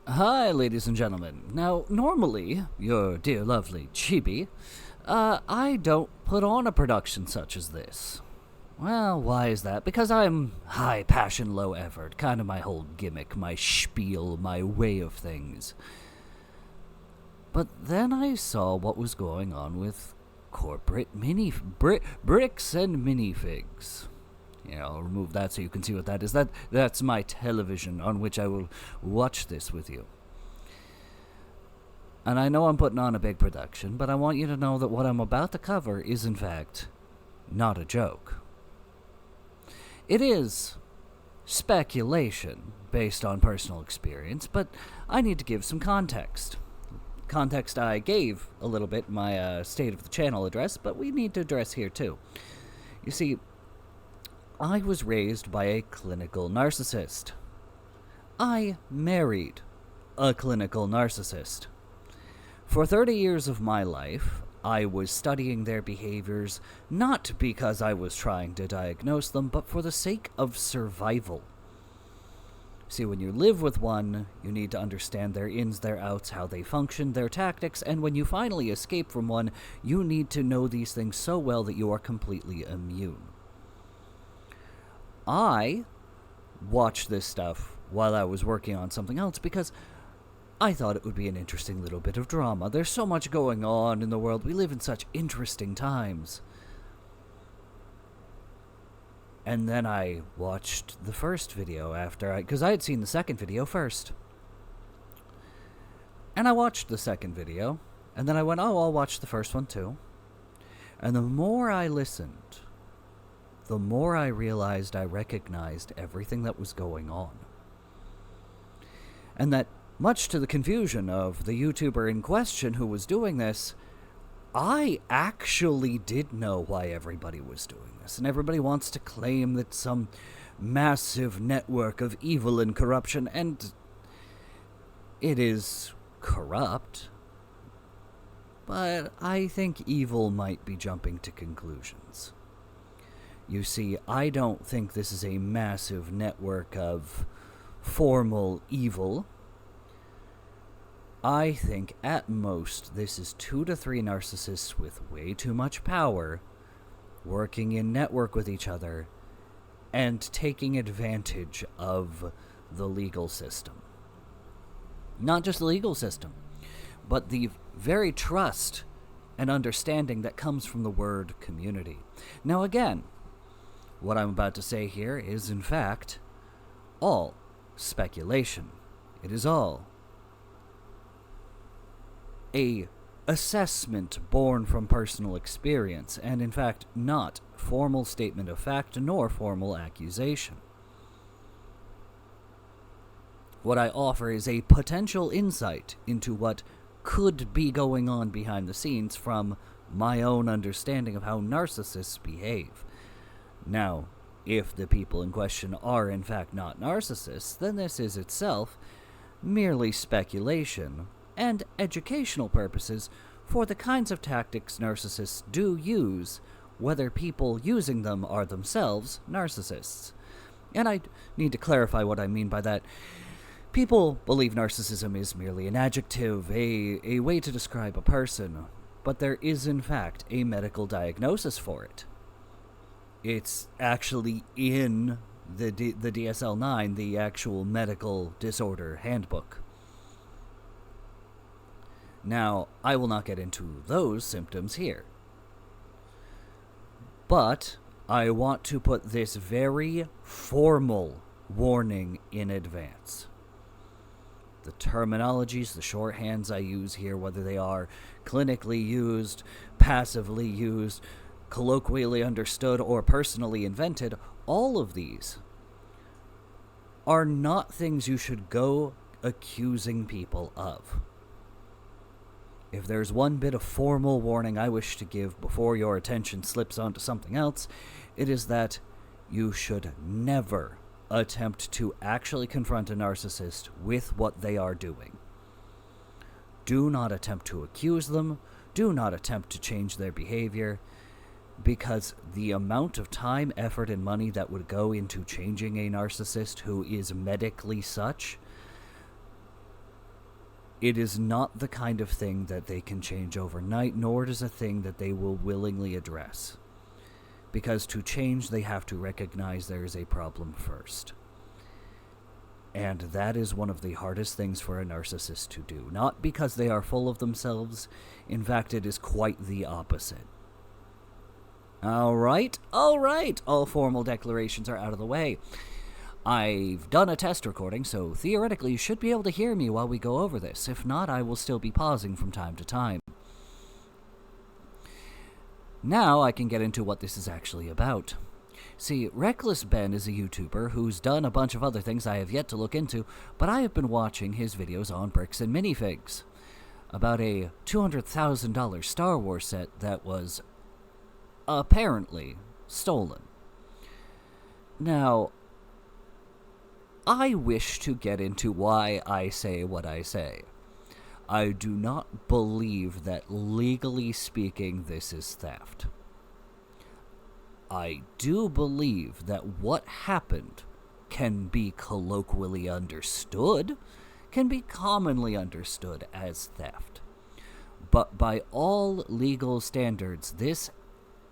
Hi, ladies and gentlemen. Now, normally, your dear lovely Chibi, I don't put on a production such as this. Well, why is that? Because I'm high passion, low effort. Kind of my whole gimmick, my spiel, my way of things. But then I saw what was going on with corporate bricks and minifigs. Yeah, I'll remove that so you can see what that is. That's my television on which I will watch this with you. And I know I'm putting on a big production, but I want you to know that what I'm about to cover is, in fact, not a joke. It is speculation based on personal experience, but I need to give some context. Context I gave a little bit in my State of the Channel address, but we need to address here too. You see, I was raised by a clinical narcissist. I married a clinical narcissist. For 30 years of my life, I was studying their behaviors not because I was trying to diagnose them, but for the sake of survival. See, when you live with one, you need to understand their ins, their outs, how they function, their tactics, and when you finally escape from one, you need to know these things so well that you are completely immune. I watched this stuff while I was working on something else because I thought it would be an interesting little bit of drama. There's so much going on in the world. We live in such interesting times. And then I watched the first video because I had seen the second video first. And I watched the second video, and then I went, I'll watch the first one too. And the more I listened, the more I realized I recognized everything that was going on. And that, much to the confusion of the YouTuber in question who was doing this, I actually did know why everybody was doing this. And everybody wants to claim that some massive network of evil and corruption, and it is corrupt. But I think evil might be jumping to conclusions. You see, I don't think this is a massive network of formal evil. I think at most this is 2 to 3 narcissists with way too much power working in network with each other and taking advantage of the legal system. Not just the legal system, but the very trust and understanding that comes from the word community. Now again, what I'm about to say here is, in fact, all speculation. It is all a assessment born from personal experience, and in fact, not formal statement of fact nor formal accusation. What I offer is a potential insight into what could be going on behind the scenes from my own understanding of how narcissists behave. Now, if the people in question are in fact not narcissists, then this is itself merely speculation and educational purposes for the kinds of tactics narcissists do use, whether people using them are themselves narcissists. And I need to clarify what I mean by that. People believe narcissism is merely an adjective, a way to describe a person, but there is in fact a medical diagnosis for it. It's actually in the DSL-9, the actual medical disorder handbook. Now, I will not get into those symptoms here. But I want to put this very formal warning in advance. The terminologies, the shorthands I use here, whether they are clinically used, passively used, colloquially understood, or personally invented, all of these are not things you should go accusing people of. If there's one bit of formal warning I wish to give before your attention slips onto something else, it is that you should never attempt to actually confront a narcissist with what they are doing. Do not attempt to accuse them. Do not attempt to change their behavior, because the amount of time, effort, and money that would go into changing a narcissist who is medically such It is not the kind of thing that they can change overnight, nor is it a thing that they will willingly address. Because to change, they have to recognize there is a problem first. And that is one of the hardest things for a narcissist to do. Not because they are full of themselves. In fact, it is quite the opposite. Alright. All formal declarations are out of the way. I've done a test recording, so theoretically you should be able to hear me while we go over this. If not, I will still be pausing from time to time. Now I can get into what this is actually about. See, Reckless Ben is a YouTuber who's done a bunch of other things I have yet to look into, but I have been watching his videos on bricks and minifigs about a $200,000 Star Wars set that was apparently stolen. Now, I wish to get into why I say what I say. I do not believe that, legally speaking, this is theft. I do believe that what happened can be colloquially understood, can be commonly understood as theft. But by all legal standards, this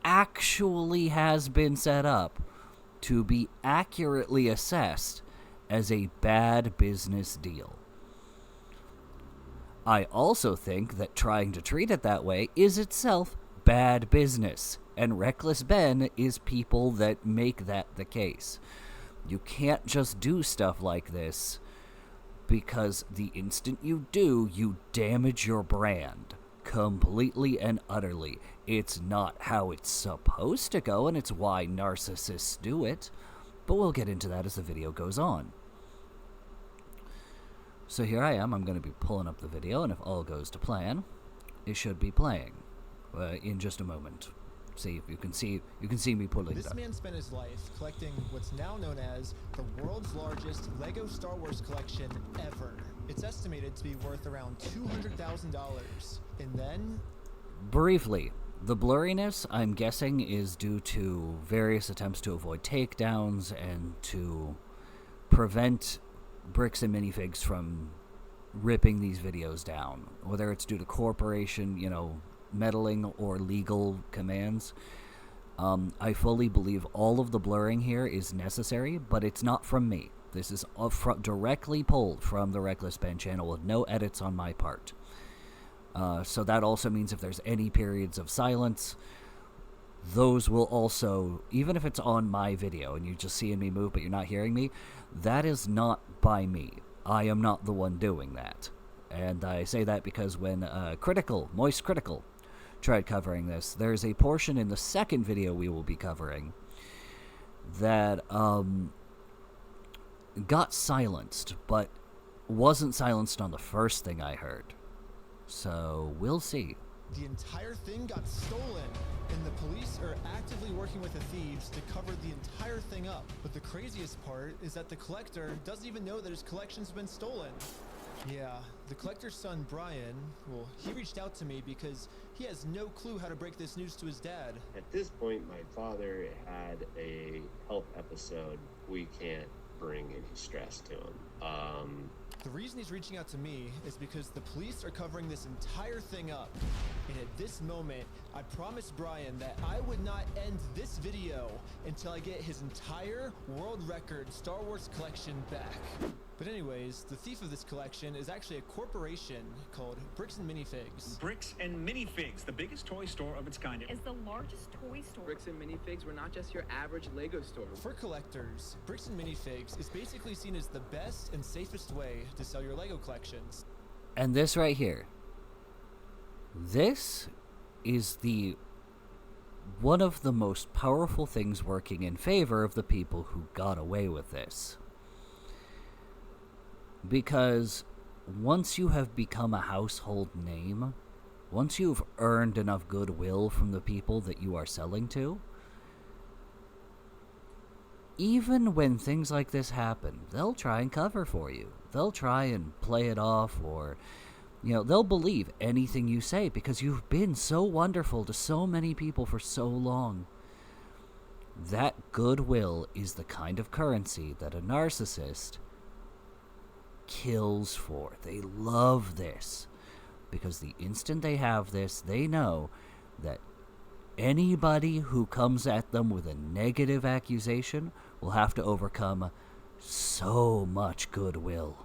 actually has been set up to be accurately assessed as a bad business deal. I also think that trying to treat it that way is itself bad business, and Reckless Ben is people that make that the case. You can't just do stuff like this, because the instant you do, you damage your brand completely and utterly. It's not how it's supposed to go, and it's why narcissists do it, but we'll get into that as the video goes on. So here I am, I'm going to be pulling up the video, and if all goes to plan, it should be playing in just a moment. See if you can see me pulling it up. This man spent his life collecting what's now known as the world's largest Lego Star Wars collection ever. It's estimated to be worth around $200,000. And then... Briefly, the blurriness, I'm guessing, is due to various attempts to avoid takedowns and to prevent bricks and minifigs from ripping these videos down, whether it's due to corporation, meddling or legal commands. I fully believe all of the blurring here is necessary, but it's not from me. This is directly pulled from the Reckless Ben channel with no edits on my part. So that also means if there's any periods of silence, those will also, even if it's on my video and you're just seeing me move but you're not hearing me, that is not by me. I am not the one doing that. And I say that because when Moist Critical tried covering this, there's a portion in the second video we will be covering that got silenced, but wasn't silenced on the first thing I heard. So we'll see. The entire thing got stolen, and the police are actively working with the thieves to cover the entire thing up. But the craziest part is that the collector doesn't even know that his collection's been stolen. Yeah, the collector's son, Brian, well, he reached out to me because he has no clue how to break this news to his dad. At this point, my father had a health episode. We can't bring any stress to him. The reason he's reaching out to me is because the police are covering this entire thing up. And at this moment, I promised Brian that I would not end this video until I get his entire world record Star Wars collection back. But anyways, the thief of this collection is actually a corporation called Bricks and Minifigs. Bricks and Minifigs, the biggest toy store of its kind. Is the largest toy store. Bricks and Minifigs were not just your average Lego store. For collectors, Bricks and Minifigs is basically seen as the best and safest way to sell your Lego collections. And this right here, this is one of the most powerful things working in favor of the people who got away with this. Because once you have become a household name, once you've earned enough goodwill from the people that you are selling to, even when things like this happen, they'll try and cover for you. They'll try and play it off, or, they'll believe anything you say because you've been so wonderful to so many people for so long. That goodwill is the kind of currency that a narcissist kills for. They love this. Because the instant they have this, they know that anybody who comes at them with a negative accusation will have to overcome so much goodwill.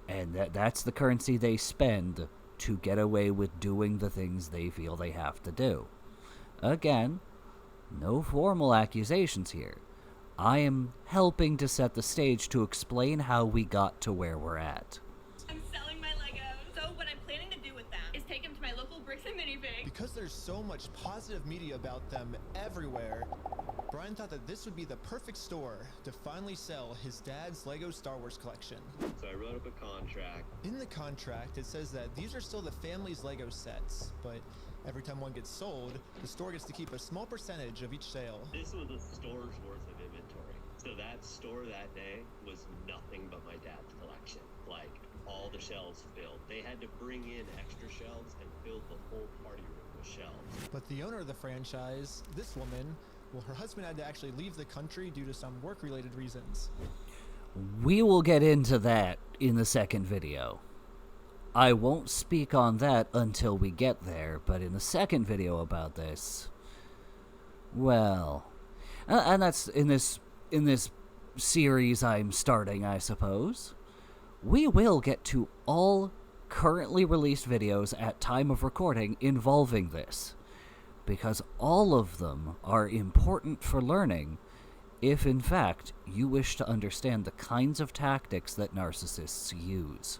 And that's the currency they spend to get away with doing the things they feel they have to do. Again, no formal accusations here. I am helping to set the stage to explain how we got to where we're at. I'm selling my Legos. So what I'm planning to do with them is take them to my local bricks and minifigs. Because there's so much positive media about them everywhere, Brian thought that this would be the perfect store to finally sell his dad's Lego Star Wars collection. So I wrote up a contract. In the contract, it says that these are still the family's Lego sets, but every time one gets sold, the store gets to keep a small percentage of each sale. This was a store's worth of inventory. So that store that day was nothing but my dad's collection. Like, all the shelves filled. They had to bring in extra shelves and fill the whole party room with shelves. But the owner of the franchise, this woman, well, her husband had to actually leave the country due to some work-related reasons. We will get into that in the second video. I won't speak on that until we get there, but in the second video about this, well, and that's in this series I'm starting, I suppose. We will get to all currently released videos at time of recording involving this, because all of them are important for learning if, in fact, you wish to understand the kinds of tactics that narcissists use.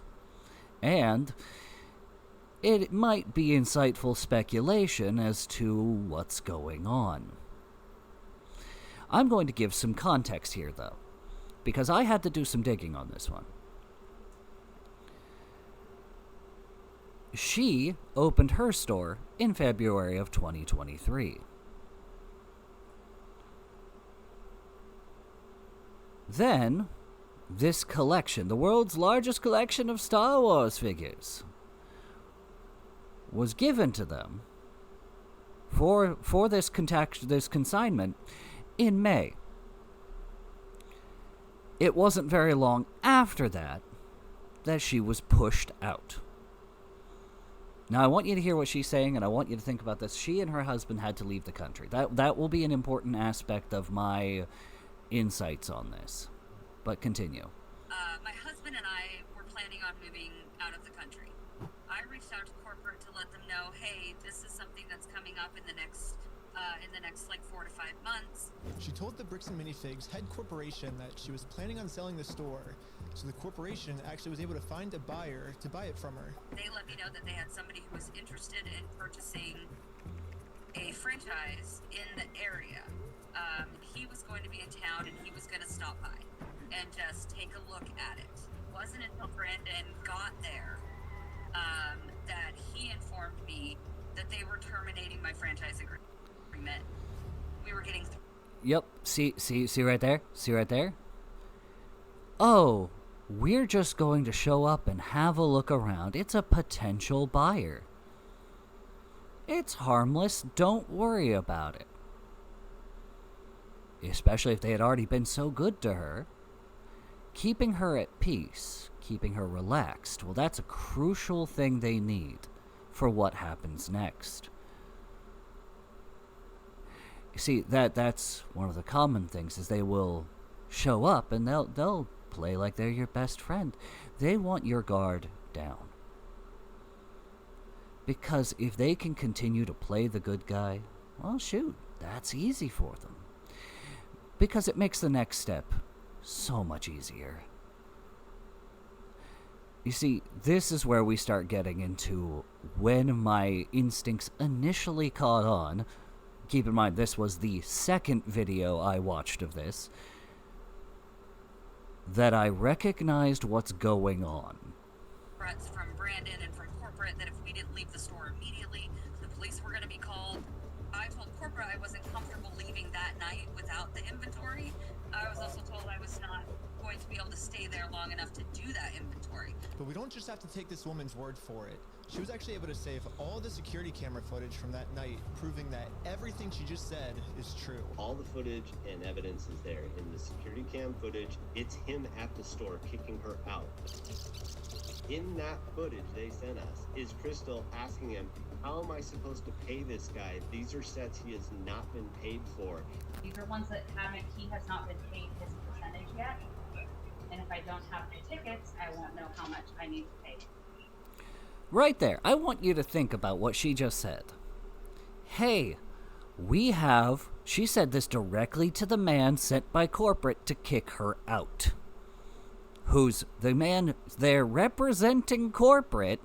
And it might be insightful speculation as to what's going on. I'm going to give some context here, though, because I had to do some digging on this one. She opened her store in February of 2023. Then, this collection, the world's largest collection of Star Wars figures, was given to them for this consignment in May. It wasn't very long after that she was pushed out. Now, I want you to hear what she's saying, and I want you to think about this. She and her husband had to leave the country. That will be an important aspect of my insights on this. But continue. My husband and I were planning on moving out of the country. I reached out to corporate to let them know, hey, this is something that's coming up in the next like 4 to 5 months. She told the Bricks and Minifigs head corporation that she was planning on selling the store, so the corporation actually was able to find a buyer to buy it from her. They let me know that they had somebody who was interested in purchasing a franchise in the area. He was going to be in town and he was going to stop by and just take a look at it. It wasn't until Brandon got there that he informed me that they were terminating my franchise agreement. We were getting... Yep, see right there? See right there? Oh, we're just going to show up and have a look around. It's a potential buyer. It's harmless, don't worry about it. Especially if they had already been so good to her. Keeping her at peace, keeping her relaxed, well, that's a crucial thing they need for what happens next. You see, that's one of the common things, is they will show up and they'll play like they're your best friend. They want your guard down. Because if they can continue to play the good guy, well, shoot, that's easy for them. Because it makes the next step so much easier. You see, this is where we start getting into when my instincts initially caught on. Keep in mind, this was the second video I watched of this, that I recognized what's going on. Threats from Brandon and from corporate that if we didn't leave the store immediately, the police were going to be called. I told corporate I wasn't comfortable leaving that night without the inventory. I was also told I was not going to be able to stay there long enough to do that inventory. But we don't just have to take this woman's word for it. She was actually able to save all the security camera footage from that night, proving that everything she just said is true. All the footage and evidence is there. In the security cam footage, it's him at the store kicking her out. In that footage they sent us is Crystal asking him, how am I supposed to pay this guy? These are sets he has not been paid for. These are ones that he has not been paid his percentage yet. And if I don't have the tickets, I won't know how much I need to pay. Right there. I want you to think about what she just said. Hey, she said this directly to the man sent by corporate to kick her out. Who's the man there representing corporate,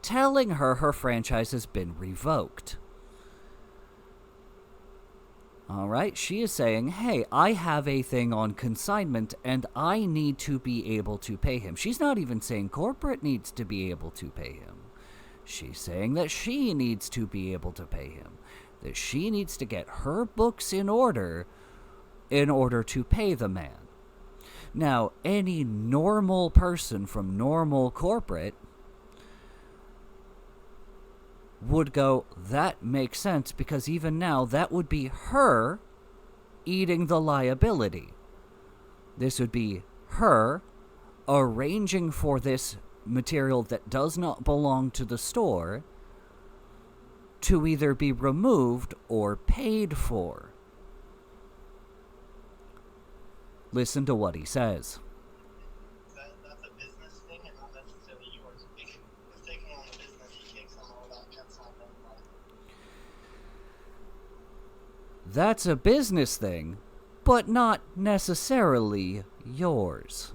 telling her franchise has been revoked. Alright, she is saying, hey, I have a thing on consignment and I need to be able to pay him. She's not even saying corporate needs to be able to pay him. She's saying that she needs to be able to pay him. That she needs to get her books in order to pay the man. Now, any normal person from normal corporate would go, that makes sense, because even now, that would be her eating the liability. This would be her arranging for this material that does not belong to the store to either be removed or paid for. Listen to what he says. That's a business thing and not necessarily yours. If taking on the business, he takes on all that, that's not them. That's a business thing, but not necessarily yours.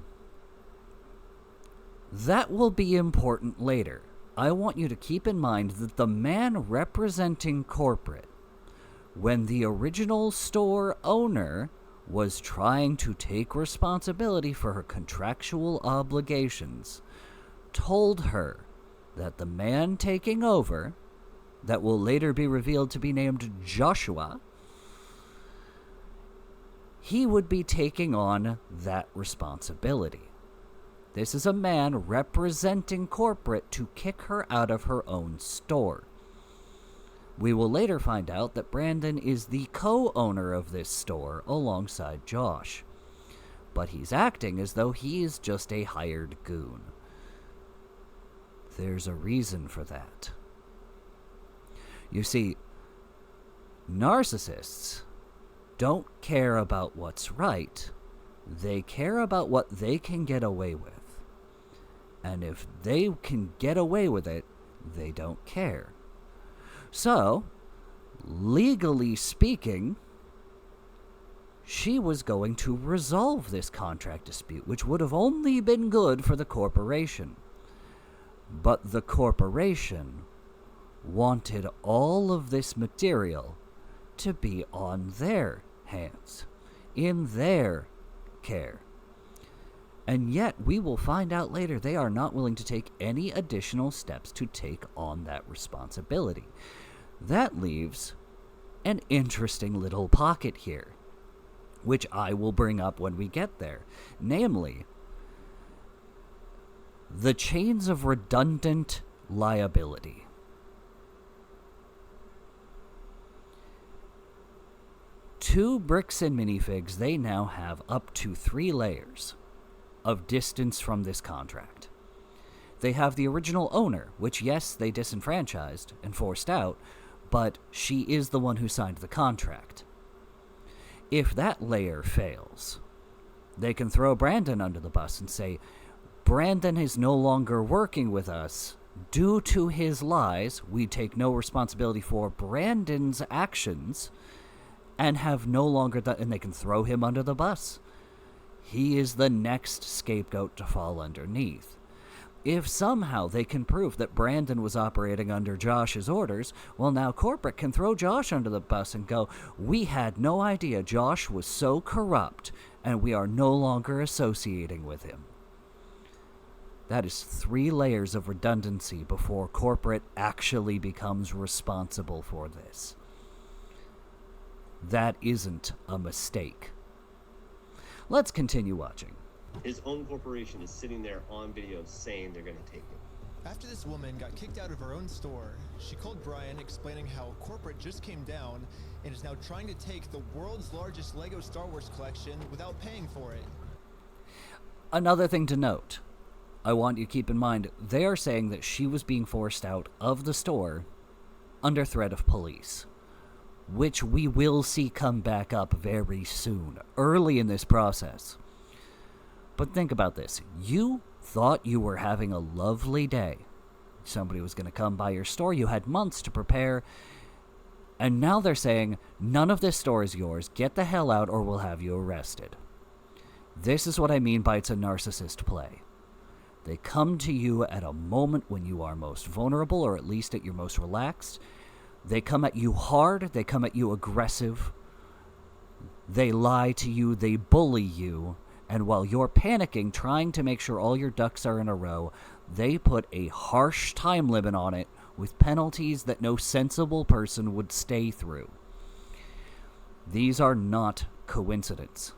That will be important later. I want you to keep in mind that the man representing corporate, when the original store owner was trying to take responsibility for her contractual obligations, told her that the man taking over, that will later be revealed to be named Joshua, he would be taking on that responsibility. This is a man representing corporate to kick her out of her own store. We will later find out that Brandon is the co-owner of this store alongside Josh. But he's acting as though he is just a hired goon. There's a reason for that. You see, narcissists don't care about what's right. They care about what they can get away with. And if they can get away with it, they don't care. So, legally speaking, she was going to resolve this contract dispute, which would have only been good for the corporation. But the corporation wanted all of this material to be on their hands, in their care. And yet, we will find out later, they are not willing to take any additional steps to take on that responsibility. That leaves an interesting little pocket here, which I will bring up when we get there. Namely, the chains of redundant liability. Two bricks and minifigs, they now have up to 3 layers of distance from this contract. They have the original owner, which yes, they disenfranchised and forced out, but she is the one who signed the contract. If that layer fails, they can throw Brandon under the bus and say, Brandon is no longer working with us. Due to his lies, we take no responsibility for Brandon's actions and have no longer and they can throw him under the bus. He is the next scapegoat to fall underneath. If somehow they can prove that Brandon was operating under Josh's orders, well, now corporate can throw Josh under the bus and go, we had no idea Josh was so corrupt, and we are no longer associating with him. That is 3 layers of redundancy before corporate actually becomes responsible for this. That isn't a mistake. Let's continue watching. His own corporation is sitting there on video saying they're going to take it. After this woman got kicked out of her own store, she called Brian explaining how corporate just came down and is now trying to take the world's largest Lego Star Wars collection without paying for it. Another thing to note, I want you to keep in mind, they are saying that she was being forced out of the store under threat of police, which we will see come back up very soon, early in this process. But think about this. You thought you were having a lovely day. Somebody was going to come by your store. You had months to prepare. And now they're saying, none of this store is yours. Get the hell out or we'll have you arrested. This is what I mean by it's a narcissist play. They come to you at a moment when you are most vulnerable, or at least at your most relaxed. They come at you hard. They come at you aggressive. They lie to you. They bully you. And while you're panicking, trying to make sure all your ducks are in a row, they put a harsh time limit on it with penalties that no sensible person would stay through. These are not coincidence.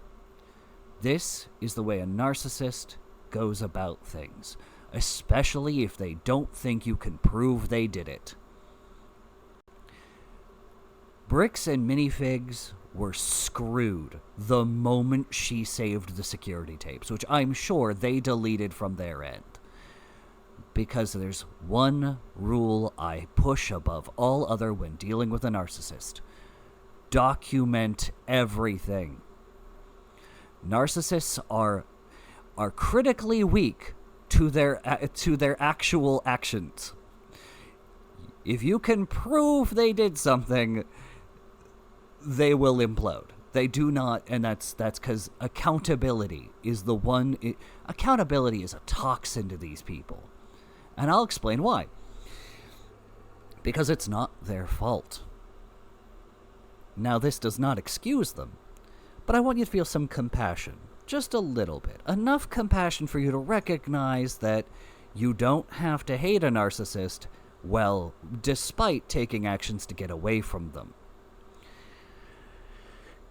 This is the way a narcissist goes about things, especially if they don't think you can prove they did it. Bricks and Minifigs were screwed the moment she saved the security tapes, which I'm sure they deleted from their end. Because there's one rule I push above all other when dealing with a narcissist. Document everything. Narcissists are critically weak to their actual actions. If you can prove they did something, they will implode. They do not, and that's because accountability is the one. Accountability is a toxin to these people. And I'll explain why. Because it's not their fault. Now, this does not excuse them, but I want you to feel some compassion. Just a little bit. Enough compassion for you to recognize that you don't have to hate a narcissist, well, despite taking actions to get away from them.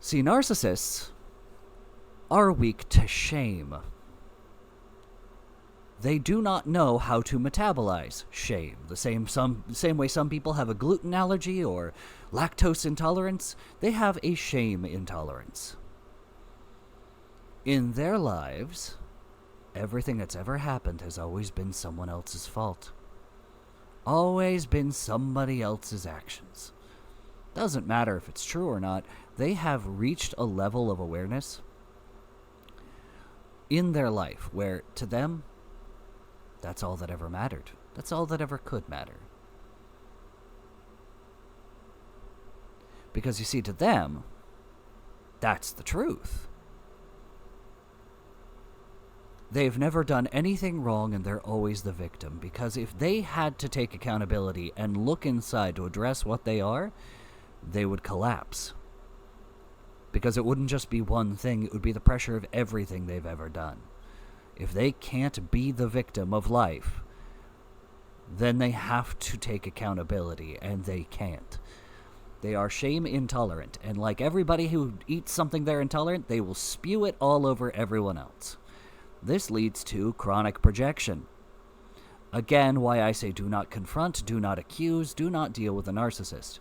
See, narcissists are weak to shame. They do not know how to metabolize shame. The same way some people have a gluten allergy or lactose intolerance, they have a shame intolerance. In their lives, everything that's ever happened has always been someone else's fault. Always been somebody else's actions. Doesn't matter if it's true or not, they have reached a level of awareness in their life where, to them, that's all that ever mattered. That's all that ever could matter. Because you see, to them, that's the truth. They've never done anything wrong and they're always the victim. Because if they had to take accountability and look inside to address what they are, they would collapse. Because it wouldn't just be one thing, it would be the pressure of everything they've ever done. If they can't be the victim of life, then they have to take accountability, and they can't. They are shame intolerant, and like everybody who eats something they're intolerant, they will spew it all over everyone else. This leads to chronic projection. Again, why I say do not confront, do not accuse, do not deal with a narcissist.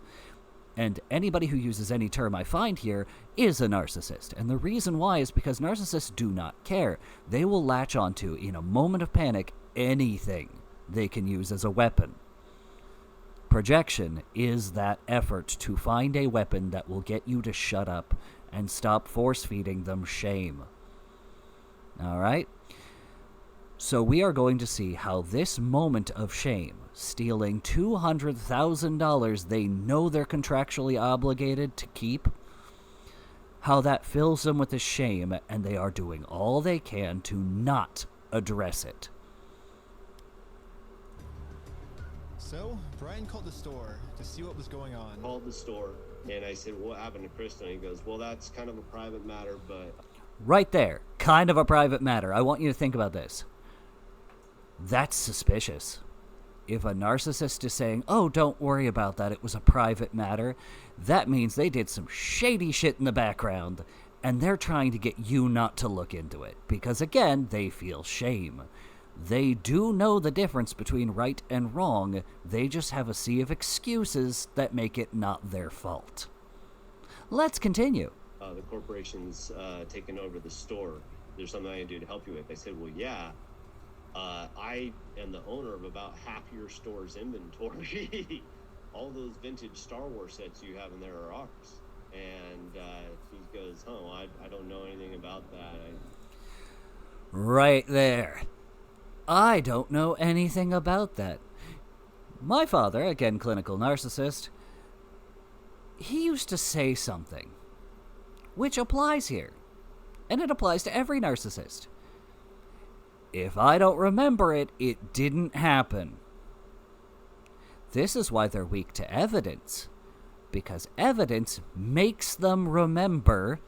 And anybody who uses any term I find here is a narcissist. And the reason why is because narcissists do not care. They will latch onto, in a moment of panic, anything they can use as a weapon. Projection is that effort to find a weapon that will get you to shut up and stop force-feeding them shame. Alright? So we are going to see how this moment of shame, stealing $200,000 they know they're contractually obligated to keep, how that fills them with the shame, and they are doing all they can to not address it. So, Brian called the store to see what was going on. Called the store, and I said, what happened to Kristen? And he goes, well, that's kind of a private matter, but... Right there. Kind of a private matter. I want you to think about this. That's suspicious. If a narcissist is saying, oh, don't worry about that, it was a private matter, that means they did some shady shit in the background, and they're trying to get you not to look into it. Because, again, they feel shame. They do know the difference between right and wrong. They just have a sea of excuses that make it not their fault. Let's continue. The corporation's taken over the store. There's something I can do to help you with. I said, well, yeah. I am the owner of about half your store's inventory. All those vintage Star Wars sets you have in there are ours. And he goes, I don't know anything about that. Right there. I don't know anything about that. My father, again clinical narcissist, he used to say something, which applies here. And it applies to every narcissist. If I don't remember it, it didn't happen. This is why they're weak to evidence. Because evidence makes them remember,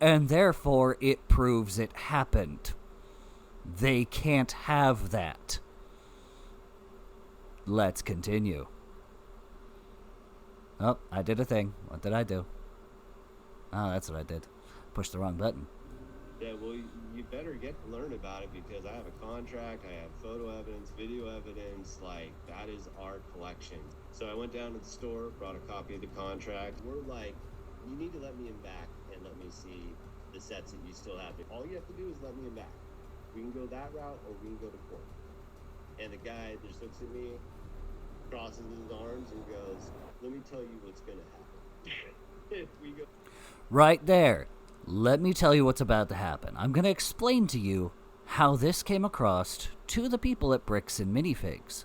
and therefore it proves it happened. They can't have that. Let's continue. Oh, I did a thing. What did I do? Oh, that's what I did. Pushed the wrong button. Yeah, well, you better get to learn about it because I have a contract, I have photo evidence, video evidence, like, that is our collection. So I went down to the store, brought a copy of the contract. We're like, you need to let me in back and let me see the sets that you still have. All you have to do is let me in back. We can go that route or we can go to court. And the guy just looks at me, crosses his arms, and goes, let me tell you what's going to happen. If we go... Right there. Let me tell you what's about to happen. I'm going to explain to you how this came across to the people at Bricks and Minifigs,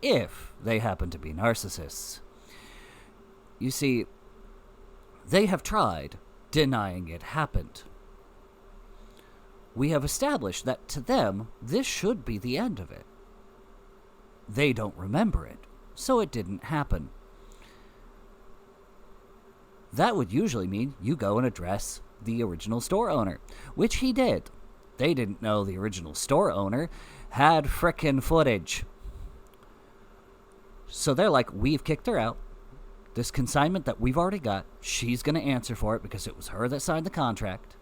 if they happen to be narcissists. You see, they have tried denying it happened. We have established that to them, this should be the end of it. They don't remember it, so it didn't happen. That would usually mean you go and address the original store owner, which he did. They didn't know the original store owner had frickin' footage. So they're like, we've kicked her out. This consignment that we've already got, she's going to answer for it because it was her that signed the contract.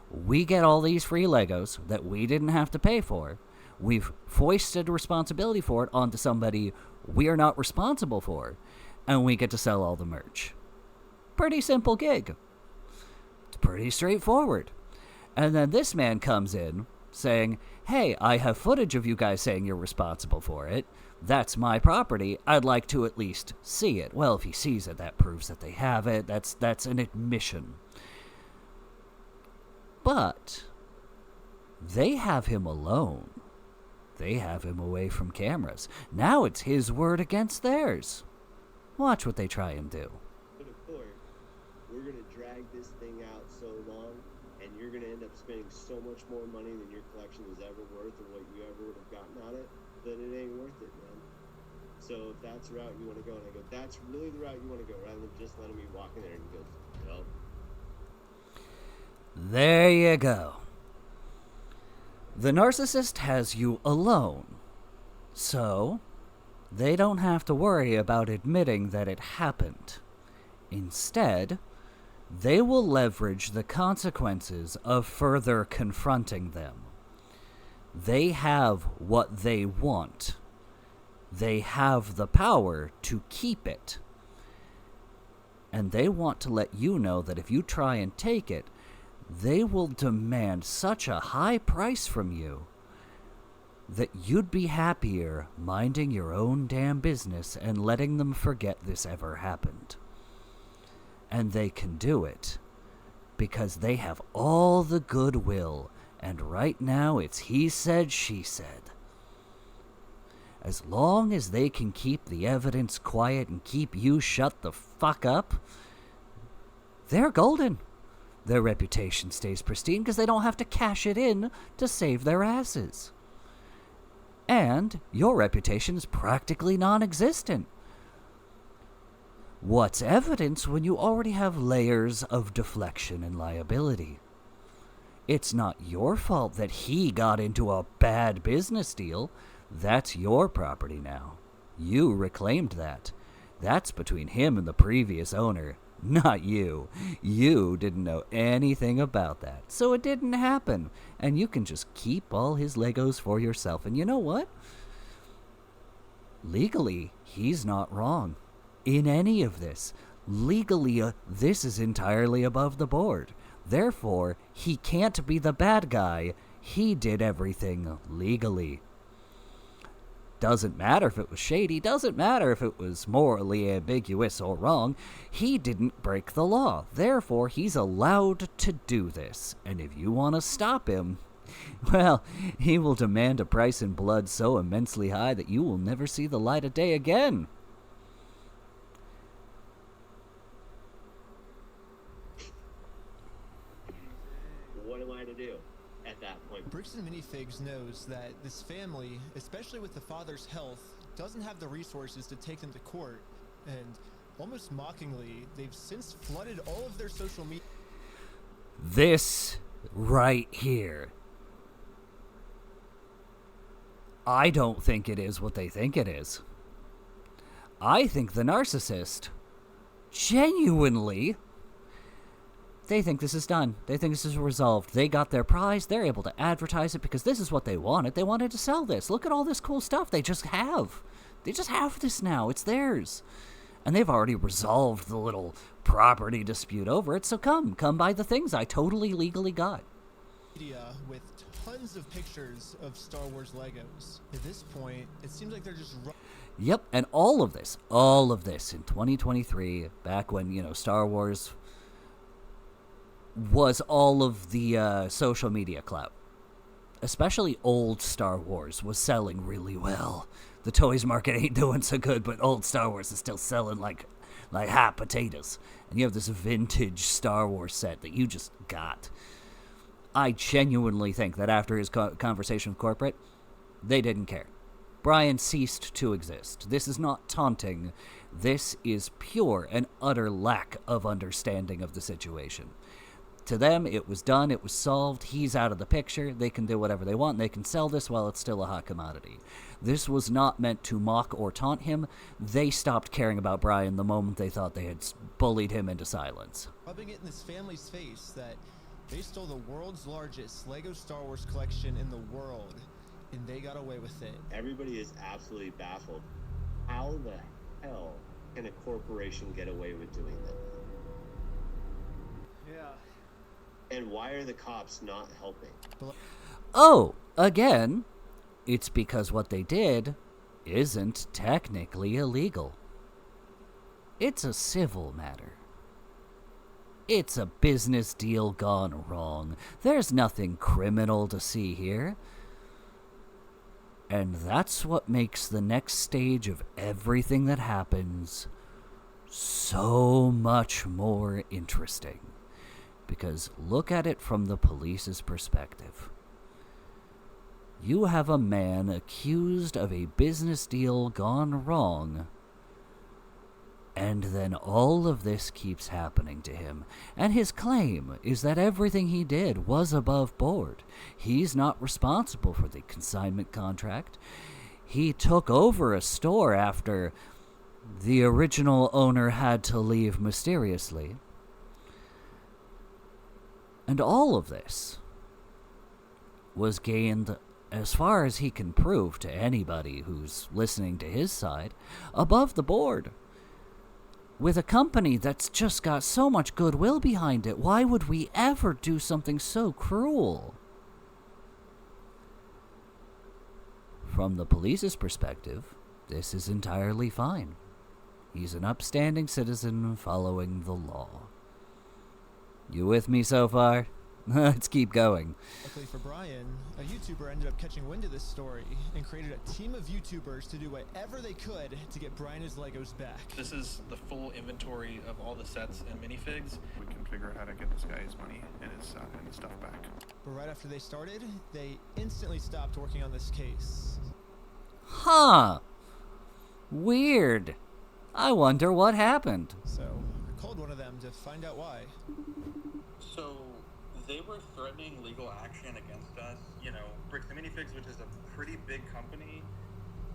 We get all these free Legos that we didn't have to pay for. We've foisted responsibility for it onto somebody we are not responsible for, and we get to sell all the merch. Pretty simple gig. It's pretty straightforward. And then this man comes in saying, hey, I have footage of you guys saying you're responsible for it. That's my property. I'd like to at least see it. Well, if he sees it, that proves that they have it. That's an admission. But they have him alone. They have him away from cameras. Now it's his word against theirs. Watch what they try and do. We're going to drag this thing out so long, and you're going to end up spending so much more money than your collection is ever worth and what you ever would have gotten on it, that it ain't worth it, man. So if that's the route you want to go, and I go, that's really the route you want to go, rather than just letting me walk in there, and he goes, no. There you go. The narcissist has you alone, so they don't have to worry about admitting that it happened. Instead, they will leverage the consequences of further confronting them. They have what they want. They have the power to keep it. And they want to let you know that if you try and take it, they will demand such a high price from you that you'd be happier minding your own damn business and letting them forget this ever happened. And they can do it because they have all the goodwill, and right now it's he said, she said. As long as they can keep the evidence quiet and keep you shut the fuck up, they're golden. Their reputation stays pristine because they don't have to cash it in to save their asses. And your reputation is practically non-existent. What's evidence when you already have layers of deflection and liability? It's not your fault that he got into a bad business deal. That's your property now. You reclaimed that. That's between him and the previous owner. Not you. You didn't know anything about that. So it didn't happen. And you can just keep all his Legos for yourself. And you know what? Legally, he's not wrong in any of this. Legally, this is entirely above the board. Therefore, he can't be the bad guy. He did everything legally. Doesn't matter if it was shady, doesn't matter if it was morally ambiguous or wrong. He didn't break the law. Therefore, he's allowed to do this. And if you want to stop him, well, he will demand a price in blood so immensely high that you will never see the light of day again. What am I to do at that point? Bricks and Minifigs knows that this family, especially with the father's health, doesn't have the resources to take them to court, and almost mockingly, they've since flooded all of their social media. This right here. I don't think it is what they think it is. I think the narcissist, genuinely, they think this is done. They think this is resolved. They got their prize. They're able to advertise it because this is what they wanted. They wanted to sell this. Look at all this cool stuff they just have. They just have this now. It's theirs. And they've already resolved the little property dispute over it. So come buy the things I totally legally got. With tons of pictures of Star Wars Legos. At this point, it seems like they're just... Yep, and all of this in 2023, back when, Star Wars was all of the social media clout. Especially old Star Wars was selling really well. The toys market ain't doing so good, but old Star Wars is still selling like hot potatoes. And you have this vintage Star Wars set that you just got. I genuinely think that after his conversation with corporate, they didn't care. Brian ceased to exist. This is not taunting. This is pure and utter lack of understanding of the situation. To them, it was done. It was solved. He's out of the picture. They can do whatever they want. They can sell this while it's still a hot commodity. This was not meant to mock or taunt him. They stopped caring about Brian the moment they thought they had bullied him into silence. Rubbing it in this family's face that they stole the world's largest Lego Star Wars collection in the world, and they got away with it. Everybody is absolutely baffled. How the hell can a corporation get away with doing that? Yeah. And why are the cops not helping? Oh, again, it's because what they did isn't technically illegal. It's a civil matter. It's a business deal gone wrong. There's nothing criminal to see here. And that's what makes the next stage of everything that happens so much more interesting. Because look at it from the police's perspective. You have a man accused of a business deal gone wrong, and then all of this keeps happening to him. And his claim is that everything he did was above board. He's not responsible for the consignment contract. He took over a store after the original owner had to leave mysteriously. And all of this was gained, as far as he can prove to anybody who's listening to his side, above the board. With a company that's just got so much goodwill behind it, why would we ever do something so cruel? From the police's perspective, this is entirely fine. He's an upstanding citizen following the law. You with me so far? Let's keep going. Luckily for Brian, a YouTuber ended up catching wind of this story and created a team of YouTubers to do whatever they could to get Brian his Legos back. This is the full inventory of all the sets and minifigs. We can figure out how to get this guy his money and his stuff back. But right after they started, they instantly stopped working on this case. Huh. Weird. I wonder what happened. So, I called one of them to find out why. So, they were threatening legal action against us. Bricks and Minifigs, which is a pretty big company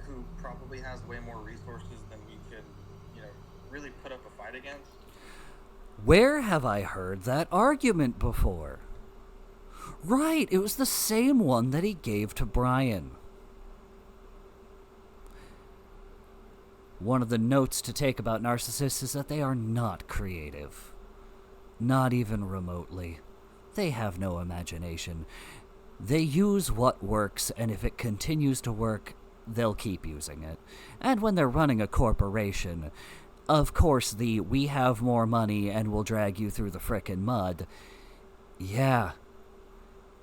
who probably has way more resources than we could, really put up a fight against. Where have I heard that argument before? Right, it was the same one that he gave to Brian. One of the notes to take about narcissists is that they are not creative. Not even remotely. They have no imagination. They use what works, and if it continues to work, they'll keep using it. And when they're running a corporation, of course we have more money and we'll drag you through the frickin' mud. Yeah,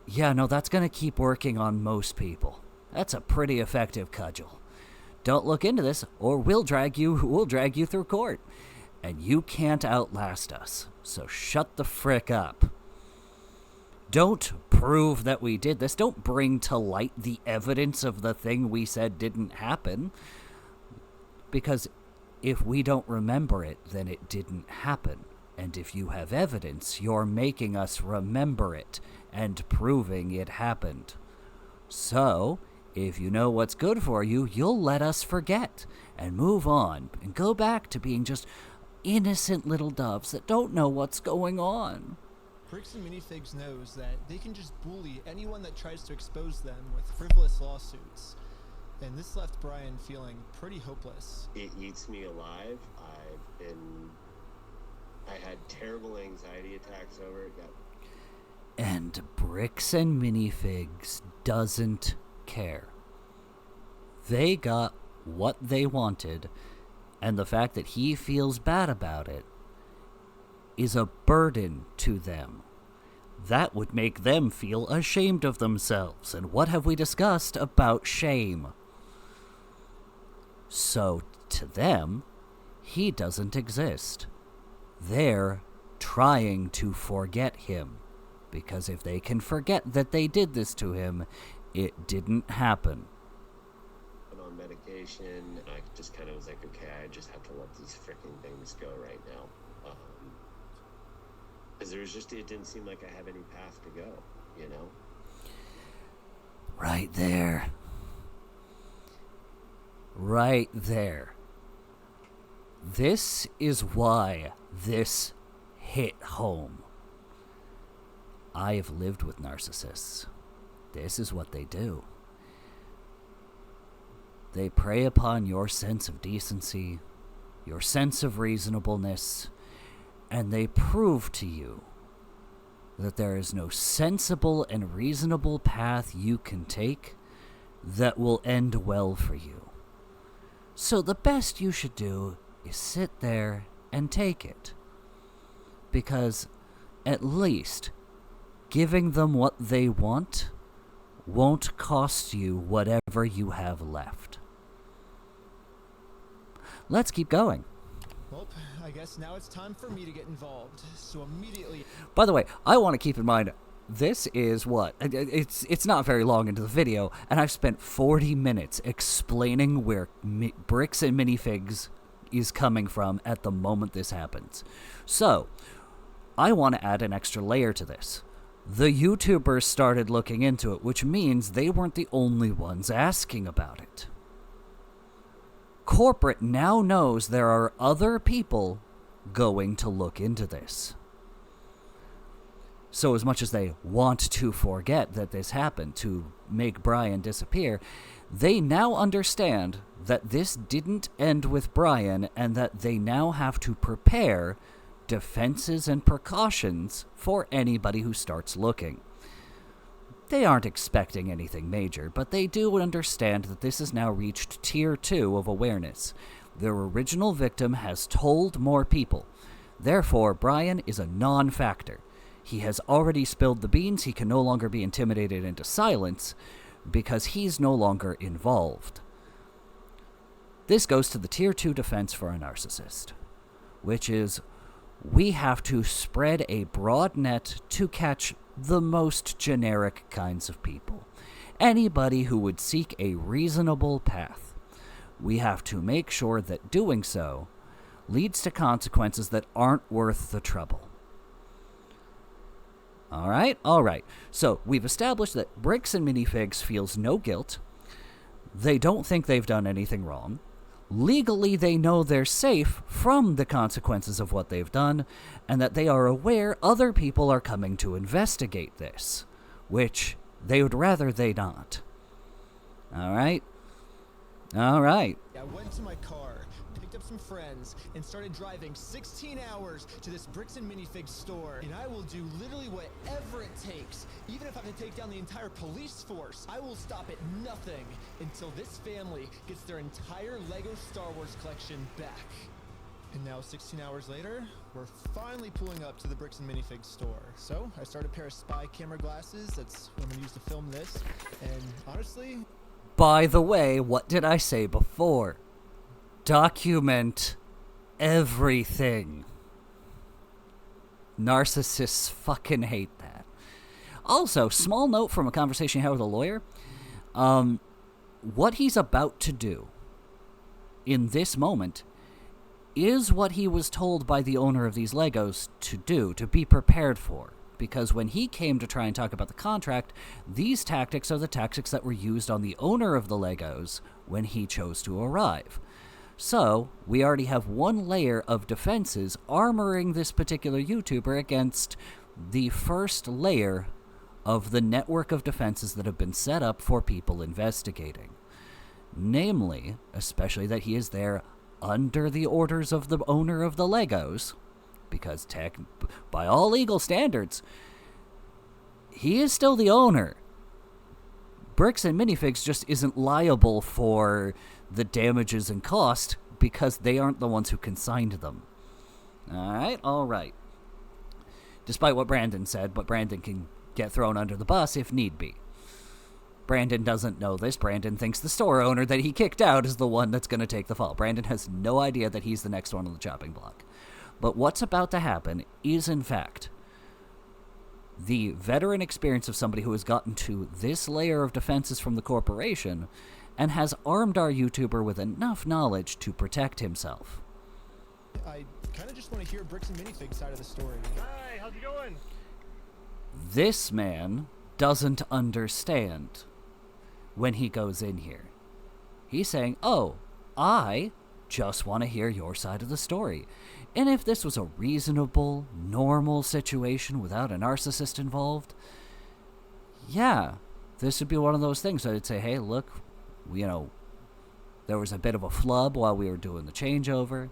no, that's gonna keep working on most people. That's a pretty effective cudgel. Don't look into this, or we'll drag you through court. And you can't outlast us, so shut the frick up. Don't prove that we did this. Don't bring to light the evidence of the thing we said didn't happen. Because if we don't remember it, then it didn't happen. And if you have evidence, you're making us remember it and proving it happened. So, if you know what's good for you, you'll let us forget and move on and go back to being just innocent little doves that don't know what's going on. Bricks and Minifigs knows that they can just bully anyone that tries to expose them with frivolous lawsuits. And this left Brian feeling pretty hopeless. It eats me alive. I had terrible anxiety attacks over it. And Bricks and Minifigs doesn't care. They got what they wanted, and the fact that he feels bad about it is a burden to them. That would make them feel ashamed of themselves. And what have we discussed about shame? So, to them, he doesn't exist. They're trying to forget him. Because if they can forget that they did this to him, it didn't happen. On medication, and I just kind of was like, okay, I just have to let these freaking things go right now. Because it didn't seem like I have any path to go, you know? Right there. Right there. This is why this hit home. I have lived with narcissists. This is what they do. They prey upon your sense of decency, your sense of reasonableness, and they prove to you that there is no sensible and reasonable path you can take that will end well for you. So the best you should do is sit there and take it. Because at least giving them what they want won't cost you whatever you have left. Let's keep going. Well, I guess now it's time for me to get involved. So immediately... By the way, I want to keep in mind, this is what? It's not very long into the video, and I've spent 40 minutes explaining where Bricks and Minifigs is coming from at the moment this happens. So, I want to add an extra layer to this. The YouTubers started looking into it, which means they weren't the only ones asking about it. Corporate now knows there are other people going to look into this. So as much as they want to forget that this happened, to make Brian disappear, they now understand that this didn't end with Brian and that they now have to prepare defenses and precautions for anybody who starts looking. They aren't expecting anything major, but they do understand that this has now reached Tier 2 of awareness. Their original victim has told more people. Therefore, Brian is a non-factor. He has already spilled the beans. He can no longer be intimidated into silence because he's no longer involved. This goes to the Tier 2 defense for a narcissist, which is we have to spread a broad net to catch the most generic kinds of people. Anybody who would seek a reasonable path. We have to make sure that doing so leads to consequences that aren't worth the trouble. Alright. So, we've established that Bricks and Minifigs feels no guilt. They don't think they've done anything wrong. Legally, they know they're safe from the consequences of what they've done, and that they are aware other people are coming to investigate this, which they would rather they not. Alright? Alright. I went to my car, picked up some friends, and started driving 16 hours to this Bricks and Minifigs store. And I will do literally whatever it takes. Even if I have to take down the entire police force, I will stop at nothing until this family gets their entire Lego Star Wars collection back. And now 16 hours later, we're finally pulling up to the Bricks and Minifigs store. So I started a pair of spy camera glasses. That's what I'm gonna use to film this. And honestly, By the way, what did I say before? Document everything. Narcissists fucking hate that. Also, small note from a conversation I had with a lawyer. What he's about to do in this moment is what he was told by the owner of these Legos to do, to be prepared for. Because when he came to try and talk about the contract, these tactics are the tactics that were used on the owner of the Legos when he chose to arrive. So, we already have one layer of defenses armoring this particular YouTuber against the first layer of the network of defenses that have been set up for people investigating. Namely, especially that he is there under the orders of the owner of the Legos, because by all legal standards, he is still the owner. Bricks and Minifigs just isn't liable for the damages and cost because they aren't the ones who consigned them. Alright. Despite what Brandon said, but Brandon can get thrown under the bus if need be. Brandon doesn't know this. Brandon thinks the store owner that he kicked out is the one that's going to take the fall. Brandon has no idea that he's the next one on the chopping block. But what's about to happen is, in fact, the veteran experience of somebody who has gotten to this layer of defenses from the corporation and has armed our YouTuber with enough knowledge to protect himself. I kind of just want to hear Bricks and Minifigs side of the story. Hi, how's it going? This man doesn't understand when he goes in here. He's saying, oh, I just want to hear your side of the story. And if this was a reasonable, normal situation without a narcissist involved, yeah, this would be one of those things. I'd say, hey, look, there was a bit of a flub while we were doing the changeover.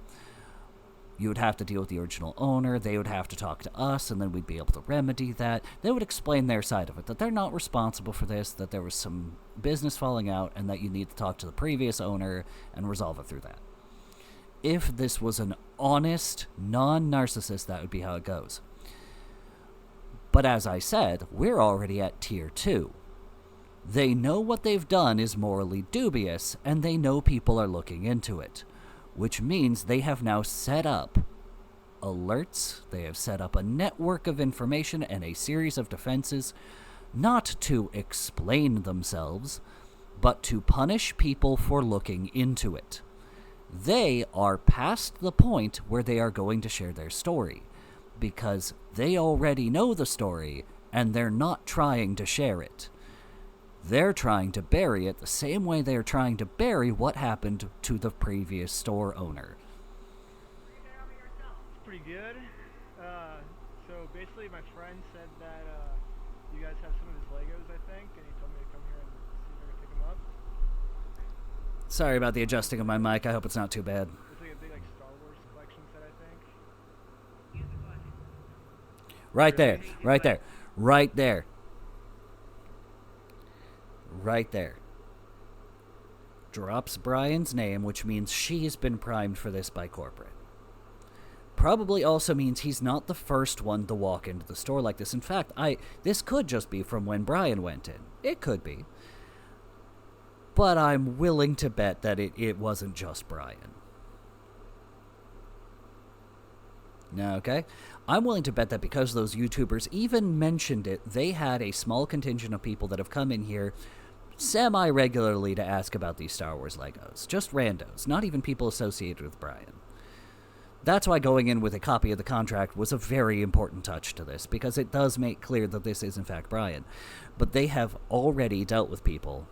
You would have to deal with the original owner. They would have to talk to us, and then we'd be able to remedy that. They would explain their side of it, that they're not responsible for this, that there was some business falling out, and that you need to talk to the previous owner and resolve it through that. If this was an honest, non-narcissist, that would be how it goes. But as I said, we're already at Tier 2. They know what they've done is morally dubious, and they know people are looking into it. Which means they have now set up alerts, they have set up a network of information and a series of defenses, not to explain themselves, but to punish people for looking into it. They are past the point where they are going to share their story, because they already know the story, and they're not trying to share it. They're trying to bury it the same way they're trying to bury what happened to the previous store owner. It's pretty good. So basically my friend said that you guys have some of his Legos, I think, and he told me to come here and see if I could pick them up. Sorry about the adjusting of my mic. I hope it's not too bad. It's like a big Star Wars collection set, I think. Right there. Right there. Right there. Right there. Drops Brian's name, which means she's been primed for this by corporate. Probably also means he's not the first one to walk into the store like this. In fact, this could just be from when Brian went in. It could be. But I'm willing to bet that it wasn't just Brian. Okay? I'm willing to bet that because those YouTubers even mentioned it, they had a small contingent of people that have come in here semi-regularly to ask about these Star Wars Legos. Just randos, not even people associated with Brian. That's why going in with a copy of the contract was a very important touch to this, because it does make clear that this is in fact Brian. But they have already dealt with people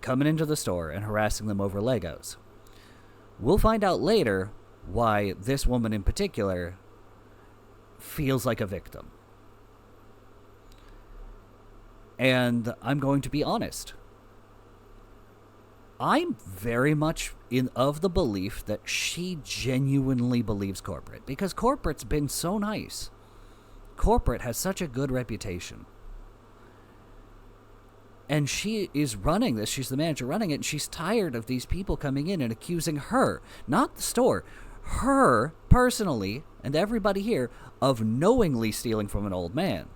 coming into the store and harassing them over Legos. We'll find out later why this woman in particular feels like a victim. And I'm going to be honest. I'm very much of the belief that she genuinely believes corporate, because corporate's been so nice. Corporate has such a good reputation. And she is running this. She's the manager running it, and she's tired of these people coming in and accusing her, not the store, her personally, and everybody here, of knowingly stealing from an old man.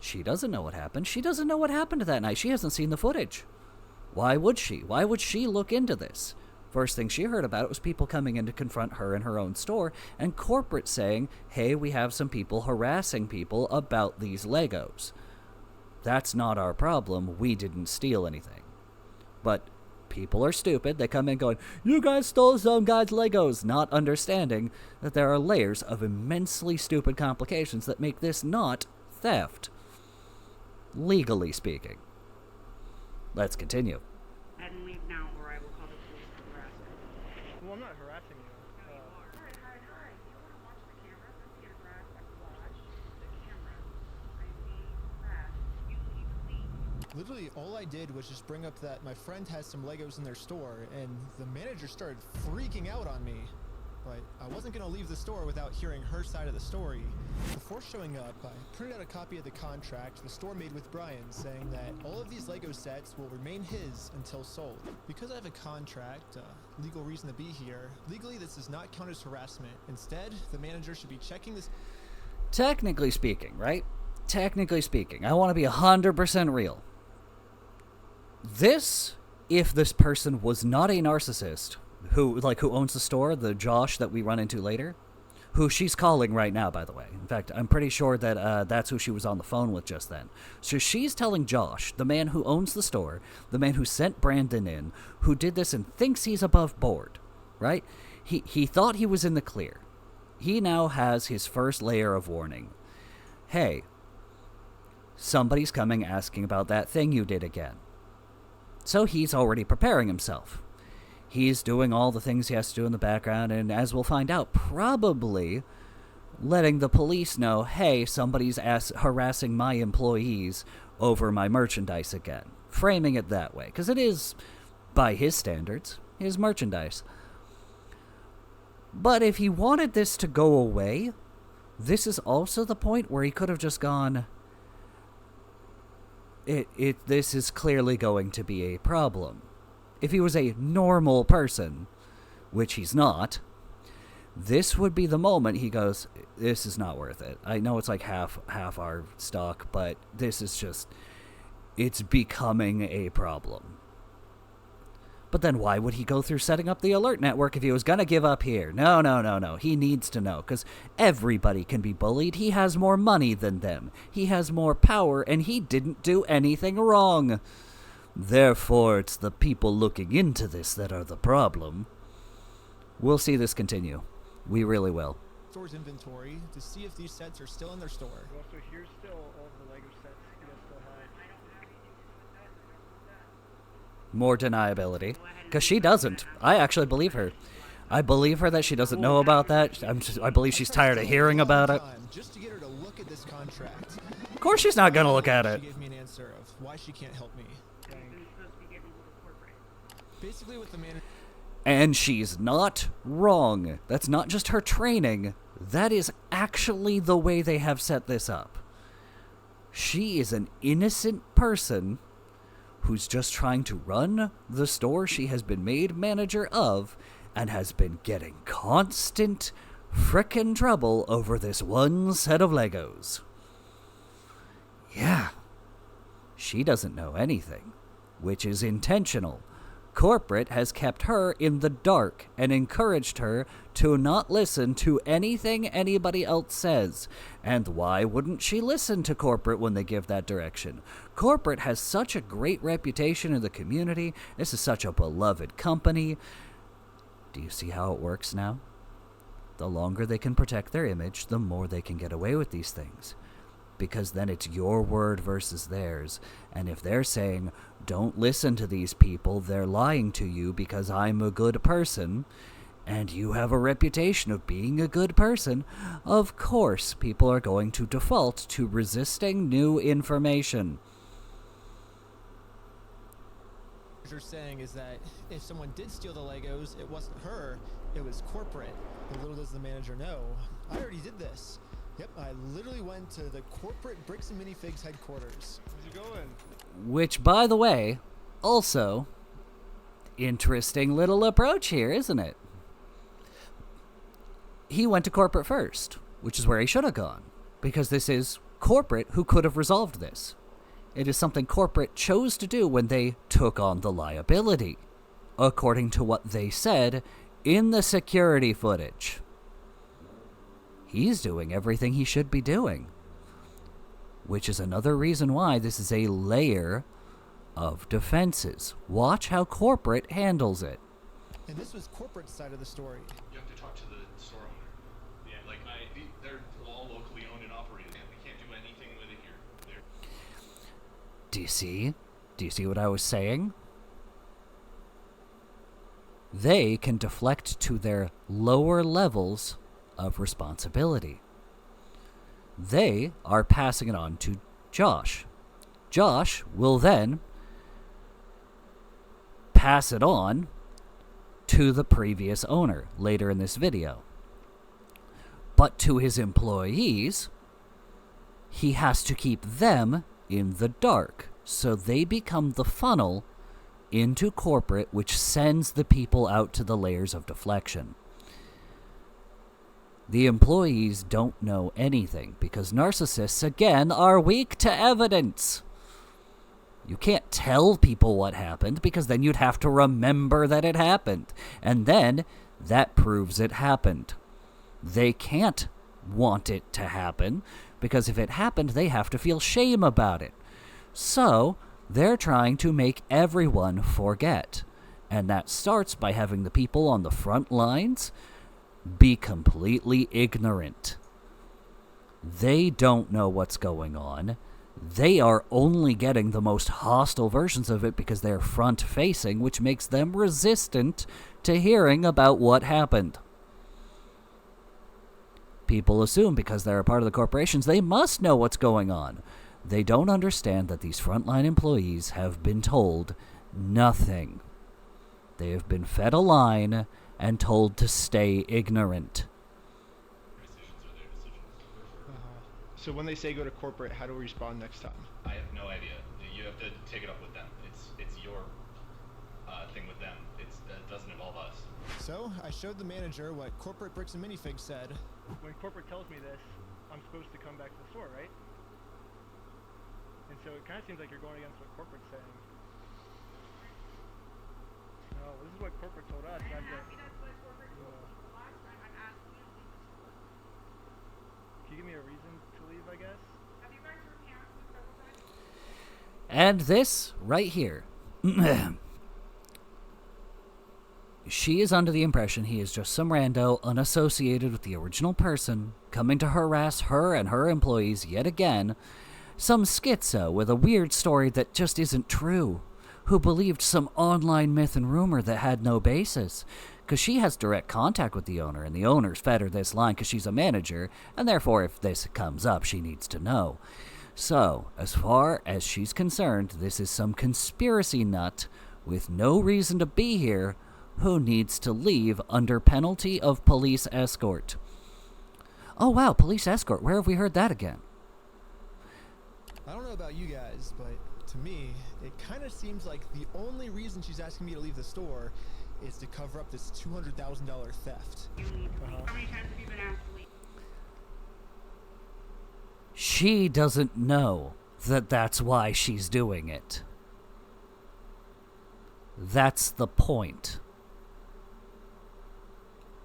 She doesn't know what happened. She doesn't know what happened that night. She hasn't seen the footage. Why would she? Why would she look into this? First thing she heard about it was people coming in to confront her in her own store, and corporate saying, hey, we have some people harassing people about these Legos. That's not our problem. We didn't steal anything. But people are stupid. They come in going, you guys stole some guy's Legos, not understanding that there are layers of immensely stupid complications that make this not theft, legally speaking. Let's continue. And leave now, or I will call the police for harassment. Well, I'm not harassing you. Literally, all I did was just bring up that my friend has some Legos in their store, and the manager started freaking out on me. But I wasn't going to leave the store without hearing her side of the story. Before showing up, I printed out a copy of the contract the store made with Brian, saying that all of these Lego sets will remain his until sold. Because I have a contract, legal reason to be here, legally this does not count as harassment. Instead, the manager should be checking this. Technically speaking, right? Technically speaking, I want to be 100% real. This, if this person was not a narcissist, who owns the store, the Josh that we run into later, who she's calling right now, by the way. In fact, I'm pretty sure that that's who she was on the phone with just then. So she's telling Josh, the man who owns the store, the man who sent Brandon in, who did this and thinks he's above board, right? He thought he was in the clear. He now has his first layer of warning. Hey, somebody's coming asking about that thing you did again. So he's already preparing himself. He's doing all the things he has to do in the background, and as we'll find out, probably letting the police know, hey, somebody's harassing my employees over my merchandise again. Framing it that way, because it is, by his standards, his merchandise. But if he wanted this to go away, this is also the point where he could have just gone, this is clearly going to be a problem. If he was a normal person, which he's not, this would be the moment he goes, this is not worth it. I know it's like half our stock, but this is just, it's becoming a problem. But then why would he go through setting up the alert network if he was going to give up here? No. He needs to know, because everybody can be bullied. He has more money than them. He has more power, and he didn't do anything wrong. Therefore, it's the people looking into this that are the problem. We'll see this continue. We really will. Store's inventory to see if these sets are still in their store. Well, so here's still all the Lego sets you guys still have. More deniability. Because she doesn't. I actually believe her. I believe her that she doesn't know about that. I believe she's tired of hearing about it. Just to get her to look at this contract. Of course she's not going to look at it. She gave me an answer of why she can't help me. Basically with the manager. And she's not wrong. That's not just her training. That is actually the way they have set this up. She is an innocent person who's just trying to run the store she has been made manager of and has been getting constant frickin' trouble over this one set of Legos. Yeah. She doesn't know anything, which is intentional. Corporate has kept her in the dark and encouraged her to not listen to anything anybody else says. And why wouldn't she listen to corporate when they give that direction? Corporate has such a great reputation in the community. This is such a beloved company. Do you see how it works now? The longer they can protect their image, the more they can get away with these things. because then it's your word versus theirs. And if they're saying, don't listen to these people, they're lying to you because I'm a good person, and you have a reputation of being a good person, of course people are going to default to resisting new information. What you're saying is that if someone did steal the Legos, it wasn't her, it was corporate. But little does the manager know, I already did this. Yep, I literally went to the corporate Bricks and Minifigs headquarters. Where's he going? Which, by the way, also, interesting little approach here, isn't it? He went to corporate first, which is where he should have gone, because this is corporate who could have resolved this. It is something corporate chose to do when they took on the liability, according to what they said in the security footage. He's doing everything he should be doing, which is another reason why this is a layer of defenses. Watch how corporate handles it. And this was corporate side of the story. You have to talk to the store owner. Yeah, like they're all locally owned and operated. We can't do anything with it here. Do you see? Do you see what I was saying? They can deflect to their lower levels of responsibility. They are passing it on to Josh. Josh will then pass it on to the previous owner later in this video. But to his employees, he has to keep them in the dark, so they become the funnel into corporate, which sends the people out to the layers of deflection. The employees don't know anything, because narcissists, again, are weak to evidence. You can't tell people what happened, because then you'd have to remember that it happened, and then that proves it happened. They can't want it to happen, because if it happened, they have to feel shame about it. So, they're trying to make everyone forget, and that starts by having the people on the front lines be completely ignorant. They don't know what's going on. They are only getting the most hostile versions of it because they're front-facing, which makes them resistant to hearing about what happened. People assume because they're a part of the corporations, they must know what's going on. They don't understand that these frontline employees have been told nothing. They have been fed a line and told to stay ignorant. So when they say go to corporate, how do we respond next time? I have no idea. You have to take it up with them. It's your thing with them. It doesn't involve us. So, I showed the manager what corporate Bricks and Minifigs said. When corporate tells me this, I'm supposed to come back to the store, right? And so it kind of seems like you're going against what corporate's saying. No, this is what corporate told us. Can you give me a reason to leave, I guess? Have you guys heard parents several times? And this right here. She is under the impression he is just some rando unassociated with the original person coming to harass her and her employees yet again. Some schizo with a weird story that just isn't true, who believed some online myth and rumor that had no basis, because she has direct contact with the owner, and the owner's fed her this line because she's a manager, and therefore if this comes up, she needs to know. So, as far as she's concerned, this is some conspiracy nut with no reason to be here who needs to leave under penalty of police escort. Oh wow, police escort, where have we heard that again? I don't know about you guys, but to me, it kind of seems like the only reason she's asking me to leave the store is to cover up this $200,000 theft. How many times have you been asked to leave? She doesn't know that that's why she's doing it. That's the point.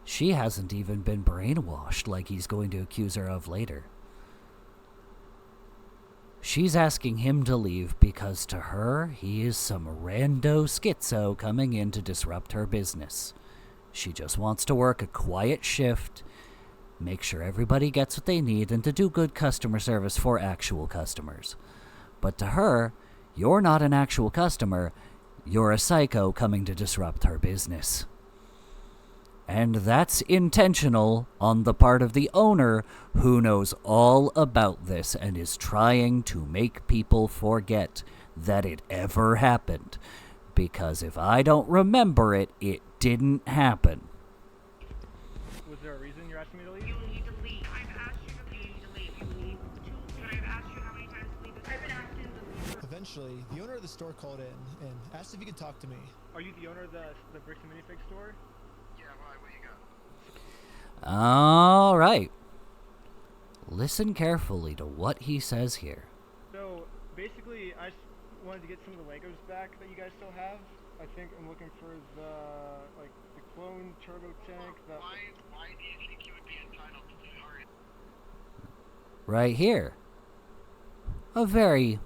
She hasn't even been brainwashed like he's going to accuse her of later. She's asking him to leave because to her, he is some rando schizo coming in to disrupt her business. She just wants to work a quiet shift make sure everybody gets what they need, and to do good customer service for actual customers. But to her, you're not an actual customer, you're a psycho coming to disrupt her business. And that's intentional on the part of the owner, who knows all about this and is trying to make people forget that it ever happened. Because if I don't remember it, it didn't happen. Was there a reason you're asking me to leave? You need to leave. I've asked you to leave. You leave. I've asked you how many times to leave. I've been asking to leave. Eventually, the owner of the store called in and asked if he could talk to me. Are you the owner of the Bricks and Minifigs store? Yeah, why? What you got? All right. Listen carefully to what he says here. So, basically, I just wanted to get some of the Legos back that you guys still have. I think I'm looking for the clone turbo tank. Why do you think you would be entitled to our... Right here. A very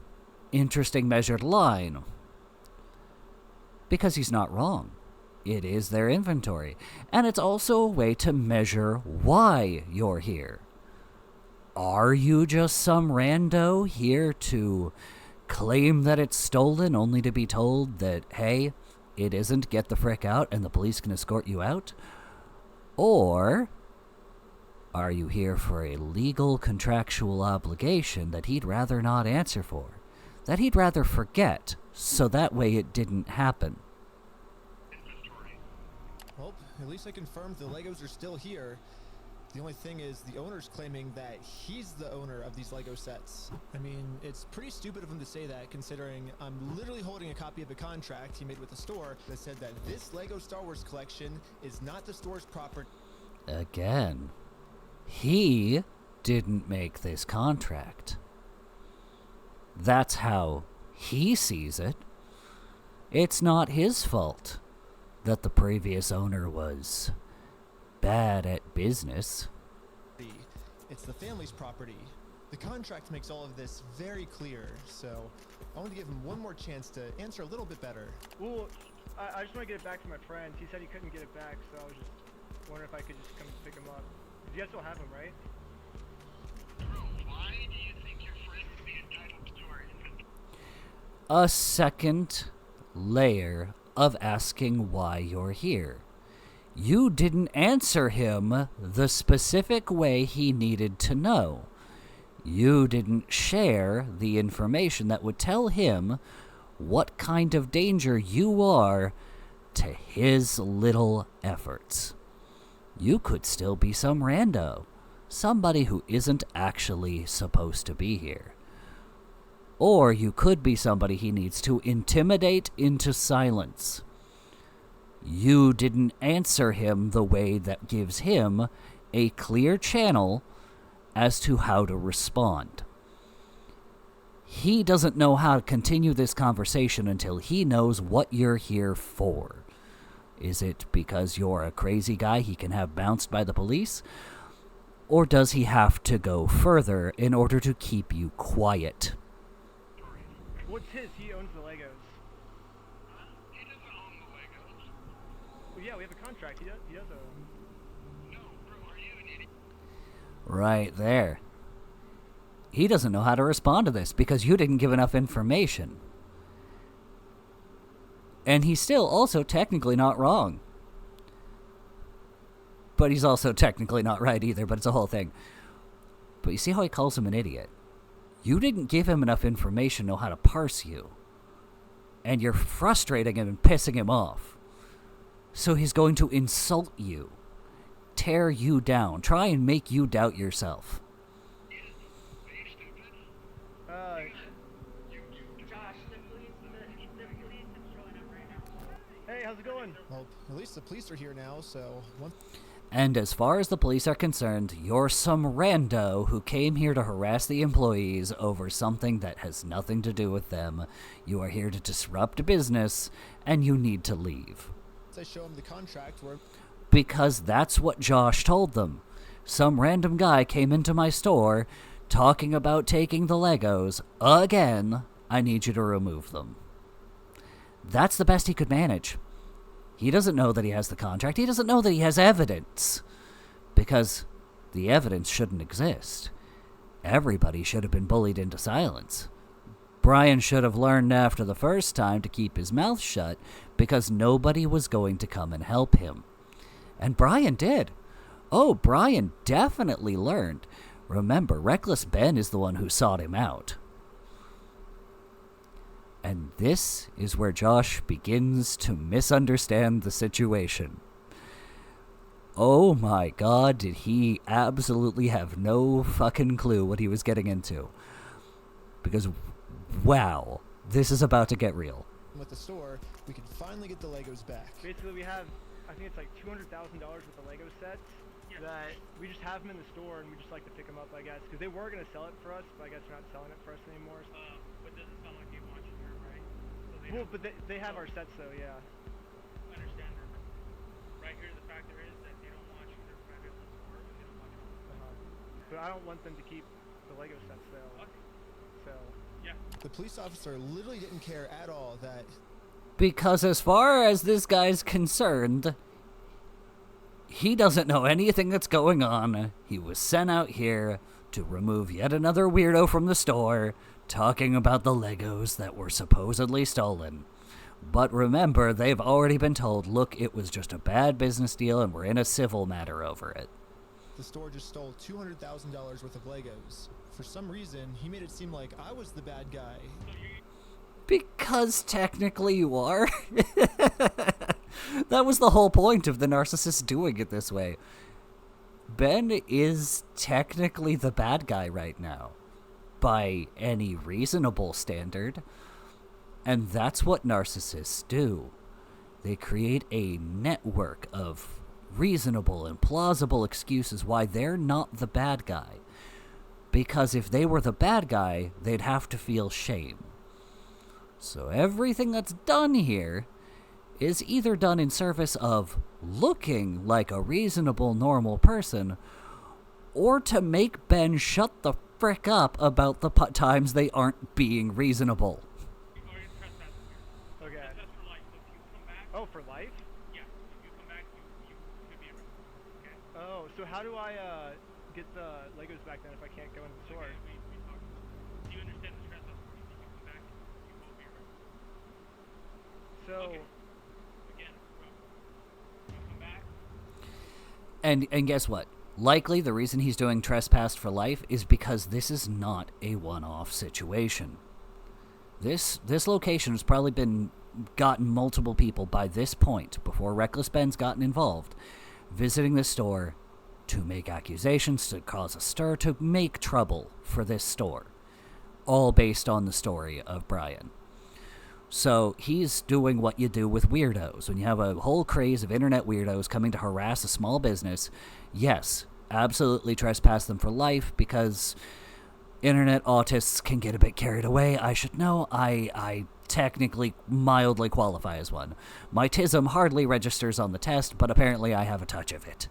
interesting measured line. Because he's not wrong. It is their inventory. And it's also a way to measure why you're here. Are you just some rando here to claim that it's stolen only to be told that, hey, it isn't, get the frick out and the police can escort you out? Or are you here for a legal contractual obligation that he'd rather not answer for? That he'd rather forget, so that way it didn't happen? Well, at least I confirmed the Legos are still here. The only thing is, the owner's claiming that he's the owner of these Lego sets. I mean, it's pretty stupid of him to say that, considering I'm literally holding a copy of a contract he made with the store that said that this Lego Star Wars collection is not the store's property. Again, he didn't make this contract. That's how he sees it. It's not his fault that the previous owner was bad at business. It's the family's property. The contract makes all of this very clear, so I want to give him one more chance to answer a little bit better. Well, I just want to get it back to my friend. He said he couldn't get it back, so I was just wondering if I could just come pick him up. You guys still have him, right? Why do you think your friend would be entitled to our inventory? A second layer of asking why you're here. You didn't answer him the specific way he needed to know. You didn't share the information that would tell him what kind of danger you are to his little efforts. You could still be some rando, somebody who isn't actually supposed to be here. Or you could be somebody he needs to intimidate into silence. You didn't answer him the way that gives him a clear channel as to how to respond. He doesn't know how to continue this conversation until he knows what you're here for. Is it because you're a crazy guy he can have bounced by the police? Or does he have to go further in order to keep you quiet? What's his? He owns the Legos. He doesn't own the Legos. Well, yeah, we have a contract. He does own. No, bro, are you an idiot? Right there. He doesn't know how to respond to this because you didn't give enough information. And he's still also technically not wrong. But he's also technically not right either, but it's a whole thing. But you see how he calls him an idiot? You didn't give him enough information to know how to parse you. And you're frustrating him and pissing him off. So he's going to insult you, tear you down, try and make you doubt yourself. Josh, the police is showing up right now. Hey, how's it going? Well, at least the police are here now, so one... And as far as the police are concerned, you're some rando who came here to harass the employees over something that has nothing to do with them. You are here to disrupt business, and you need to leave. I show him the contract where... Because that's what Josh told them. Some random guy came into my store talking about taking the Legos. Again, I need you to remove them. That's the best he could manage. He doesn't know that he has the contract. He doesn't know that he has evidence. Because the evidence shouldn't exist. Everybody should have been bullied into silence. Brian should have learned after the first time to keep his mouth shut because nobody was going to come and help him. And Brian did. Oh, Brian definitely learned. Remember, Reckless Ben is the one who sought him out. And this is where Josh begins to misunderstand the situation. Oh my god, did he absolutely have no fucking clue what he was getting into. Because, wow, this is about to get real. With the store, we can finally get the Legos back. Basically, we have, I think it's like $200,000 worth of Lego sets that we just have them in the store and we just like to pick them up, I guess. Because they were going to sell it for us, but I guess they're not selling it for us anymore. But doesn't sound like they want you here, right? So Well, but they have our sets though, yeah. I understand that. Right here, the factor is that they don't want you. They're private in the store, and they don't want you. But I don't want them to keep the Lego sets though. Okay. So. Yeah. The police officer literally didn't care at all that... Because as far as this guy's concerned, he doesn't know anything that's going on. He was sent out here to remove yet another weirdo from the store, talking about the Legos that were supposedly stolen. But remember, they've already been told, look, it was just a bad business deal and we're in a civil matter over it. The store just stole $200,000 worth of Legos. For some reason, he made it seem like I was the bad guy. Because technically you are. That was the whole point of the Narcissist doing it this way. Ben is technically the bad guy right now, by any reasonable standard. And that's what narcissists do. They create a network of reasonable and plausible excuses why they're not the bad guy. Because if they were the bad guy, they'd have to feel shame. So everything that's done here is either done in service of looking like a reasonable, normal person, or to make Ben shut the frick up about the times they aren't being reasonable. Okay. Oh, for life? Yeah. If you come back, you could be arrested. Okay. Oh, so how do I get the Legos back then if I can't go into the store? Okay, we talked. Do you understand the trespass warning? If you come back, you will be arrested. So. Okay. Again, you come back. And guess what? Likely the reason he's doing trespass for life is because this is not a one-off situation. This location has probably gotten multiple people by this point, before Reckless Ben's gotten involved, visiting the store to make accusations, to cause a stir, to make trouble for this store. All based on the story of Brian. So he's doing what you do with weirdos. When you have a whole craze of internet weirdos coming to harass a small business, yes, absolutely trespass them for life, because internet autists can get a bit carried away. I should know. I technically mildly qualify as one. My tism hardly registers on the test, but apparently I have a touch of it.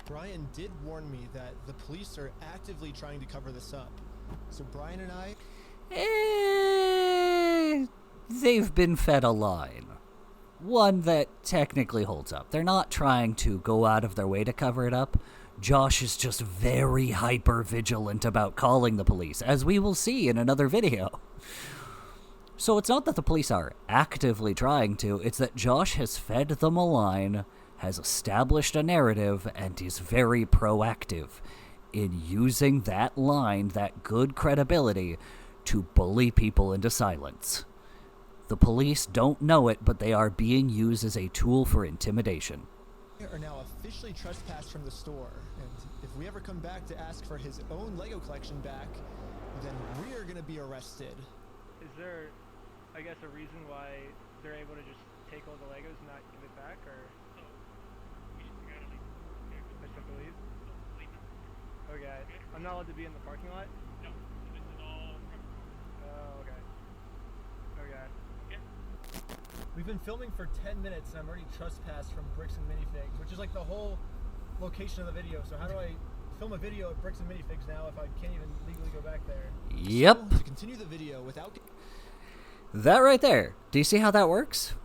Brian did warn me that the police are actively trying to cover this up. So Brian and I... They've been fed a line. One that technically holds up. They're not trying to go out of their way to cover it up. Josh is just very hyper-vigilant about calling the police, as we will see in another video. So it's not that the police are actively trying to, it's that Josh has fed them a line, has established a narrative, and is very proactive in using that line, that good credibility, to bully people into silence. The police don't know it, but they are being used as a tool for intimidation. Are now officially trespassed from the store, and if we ever come back to ask for his own Lego collection back, then we're gonna be arrested. Is there, I guess, a reason why they're able to just take all the Legos and not give it back, or? So, we gotta leave. Okay. I just have to leave? So, leave now. Okay. I'm not allowed to be in the parking lot? No. This is all... Oh, okay. Okay. Okay. We've been filming for 10 minutes and I'm already trespassed from Bricks and Minifigs, which is like the whole location of the video. So how do I film a video at Bricks and Minifigs now if I can't even legally go back there? Yep. So, to continue the video without... That right there. Do you see how that works?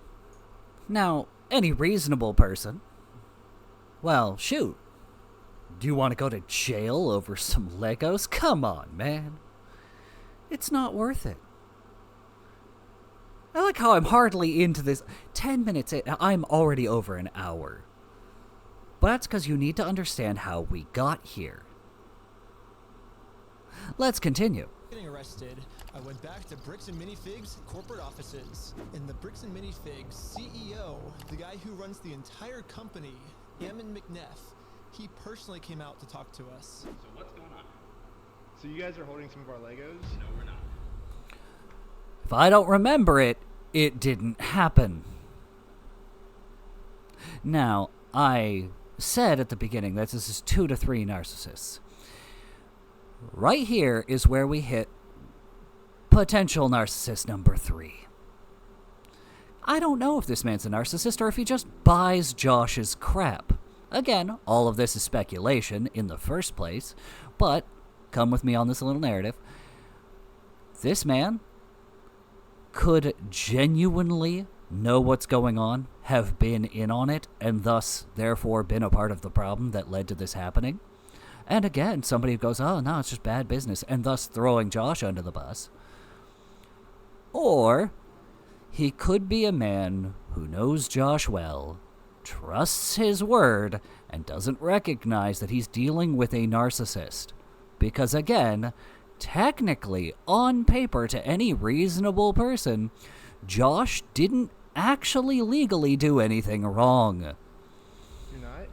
Now, any reasonable person Well, shoot. Do you want to go to jail over some Legos? Come on, man. It's not worth it. I like how I'm hardly into this. 10 minutes in, I'm already over an hour. But that's because you need to understand how we got here. Let's continue. Getting arrested, I went back to Bricks and Minifigs corporate offices. And the Bricks and Minifigs CEO, the guy who runs the entire company, Ammon McNeff, he personally came out to talk to us. So what's going on? So you guys are holding some of our Legos? No, we're not. If I don't remember it, it didn't happen. Now, I said at the beginning that this is 2 to 3 narcissists. Right here is where we hit potential narcissist number 3. I don't know if this man's a narcissist or if he just buys Josh's crap. Again, all of this is speculation in the first place, but come with me on this little narrative. This man could genuinely know what's going on, have been in on it, and thus, therefore, been a part of the problem that led to this happening. And again, somebody who goes, oh, no, it's just bad business, and thus throwing Josh under the bus. Or he could be a man who knows Josh well, trusts his word, and doesn't recognize that he's dealing with a narcissist. Because again, technically, on paper, to any reasonable person, Josh didn't actually legally do anything wrong. You're not?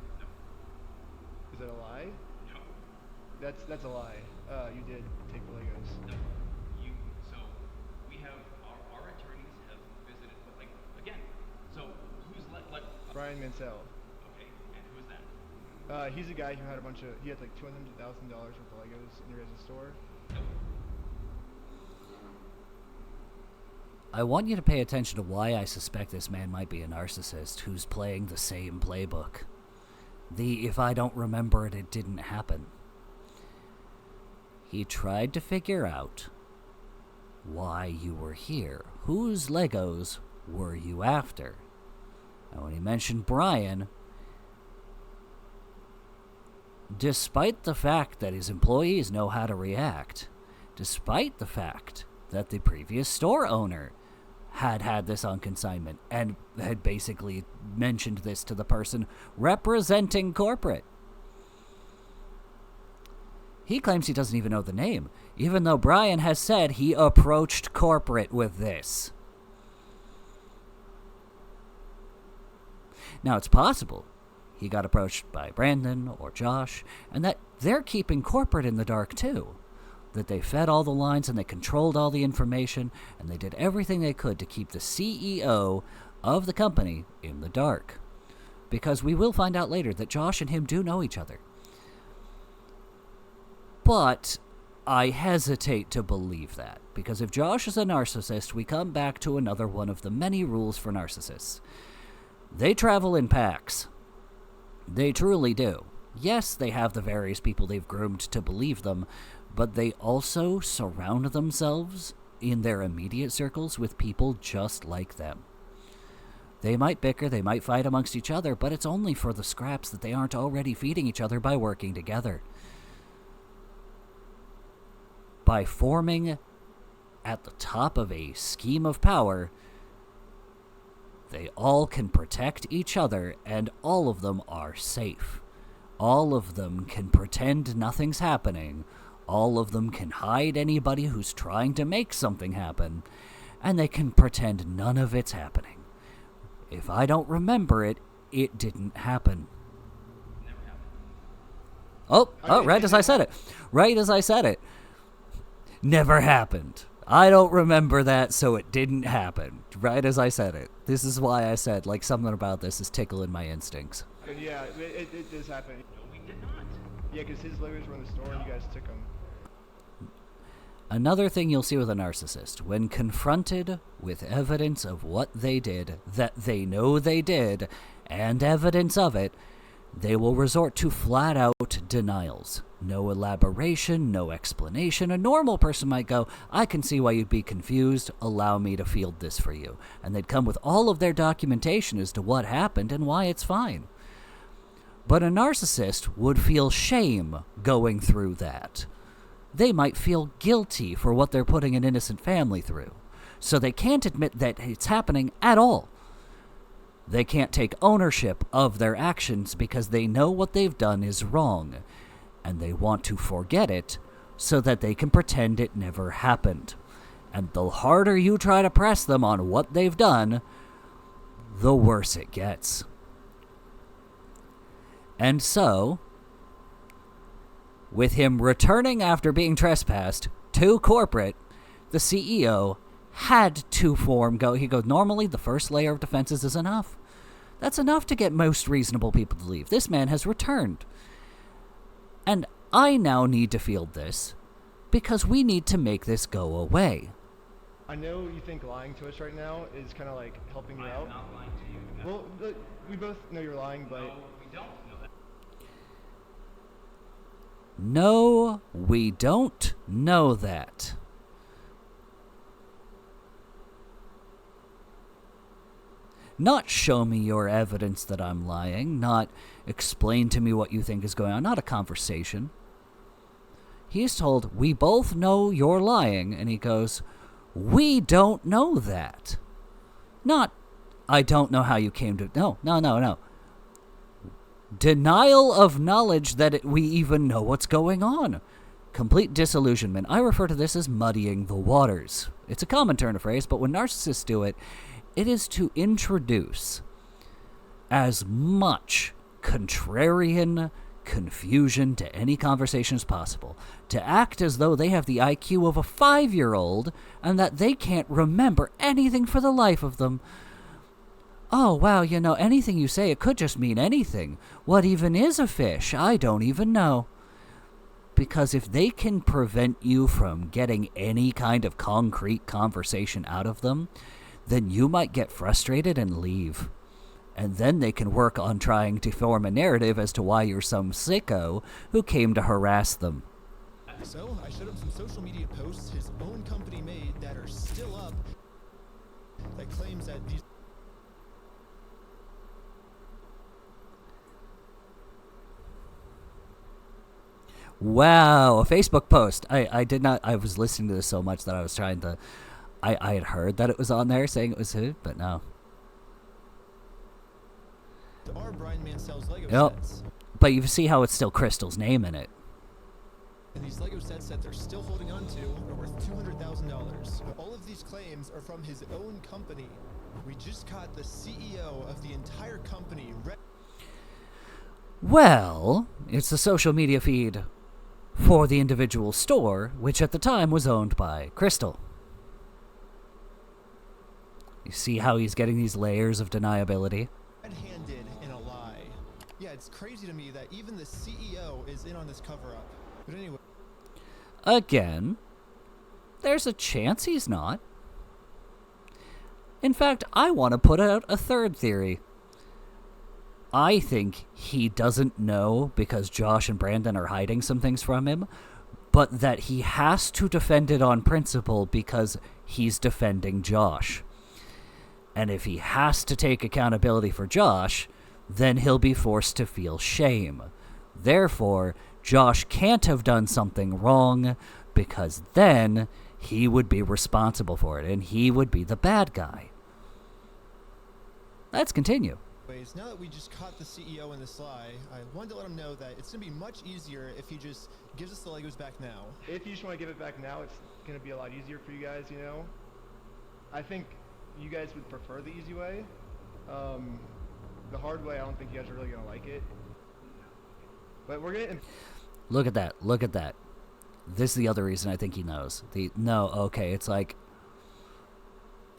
Is that a lie? No. That's a lie. You did take the Legos. No. So we have, our attorneys have visited, but like, again, so who's like Brian Mansell. Okay, and who's that? He's a guy who had he had like $200,000 worth of Legos in your guys' store. Nope. I want you to pay attention to why I suspect this man might be a narcissist who's playing the same playbook. If I don't remember it, it didn't happen. He tried to figure out why you were here. Whose Legos were you after? And when he mentioned Brian, despite the fact that his employees know how to react, despite the fact that the previous store owner had this on consignment and had basically mentioned this to the person representing corporate. He claims he doesn't even know the name, even though Brian has said he approached corporate with this. Now, it's possible he got approached by Brandon or Josh, and that they're keeping corporate in the dark too. That they fed all the lines and they controlled all the information, and they did everything they could to keep the CEO of the company in the dark. Because we will find out later that Josh and him do know each other. But I hesitate to believe that, because if Josh is a narcissist, we come back to another one of the many rules for narcissists. They travel in packs. They truly do. Yes, they have the various people they've groomed to believe them, but they also surround themselves in their immediate circles with people just like them. They might bicker, they might fight amongst each other, but it's only for the scraps that they aren't already feeding each other by working together. By forming at the top of a scheme of power, they all can protect each other, and all of them are safe. All of them can pretend nothing's happening. All of them can hide anybody who's trying to make something happen, and they can pretend none of it's happening. If I don't remember it, it didn't happen. Never happened. Oh, right as I said it. Right as I said it. Never happened. I don't remember that, so it didn't happen. Right as I said it. This is why I said, like, something about this is tickling my instincts. Yeah, it does happen. No, we did not. Yeah, because his Legos were in the store and you guys took them. Another thing you'll see with a narcissist, when confronted with evidence of what they did, that they know they did, and evidence of it, they will resort to flat-out denials. No elaboration, no explanation. A normal person might go, I can see why you'd be confused, allow me to field this for you. And they'd come with all of their documentation as to what happened and why it's fine. But a narcissist would feel shame going through that. They might feel guilty for what they're putting an innocent family through. So they can't admit that it's happening at all. They can't take ownership of their actions because they know what they've done is wrong, and they want to forget it so that they can pretend it never happened. And the harder you try to press them on what they've done, the worse it gets. And so, with him returning after being trespassed to corporate, the CEO had to he goes, normally the first layer of defenses is enough. That's enough to get most reasonable people to leave. This man has returned. And I now need to field this because we need to make this go away. I know you think lying to us right now is kind of like helping you out. I'm not lying to you. No. Well, we both know you're lying, but... No, we don't know that. No, we don't know that. Not show me your evidence that I'm lying, not explain to me what you think is going on, not a conversation. He's told, we both know you're lying, and he goes, we don't know that. Not, I don't know how you came to, no. Denial of knowledge that we even know what's going on. Complete disillusionment. I refer to this as muddying the waters. It's a common turn of phrase, but when narcissists do it, it is to introduce as much contrarian confusion to any conversation as possible, to act as though they have the IQ of a 5-year-old and that they can't remember anything for the life of them. Oh, wow, anything you say, it could just mean anything. What even is a fish? I don't even know. Because if they can prevent you from getting any kind of concrete conversation out of them, then you might get frustrated and leave. And then they can work on trying to form a narrative as to why you're some sicko who came to harass them. So, I showed him some social media posts his own company made that are still up that claims that these... Wow, a Facebook post. I was listening to this so much that I was trying to... I had heard that it was on there saying it was who, but no. Our Brian Mansell's Lego sets. But you see how it's still Crystal's name in it. And these Lego sets that they're still holding on to are worth $200,000. All of these claims are from his own company. We just caught the CEO of the entire company. Well, it's the social media feed for the individual store, which at the time was owned by Crystal. You see how he's getting these layers of deniability? Red-handed in a lie. Yeah, it's crazy to me that even the CEO is in on this cover-up. But anyway. Again, there's a chance he's not. In fact, I want to put out a third theory. I think he doesn't know because Josh and Brandon are hiding some things from him, but that he has to defend it on principle because he's defending Josh. And if he has to take accountability for Josh, then he'll be forced to feel shame. Therefore, Josh can't have done something wrong because then he would be responsible for it and he would be the bad guy. Let's continue. Anyways, now that we just caught the CEO in this lie, I wanted to let him know that it's going to be much easier if he just gives us the Legos back now. If you just want to give it back now, it's going to be a lot easier for you guys, I think you guys would prefer the easy way. The hard way, I don't think you guys are really going to like it. But we're going to... Look at that. This is the other reason I think he knows. It's like,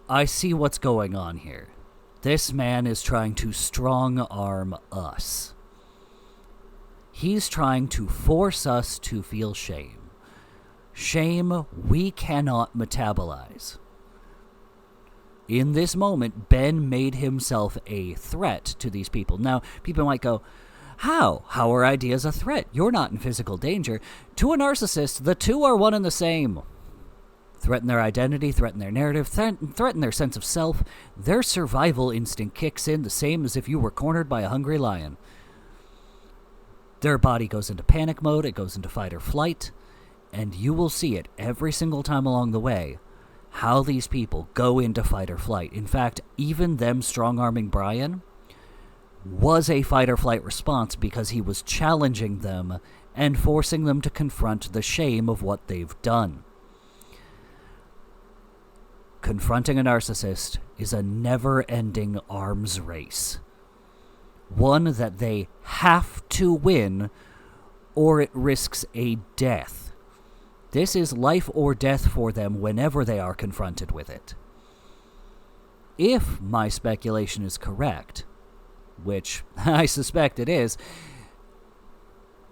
I see what's going on here. This man is trying to strong-arm us. He's trying to force us to feel shame. Shame we cannot metabolize. In this moment, Ben made himself a threat to these people. Now, people might go, how? How are ideas a threat? You're not in physical danger. To a narcissist, the two are one and the same. Threaten their identity, threaten their narrative, threaten their sense of self. Their survival instinct kicks in the same as if you were cornered by a hungry lion. Their body goes into panic mode, it goes into fight or flight, and you will see it every single time along the way, how these people go into fight or flight. In fact, even them strong-arming Brian was a fight or flight response because he was challenging them and forcing them to confront the shame of what they've done. Confronting a narcissist is a never-ending arms race. One that they have to win, or it risks a death. This is life or death for them whenever they are confronted with it. If my speculation is correct, which I suspect it is,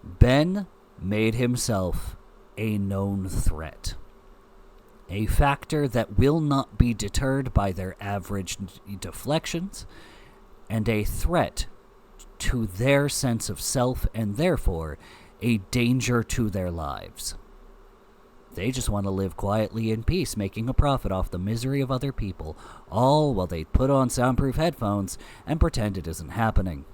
Ben made himself a known threat. A factor that will not be deterred by their average deflections, and a threat to their sense of self, and therefore a danger to their lives. They just want to live quietly in peace, making a profit off the misery of other people, all while they put on soundproof headphones and pretend it isn't happening.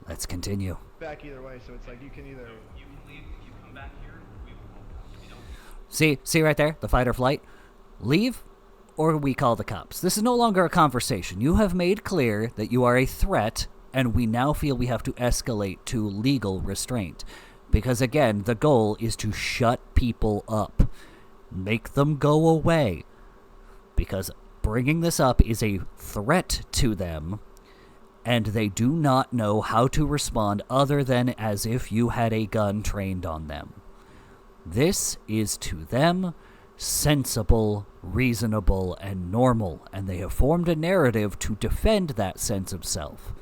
Let's continue. Back either way, so it's like you can either... You can leave. If you come back here, we will. You know? See right there, the fight or flight? Leave, or we call the cops. This is no longer a conversation. You have made clear that you are a threat, and we now feel we have to escalate to legal restraint. Because again, the goal is to shut people up. Make them go away. Because bringing this up is a threat to them, and they do not know how to respond other than as if you had a gun trained on them. This is to them sensible, reasonable, and normal, and they have formed a narrative to defend that sense of self.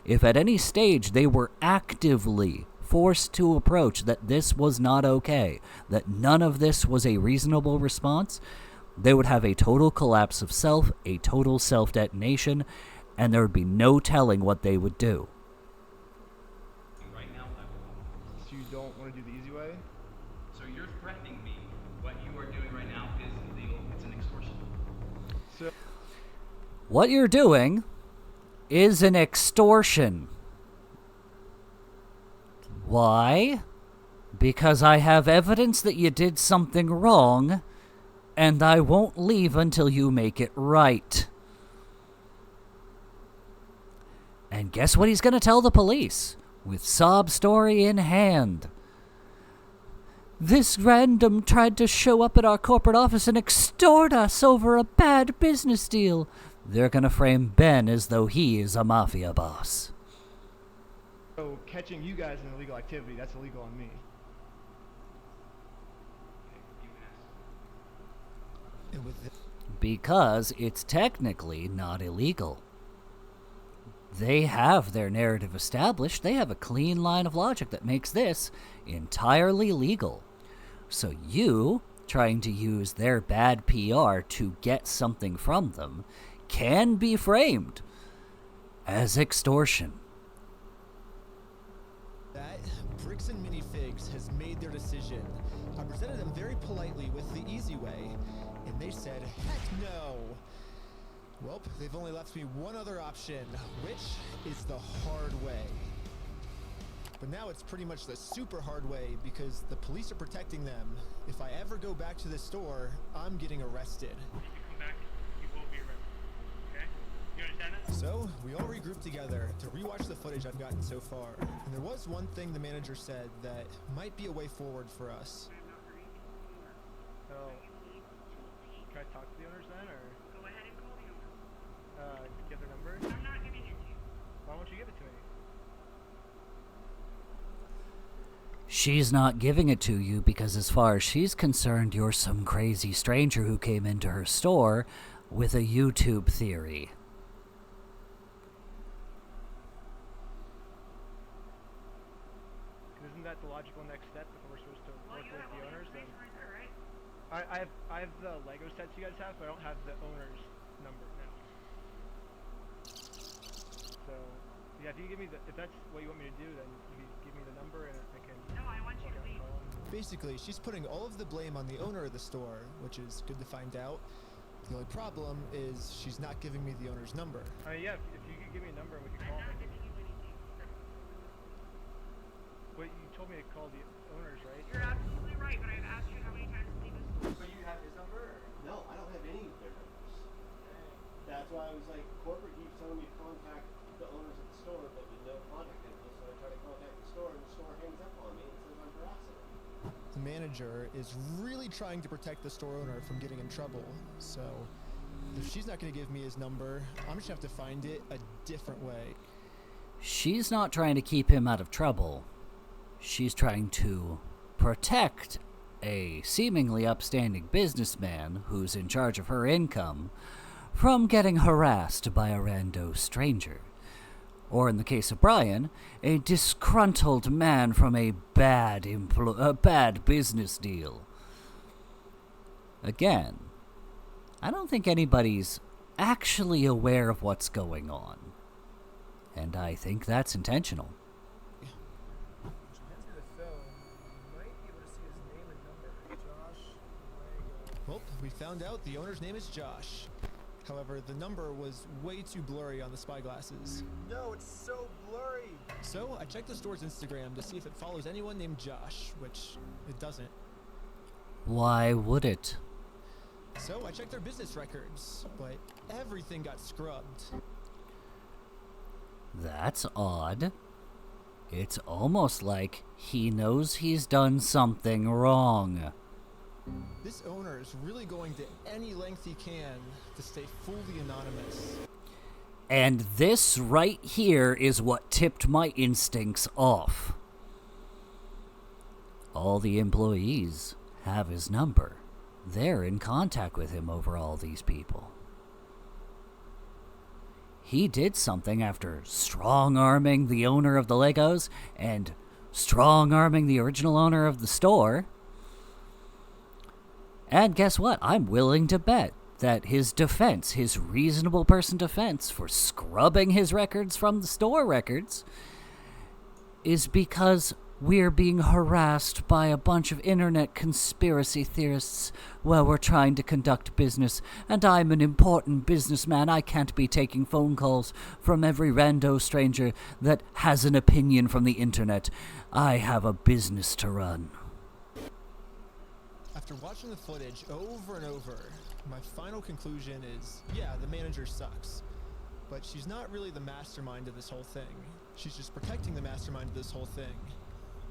If at any stage they were actively forced to approach that this was not okay, that none of this was a reasonable response, they would have a total collapse of self, a total self-detonation, and there would be no telling what they would do. Right now, I will. So you don't want to do the easy way? So you're threatening me. What you are doing right now is illegal. It's an extortion. So What you're doing is an extortion. Why? Because I have evidence that you did something wrong, and I won't leave until you make it right. And guess what he's going to tell the police, with sob story in hand? This random tried to show up at our corporate office and extort us over a bad business deal. They're going to frame Ben as though he is a mafia boss. So catching you guys in illegal activity, that's illegal on me. And with this, Because it's technically not illegal. They have their narrative established. They have a clean line of logic that makes this entirely legal. So you, trying to use their bad PR to get something from them, can be framed as extortion. that Bricks and Minifigs has made their decision. I presented them very politely with the easy way, and they said, heck no. Well, they've only left me one other option, which is the hard way. But now it's pretty much the super hard way because the police are protecting them. If I ever go back to the store, I'm getting arrested. If you come back, you will be arrested. Okay? You understand that? So, we all regrouped together to rewatch the footage I've gotten so far. And there was one thing the manager said that might be a way forward for us. So, can I talk to the owners then, or Go ahead and call the owner. get their number? I'm not giving it to you. Why won't you give it to me? She's not giving it to you because as far as she's concerned, you're some crazy stranger who came into her store with a YouTube theory. Isn't that the logical next step if we're supposed to Well, work you with have the all the owners? Then information right there, right? I have the Lego sets you guys have, but I don't have the owner's number now. So yeah, if you give me if that's what you want me to do, then you give me the number and I can. No, I want you to leave. Basically, she's putting all of the blame on the owner of the store, which is good to find out. The only problem is she's not giving me the owner's number. Yeah, if you could give me a number and we could I'm call. not giving you anything. told me to call the owners, right? You're absolutely right, but I've asked you how many times to leave this. But you have his number? No, I don't have any of their numbers. That's why I was like, corporate keeps telling me to contact the owners of the store, but with no contact info. So I try to contact the store, and the store hangs up on me and says I'm harassing them. The manager is really trying to protect the store owner from getting in trouble. So if she's not going to give me his number, I'm just going to have to find it a different way. She's not trying to keep him out of trouble. She's trying to protect a seemingly upstanding businessman who's in charge of her income from getting harassed by a rando stranger. Or in the case of Brian, a disgruntled man from a bad business deal. Again, I don't think anybody's actually aware of what's going on. And I think that's intentional. Well, we found out the owner's name is Josh. However, the number was way too blurry on the spyglasses. No, it's so blurry. So I checked the store's Instagram to see if it follows anyone named Josh, which it doesn't. Why would it? So I checked their business records, but everything got scrubbed. That's odd. It's almost like he knows he's done something wrong. This owner is really going to any length he can to stay fully anonymous. And this right here is what tipped my instincts off. All the employees have his number. They're in contact with him over all these people. He did something after strong-arming the owner of the Legos and strong-arming the original owner of the store. And guess what? I'm willing to bet that his defense, his reasonable person defense for scrubbing his records from the store records, is because we're being harassed by a bunch of internet conspiracy theorists while we're trying to conduct business, and I'm an important businessman. I can't be taking phone calls from every rando stranger that has an opinion from the internet. I have a business to run. After watching the footage over and over, my final conclusion is, yeah, the manager sucks. But she's not really the mastermind of this whole thing. She's just protecting the mastermind of this whole thing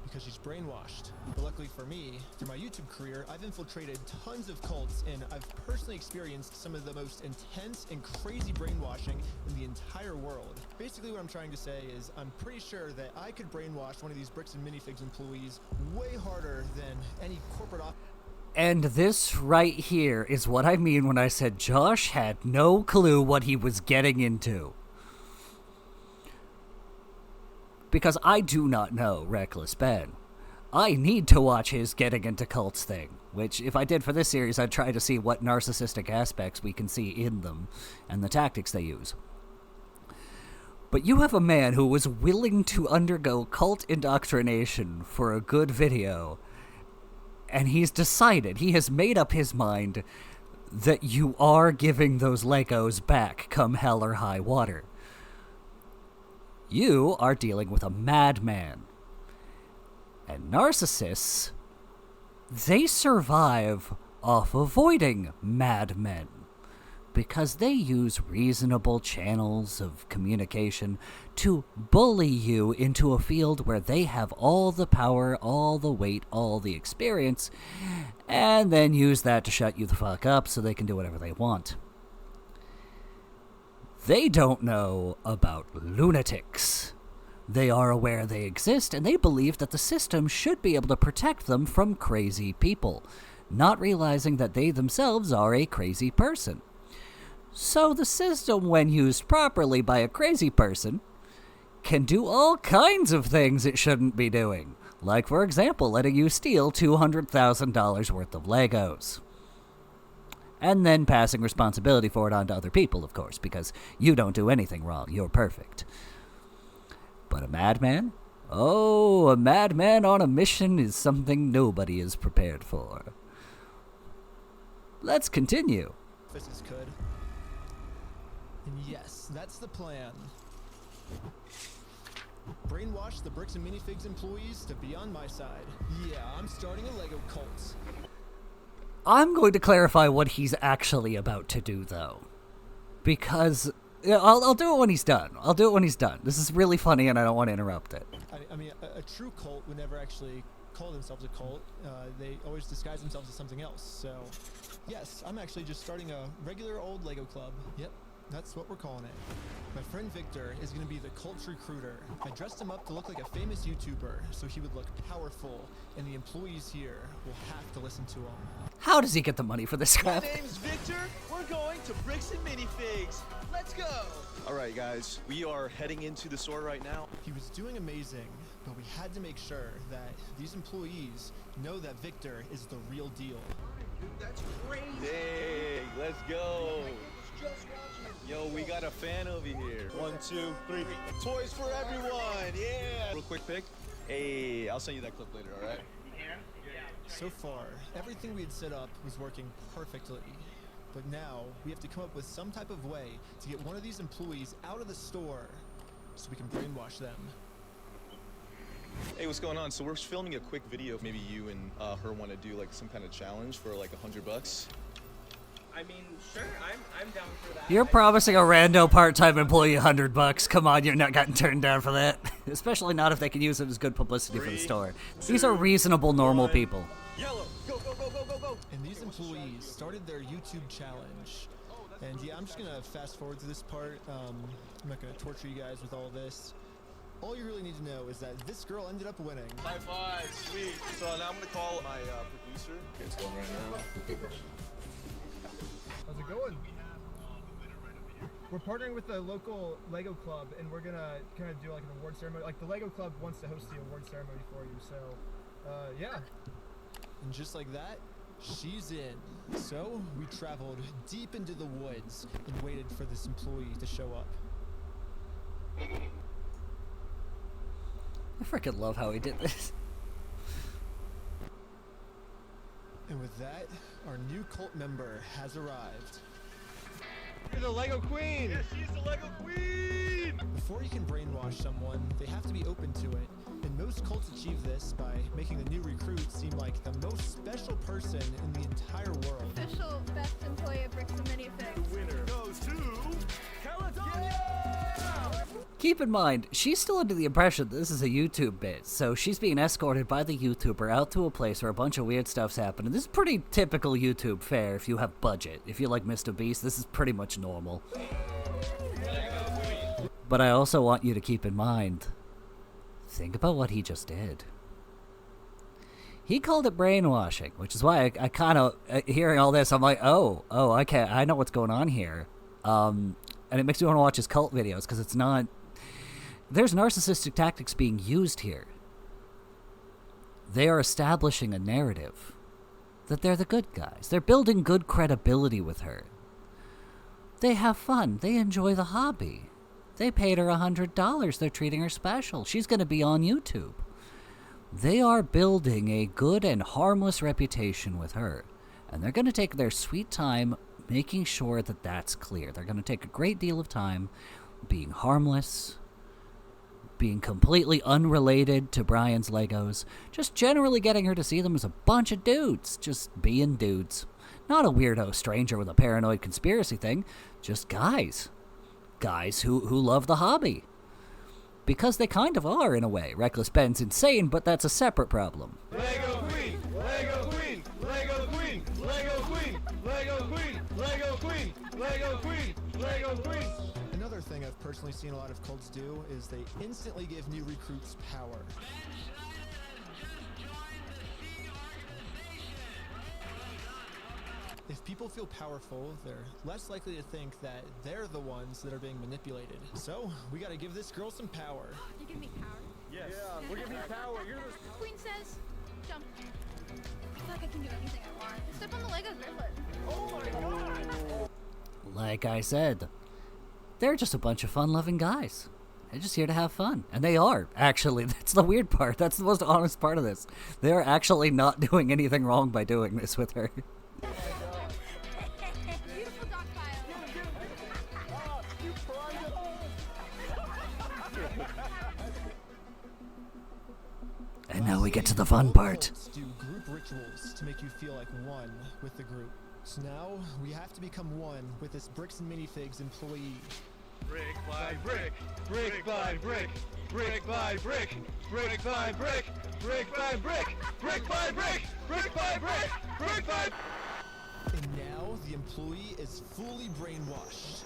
because she's brainwashed. But luckily for me, through my YouTube career, I've infiltrated tons of cults, and I've personally experienced some of the most intense and crazy brainwashing in the entire world. Basically what I'm trying to say is I'm pretty sure that I could brainwash one of these Bricks and Minifigs employees way harder than any corporate And this right here is what I mean when I said Josh had no clue what he was getting into. Because I do not know Reckless Ben. I need to watch his getting into cults thing, which if I did for this series, I'd try to see what narcissistic aspects we can see in them and the tactics they use. But you have a man who was willing to undergo cult indoctrination for a good video, and he's decided, he has made up his mind that you are giving those Legos back come hell or high water. You are dealing with a madman. And narcissists, they survive off avoiding madmen because they use reasonable channels of communication to bully you into a field where they have all the power, all the weight, all the experience, and then use that to shut you the fuck up so they can do whatever they want. They don't know about lunatics. They are aware they exist, and they believe that the system should be able to protect them from crazy people, not realizing that they themselves are a crazy person. So the system, when used properly by a crazy person, can do all kinds of things it shouldn't be doing. Like, for example, letting you steal $200,000 worth of Legos. And then passing responsibility for it on to other people, of course, because you don't do anything wrong. You're perfect. But a madman? Oh, a madman on a mission is something nobody is prepared for. Let's continue. Offices could. And yes, that's the plan. Brainwash the Bricks and Minifigs employees to be on my side. Yeah, I'm starting a Lego cult. I'm going to clarify what he's actually about to do, though. Because yeah, I'll do it when he's done. I'll do it when he's done. This is really funny, and I don't want to interrupt it. I mean, a true cult would never actually call themselves a cult. They always disguise themselves as something else. So, yes, I'm actually just starting a regular old Lego club. Yep, that's what we're calling it. My friend Victor is going to be the cult recruiter. I dressed him up to look like a famous YouTuber, so he would look powerful, and the employees here will have to listen to him. How does he get the money for this crap? My name's Victor. We're going to Bricks and Minifigs. Let's go. All right, guys. We are heading into the store right now. He was doing amazing, but we had to make sure that these employees know that Victor is the real deal. That's crazy. Dang, let's go. Yo, we got a fan over here. 1, 2, 3. Toys for everyone. Yeah. Real quick pic. Hey, I'll send you that clip later, all right? So far, everything we had set up was working perfectly. But now, we have to come up with some type of way to get one of these employees out of the store so we can brainwash them. Hey, what's going on? So we're filming a quick video. Maybe you and her want to do like some kind of challenge for like $100. I mean, sure, I'm down for that. You're promising a rando part-time employee $100. Come on, you're not getting turned down for that. Especially not if they can use it as good publicity for the store. These are reasonable, normal people. Yellow, go, go, go, go, go, go. And these employees started their YouTube challenge. And yeah, I'm just gonna fast forward to this part. I'm not gonna torture you guys with all this. All you really need to know is that this girl ended up winning. High five, sweet. So now I'm gonna call my producer. Okay, it's going right now. How's it going? We're partnering with the local Lego club, and we're gonna kind of do like an award ceremony. Like the Lego club wants to host the award ceremony for you, so yeah. And just like that, she's in. So we traveled deep into the woods and waited for this employee to show up. I freaking love how he did this. And with that, our new cult member has arrived. You're the Lego Queen! Yes, she's the Lego Queen! Before you can brainwash someone, they have to be open to it. And most cults achieve this by making the new recruit seem like the most special person in the entire world. Official best employee at Bricks and Minifigs. Winner goes to Caledonia! Keep in mind, she's still under the impression that this is a YouTube bit, so she's being escorted by the YouTuber out to a place where a bunch of weird stuff's happening. This is pretty typical YouTube fare if you have budget. If you like Mr. Beast, this is pretty much normal. But I also want you to keep in mind, think about what he just did. He called it brainwashing, which is why I kind of, hearing all this, I'm like, oh, okay, I know what's going on here. And it makes me want to watch his cult videos, because it's not... There's narcissistic tactics being used here. They are establishing a narrative that they're the good guys. They're building good credibility with her. They have fun. They enjoy the hobby. They paid her $100. They're treating her special. She's going to be on YouTube. They are building a good and harmless reputation with her. And they're going to take their sweet time making sure that that's clear. They're going to take a great deal of time being harmless, being completely unrelated to Brian's Legos, just generally getting her to see them as a bunch of dudes, just being dudes. Not a weirdo stranger with a paranoid conspiracy thing, just guys. Guys who love the hobby. Because they kind of are, in a way. Reckless Ben's insane, but that's a separate problem. Lego Queen! Lego Queen! Lego Queen! Lego Queen! Lego Queen! Lego Queen! Lego Queen! Lego Queen! Another thing I've personally seen a lot of cults do is they instantly give new recruits power. If people feel powerful, they're less likely to think that they're the ones that are being manipulated. So, we gotta give this girl some power. You give me power? Yes. Yeah, we're giving you power. You're the... Queen says, jump. I feel like I can do anything I want. Step on the Lego griplet. Oh my god! Like I said, they're just a bunch of fun-loving guys. They're just here to have fun. And they are, actually. That's the weird part. That's the most honest part of this. They are actually not doing anything wrong by doing this with her. Beautiful dog pile. we get to the fun part. Do group rituals to make you feel like one with the group. So now we have to become one with this Bricks and Minifigs employee. Brick by brick, brick by brick, brick by brick, brick by brick, brick by brick, brick by brick, brick by brick, brick by. And now the employee is fully brainwashed.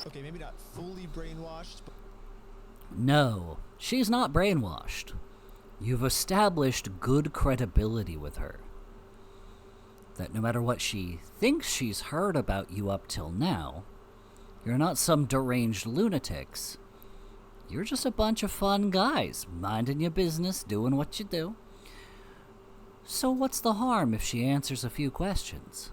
Okay, maybe not fully brainwashed, but No, she's not brainwashed. You've established good credibility with her. That no matter what she thinks she's heard about you up till now, you're not some deranged lunatics. You're just a bunch of fun guys, minding your business, doing what you do. So what's the harm if she answers a few questions?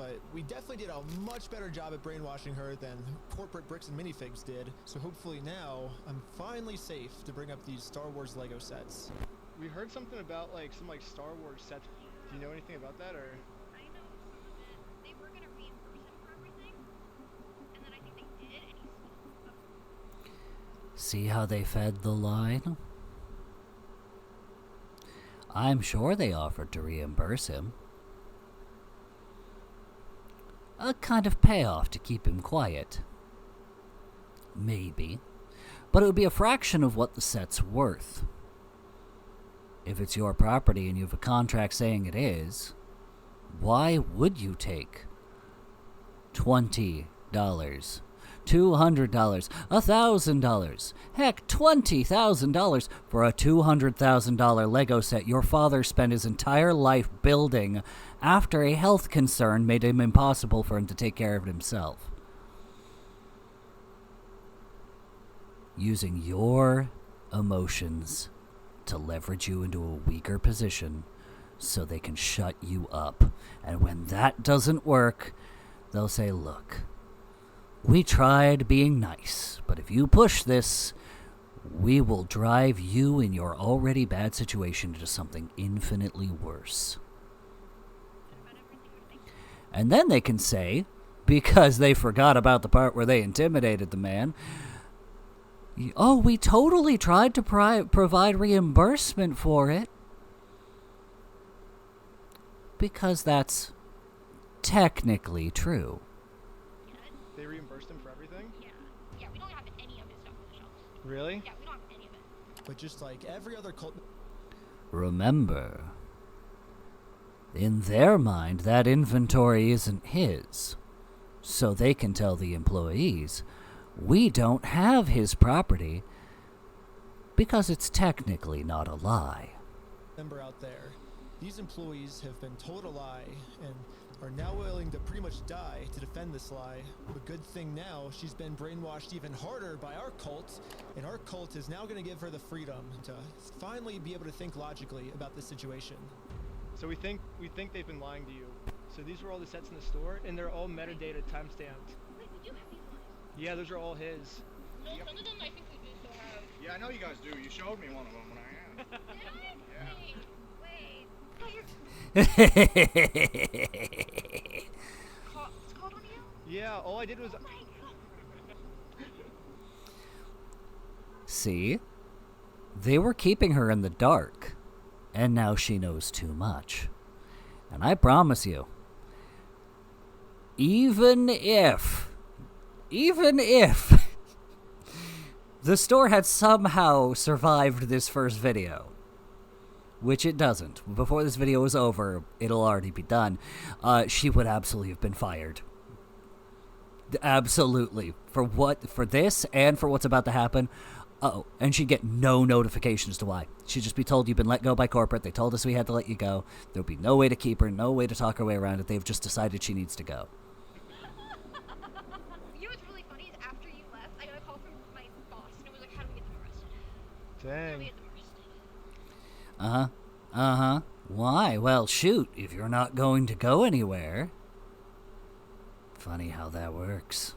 but we definitely did a much better job at brainwashing her than corporate Bricks and Minifigs did. So hopefully now I'm finally safe to bring up these Star Wars Lego sets. We heard something about some Star Wars sets. Do you know anything about that, or? I know some of it. They were gonna reimburse him for everything, and then I think they did, and he stole them. See how they fed the line? I'm sure they offered to reimburse him. A kind of payoff to keep him quiet. Maybe. But it would be a fraction of what the set's worth. If it's your property and you have a contract saying it is, why would you take $20, $200, $1,000, heck, $20,000 for a $200,000 Lego set your father spent his entire life building after a health concern made it impossible for him to take care of it himself? Using your emotions to leverage you into a weaker position so they can shut you up. And when that doesn't work, they'll say, look, we tried being nice, but if you push this, we will drive you in your already bad situation into something infinitely worse. And then they can say, because they forgot about the part where they intimidated the man, oh, we totally tried to provide reimbursement for it. Because that's technically true. They reimbursed him for everything? Yeah, we don't have any of his stuff on the shelf. Really? Yeah, we don't have any of it. But just like every other cult... Remember, in their mind, that inventory isn't his. So they can tell the employees, we don't have his property because it's technically not a lie. Member out there, these employees have been told a lie and are now willing to pretty much die to defend this lie. But good thing now, she's been brainwashed even harder by our cult, and our cult is now going to give her the freedom to finally be able to think logically about this situation. So we think they've been lying to you. So these were all the sets in the store, and they're all metadata timestamped. Wait, we do have these ones. Yeah, those are all his. No, some of them I think we do still have. Yeah, I know you guys do. You showed me one of them when I asked. Did I? Yeah. Wait. Oh, you're... It's called on you? Yeah, all I did was... Oh my God. See? They were keeping her in the dark, and now she knows too much. And I promise you, even if the store had somehow survived this first video, which it doesn't. Before this video is over, it'll already be done. She would absolutely have been fired. Absolutely. For this and for what's about to happen. Oh, and she'd get no notification as to why. She'd just be told you've been let go by corporate. They told us we had to let you go. There'll be no way to keep her, no way to talk her way around it. They've just decided she needs to go. You know what's really funny is after you left, I got a call from my boss, and it was like, how do we get them arrested? How do we Dang. get them arrested? Uh-huh. Why? Well, shoot, if you're not going to go anywhere. Funny how that works.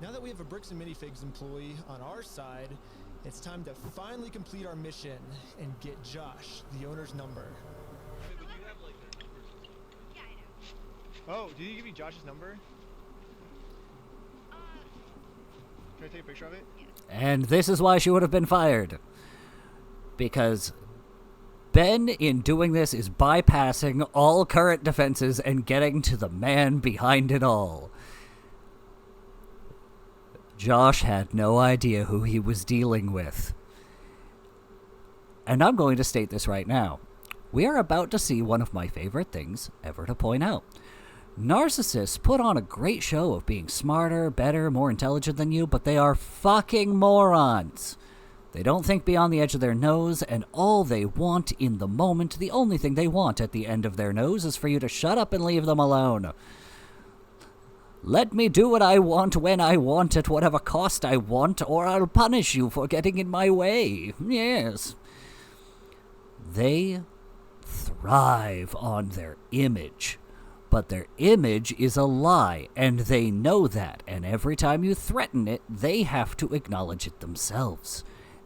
Now that we have a Bricks and Minifigs employee on our side, it's time to finally complete our mission and get Josh, the owner's number. Yeah, I know. Oh, did he give you Josh's number? Can I take a picture of it? And this is why she would have been fired. Because Ben, in doing this, is bypassing all current defenses and getting to the man behind it all. Josh had no idea who he was dealing with. And I'm going to state this right now. We are about to see one of my favorite things ever to point out. Narcissists put on a great show of being smarter, better, more intelligent than you, but they are fucking morons. They don't think beyond the edge of their nose, and all they want in the moment, the only thing they want at the end of their nose, is for you to shut up and leave them alone. Let me do what I want when I want at whatever cost I want, or I'll punish you for getting in my way. Yes. They thrive on their image. But their image is a lie, and they know that, and every time you threaten it, they have to acknowledge it themselves.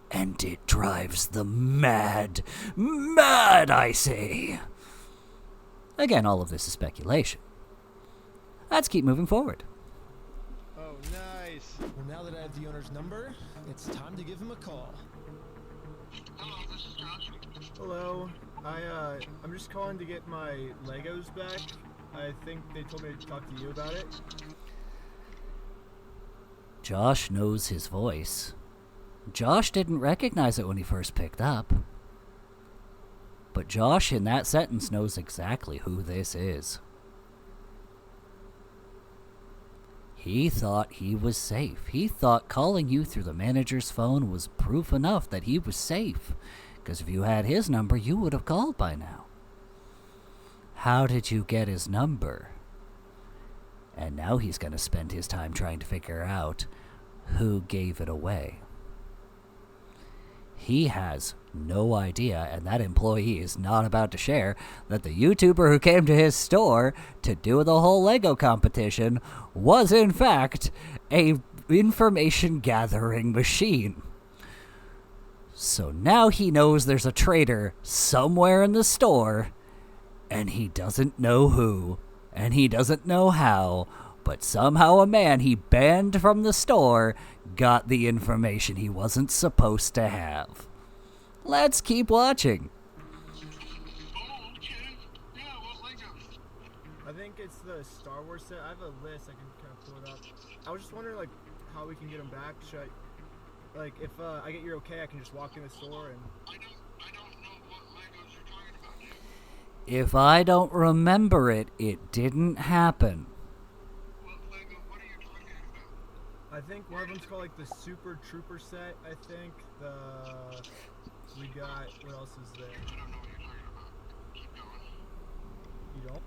And it drives them mad. Mad, I say. Again, all of this is speculation. Let's keep moving forward. Oh, nice. Well, now that I have the owner's number, it's time to give him a call. Hello, this is Josh. Hello. I'm just calling to get my Legos back. I think they told me to talk to you about it. Josh knows his voice. Josh didn't recognize it when he first picked up. But Josh in that sentence knows exactly who this is. He thought he was safe. He thought calling you through the manager's phone was proof enough that he was safe. Because if you had his number, you would have called by now. How did you get his number? And now he's going to spend his time trying to figure out who gave it away. He has no idea, and that employee is not about to share, that the YouTuber who came to his store to do the whole Lego competition was in fact a information gathering machine. So now he knows there's a traitor somewhere in the store, and he doesn't know who, and he doesn't know how, but somehow a man he banned from the store got the information he wasn't supposed to have. Let's keep watching. I think it's the Star Wars set. I have a list. I can kind of pull it up. I was just wondering, like, how we can get them back. Should I, like, if I get your okay, I can just walk in the store and... I don't know what Legos you're talking about, dude. If I don't remember it, it didn't happen. What Lego, what are you talking about? I think one of them's called, like, the Super Trooper set, I think. We got, what else is there? I don't know what you're talking about. Keep going. You don't?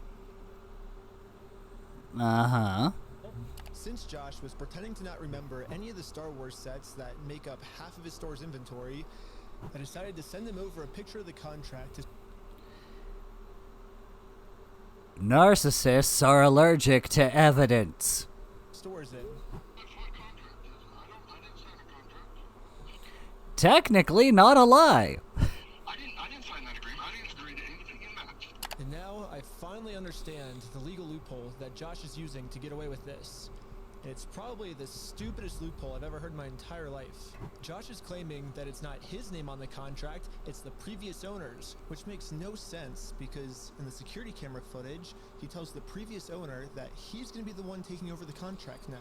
Uh-huh. Since Josh was pretending to not remember any of the Star Wars sets that make up half of his store's inventory, I decided to send him over a picture of the contract. Narcissists are allergic to evidence. Stores in. I didn't sign a contract. Technically not a lie. I didn't sign that agreement. I didn't agree to anything in that. And now I finally understand the legal loophole that Josh is using to get away with this. It's probably the stupidest loophole I've ever heard in my entire life. Josh is claiming that it's not his name on the contract, it's the previous owner's, which makes no sense because in the security camera footage, he tells the previous owner that he's going to be the one taking over the contract now.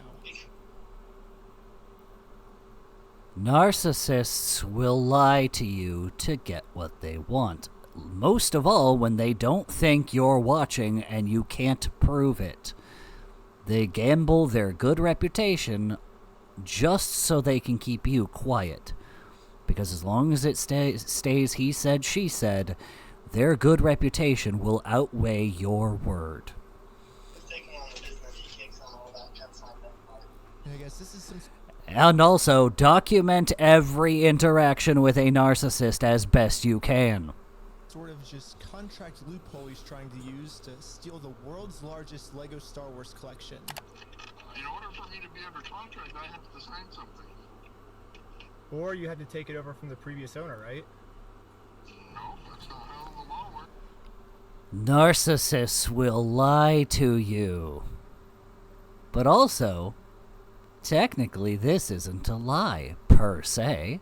Narcissists will lie to you to get what they want. Most of all when they don't think you're watching and you can't prove it. They gamble their good reputation just so they can keep you quiet. Because as long as it stays he said, she said, their good reputation will outweigh your word. I guess this is some... And also, document every interaction with a narcissist as best you can. Sort of just contract loophole he's trying to use to steal the world's largest Lego Star Wars collection. In order for me to be under contract, I have to sign something. Or you had to take it over from the previous owner, right? No, that's not how the law works. Narcissists will lie to you. But also, technically this isn't a lie, per se.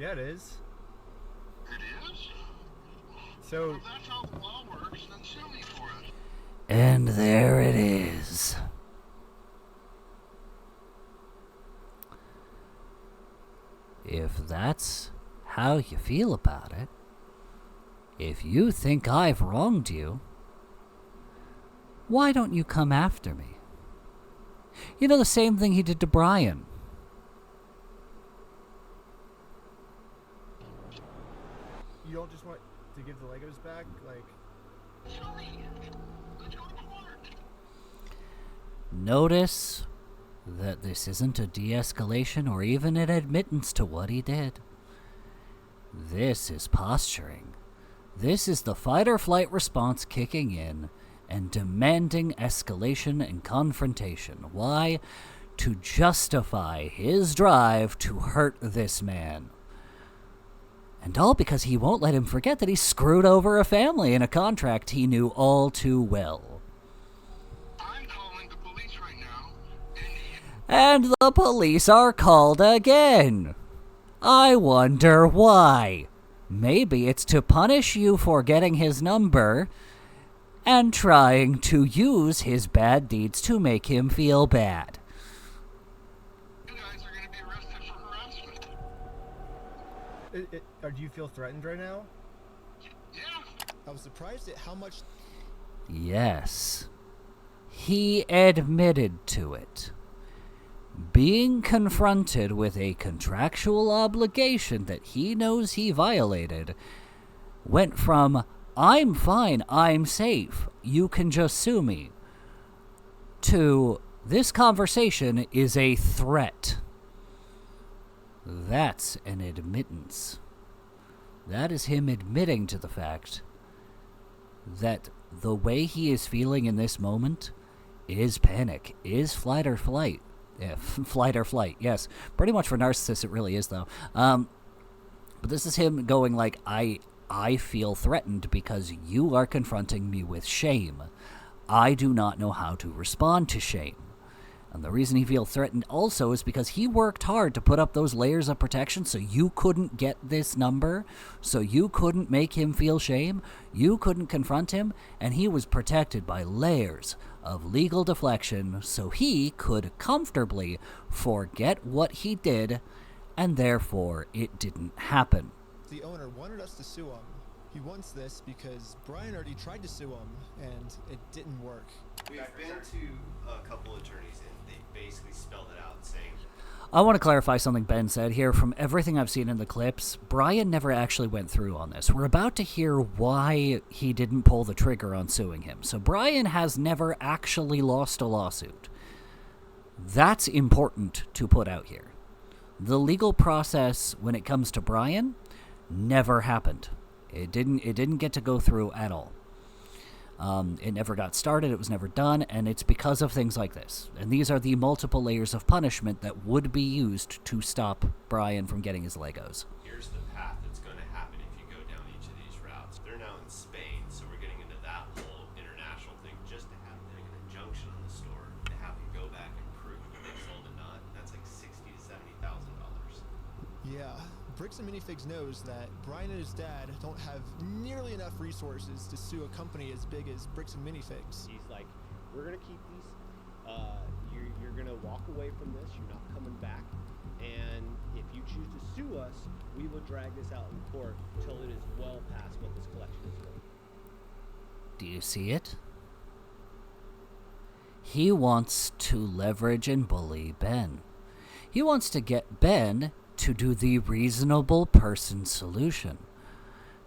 Yeah, it is. It is? So. If that's how the law works, then sue me for it. And there it is. If that's how you feel about it, if you think I've wronged you, why don't you come after me? You know, the same thing he did to Brian. You don't just want to give the Legos back? Like. Notice that this isn't a de-escalation or even an admittance to what he did. This is posturing. This is the fight-or-flight response kicking in and demanding escalation and confrontation. Why? To justify his drive to hurt this man. And all because he won't let him forget that he screwed over a family in a contract he knew all too well. I'm calling the police right now, And the police are called again. I wonder why. Maybe it's to punish you for getting his number and trying to use his bad deeds to make him feel bad. you guys are going to be arrested for harassment. Do you feel threatened right now? Yeah. I was surprised at how much. Yes. He admitted to it. Being confronted with a contractual obligation that he knows he violated went from, I'm fine, I'm safe, you can just sue me, to, this conversation is a threat. That's an admittance. That is him admitting to the fact that the way he is feeling in this moment is panic, is flight or flight. Yeah, flight or flight, yes. Pretty much for narcissists it really is, though. But this is him going like, I feel threatened because you are confronting me with shame. I do not know how to respond to shame. And the reason he feels threatened also is because he worked hard to put up those layers of protection so you couldn't get this number, so you couldn't make him feel shame, you couldn't confront him, and he was protected by layers of legal deflection so he could comfortably forget what he did, and therefore it didn't happen. The owner wanted us to sue him. He wants this because Brian already tried to sue him, and it didn't work. We've been to a couple attorneys, and they basically spelled it out, saying... I want to clarify something Ben said here. From everything I've seen in the clips, Brian never actually went through on this. We're about to hear why he didn't pull the trigger on suing him. So Brian has never actually lost a lawsuit. That's important to put out here. The legal process when it comes to Brian never happened. It didn't get to go through at all. It never got started, it was never done, and it's because of things like this. And these are the multiple layers of punishment that would be used to stop Brian from getting his Legos. Here's the path that's going to happen if you go down each of these routes. They're now in Spain, so we're getting into that whole international thing just to have like an injunction on the store to have them go back and prove that they sold a nut. That's like $60,000 to $70,000. Yeah. Bricks and Minifigs knows that Brian and his dad don't have nearly enough resources to sue a company as big as Bricks and Minifigs. He's like, we're gonna keep these. You're gonna walk away from this. You're not coming back. And if you choose to sue us, we will drag this out in court till it is well past what this collection is worth. Do you see it? He wants to leverage and bully Ben. He wants to get Ben to do the reasonable person solution.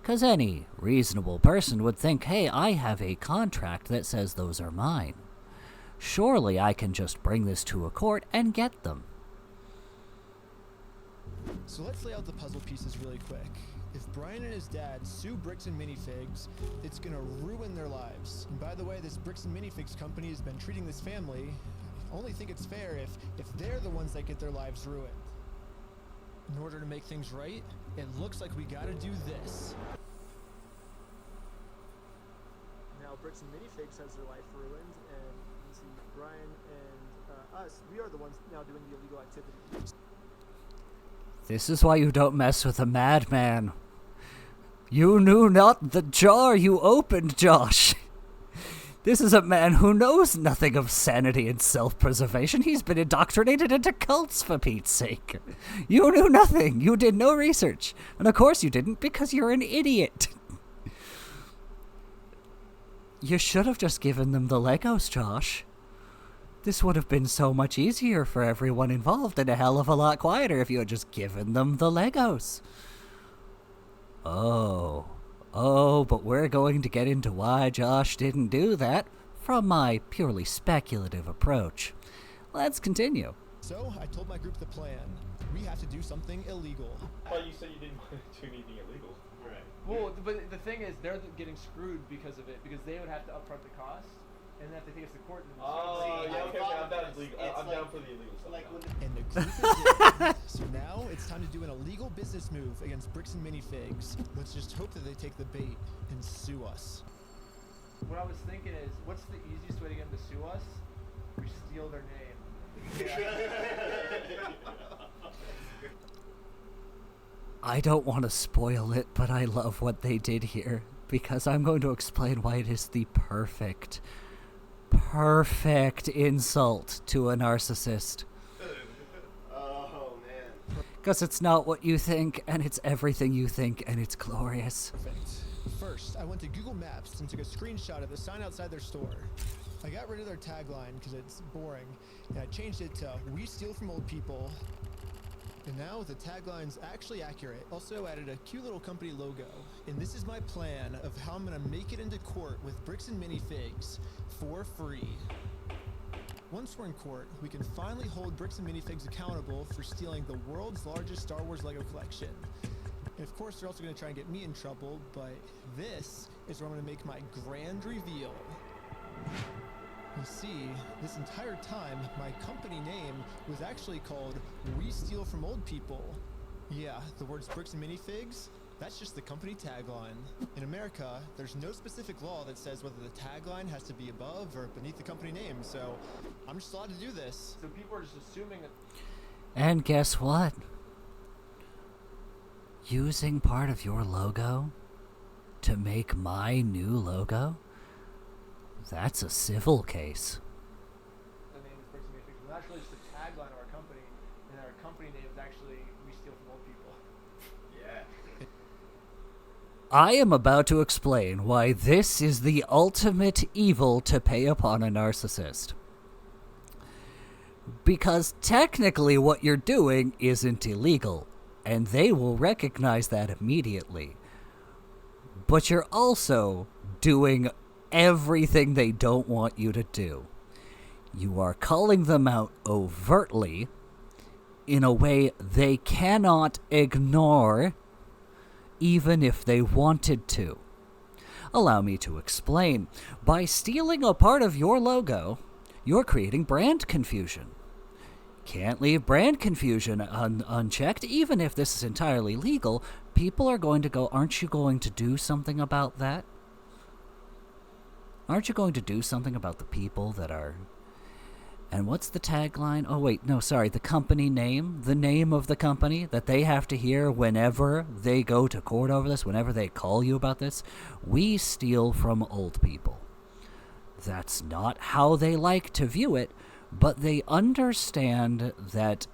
Because any reasonable person would think, hey, I have a contract that says those are mine. Surely I can just bring this to a court and get them. So let's lay out the puzzle pieces really quick. If Brian and his dad sue Bricks and Minifigs, it's gonna ruin their lives. And by the way, this Bricks and Minifigs company has been treating this family. I only think it's fair if they're the ones that get their lives ruined. In order to make things right, it looks like we gotta do this. Now Bricks and Minifigs has their life ruined, and you see Brian and us, we are the ones now doing the illegal activity. This is why you don't mess with a madman. You knew not the jar you opened, Josh. This is a man who knows nothing of sanity and self-preservation. He's been indoctrinated into cults, for Pete's sake. You knew nothing. You did no research. And of course you didn't, because you're an idiot. You should have just given them the Legos, Josh. This would have been so much easier for everyone involved and a hell of a lot quieter if you had just given them the Legos. Oh, but we're going to get into why Josh didn't do that from my purely speculative approach. Let's continue. So, I told my group the plan. We have to do something illegal. Well, you said you didn't want to do anything illegal. Right. Well, but the thing is, they're getting screwed because of it, because they would have to upfront the cost, and then have to take us to court. Oh, yeah, okay, I'm down illegal. I'm down for the illegal stuff. And the group is in. So now it's time to do an illegal business move against Bricks and Minifigs. Let's just hope that they take the bait and sue us. What I was thinking is, what's the easiest way to get them to sue us? We steal their name. I don't want to spoil it, but I love what they did here, because I'm going to explain why it is the perfect insult to a narcissist. Oh, man. Because it's not what you think, and it's everything you think, and it's glorious. Perfect. First, I went to Google Maps and took a screenshot of the sign outside their store. I got rid of their tagline because it's boring, and I changed it to "We steal from old people." And now the tagline's actually accurate. Also added a cute little company logo. And this is my plan of how I'm gonna make it into court with Bricks and Minifigs for free. Once we're in court, we can finally hold Bricks and Minifigs accountable for stealing the world's largest Star Wars Lego collection. And of course, they're also gonna try and get me in trouble, but this is where I'm gonna make my grand reveal. You see, this entire time, my company name was actually called We Steal From Old People. Yeah, the words Bricks and Minifigs, that's just the company tagline. In America, there's no specific law that says whether the tagline has to be above or beneath the company name, so I'm just allowed to do this. So people are just assuming that... And guess what? Using part of your logo to make my new logo? That's a civil case. The name is Bricks and Minifigs, but that's really just the tagline of our company, and our company name is actually We Steal From Old People. Yeah. I am about to explain why this is the ultimate evil to pay upon a narcissist. Because technically what you're doing isn't illegal, and they will recognize that immediately. But you're also doing everything they don't want you to do. You are calling them out overtly in a way they cannot ignore, even if they wanted to. Allow me to explain. By stealing a part of your logo, you're creating brand confusion. Can't leave brand confusion unchecked. Even if this is entirely legal, people are going to go, aren't you going to do something about that? Aren't you going to do something about the people that are... And what's the tagline? Oh, wait, no, sorry, the company name? The name of the company that they have to hear whenever they go to court over this, whenever they call you about this? We steal from old people. That's not how they like to view it, but they understand that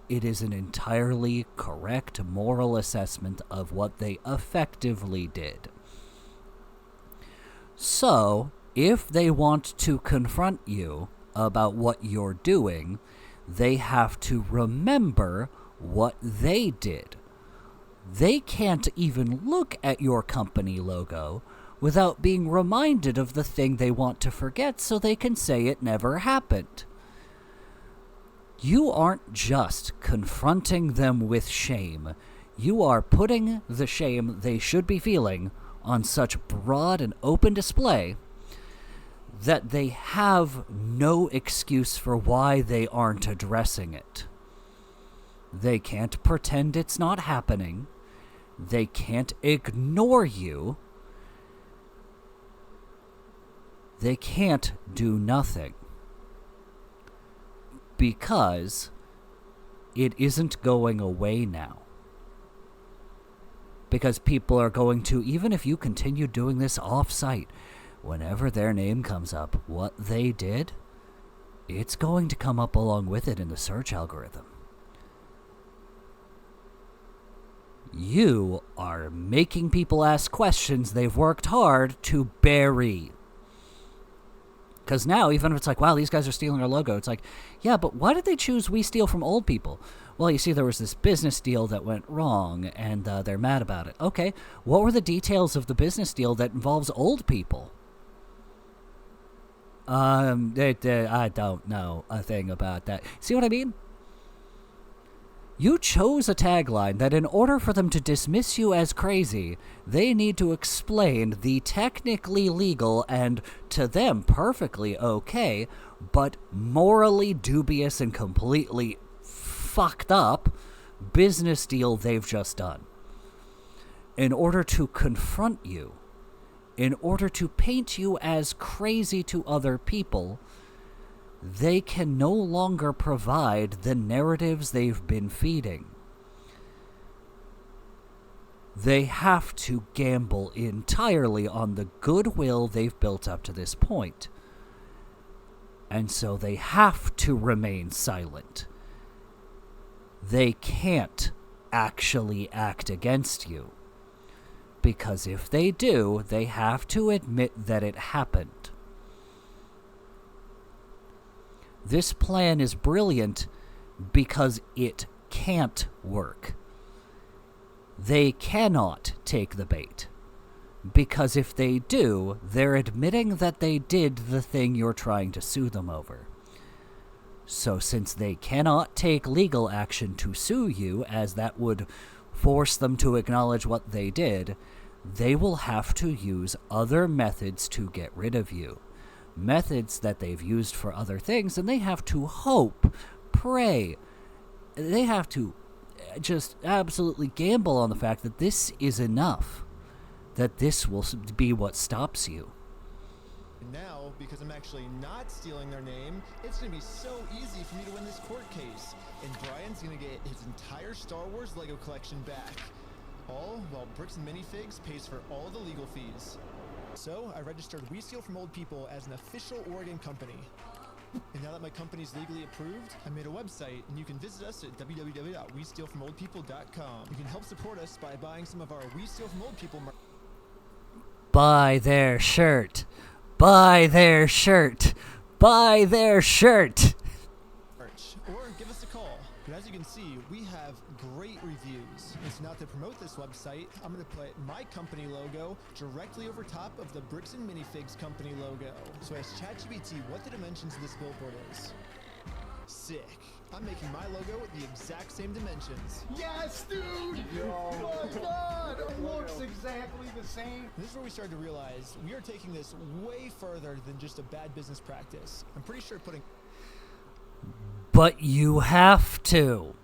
it is an entirely correct moral assessment of what they effectively did. So, if they want to confront you about what you're doing, they have to remember what they did. They can't even look at your company logo without being reminded of the thing they want to forget so they can say it never happened. You aren't just confronting them with shame. You are putting the shame they should be feeling on such broad and open display that they have no excuse for why they aren't addressing it. They can't pretend it's not happening. They can't ignore you. They can't do nothing. Because it isn't going away now. Because people are going to, even if you continue doing this off-site, whenever their name comes up, what they did, it's going to come up along with it in the search algorithm. You are making people ask questions they've worked hard to bury. Because now, even if it's like, wow, these guys are stealing our logo, it's like, yeah, but why did they choose we steal from old people? Well, you see, there was this business deal that went wrong, and they're mad about it. Okay, what were the details of the business deal that involves old people? I don't know a thing about that. See what I mean? You chose a tagline that in order for them to dismiss you as crazy, they need to explain the technically legal and, to them, perfectly okay, but morally dubious and completely fucked up business deal they've just done. In order to confront you, in order to paint you as crazy to other people, they can no longer provide the narratives they've been feeding. They have to gamble entirely on the goodwill they've built up to this point. And so they have to remain silent. They can't actually act against you. Because if they do, they have to admit that it happened. This plan is brilliant because it can't work. They cannot take the bait. Because if they do, they're admitting that they did the thing you're trying to sue them over. So since they cannot take legal action to sue you, as that would force them to acknowledge what they did, they will have to use other methods to get rid of you. Methods that they've used for other things, and they have to hope, pray. They have to just absolutely gamble on the fact that this is enough. That this will be what stops you. Now, because I'm actually not stealing their name, it's going to be so easy for me to win this court case. And Brian's going to get his entire Star Wars Lego collection back. All while Bricks and Minifigs pays for all the legal fees. So, I registered We Steal From Old People as an official Oregon company. And now that my company's legally approved, I made a website, and you can visit us at www.westealfromoldpeople.com. You can help support us by buying some of our We Steal From Old People merch. Buy their shirt. Buy their shirt. Buy their shirt. Or give us a call. But as you can see, we have great reviews. And so now to promote this website, I'm going to put my company logo directly over top of the Bricks and Minifigs company logo. So I asked ChatGPT what the dimensions of this billboard is. Sick. I'm making my logo the exact same dimensions. Yes, dude! Oh my god! It looks exactly the same. This is where we started to realize we are taking this way further than just a bad business practice. I'm pretty sure putting... But you have to.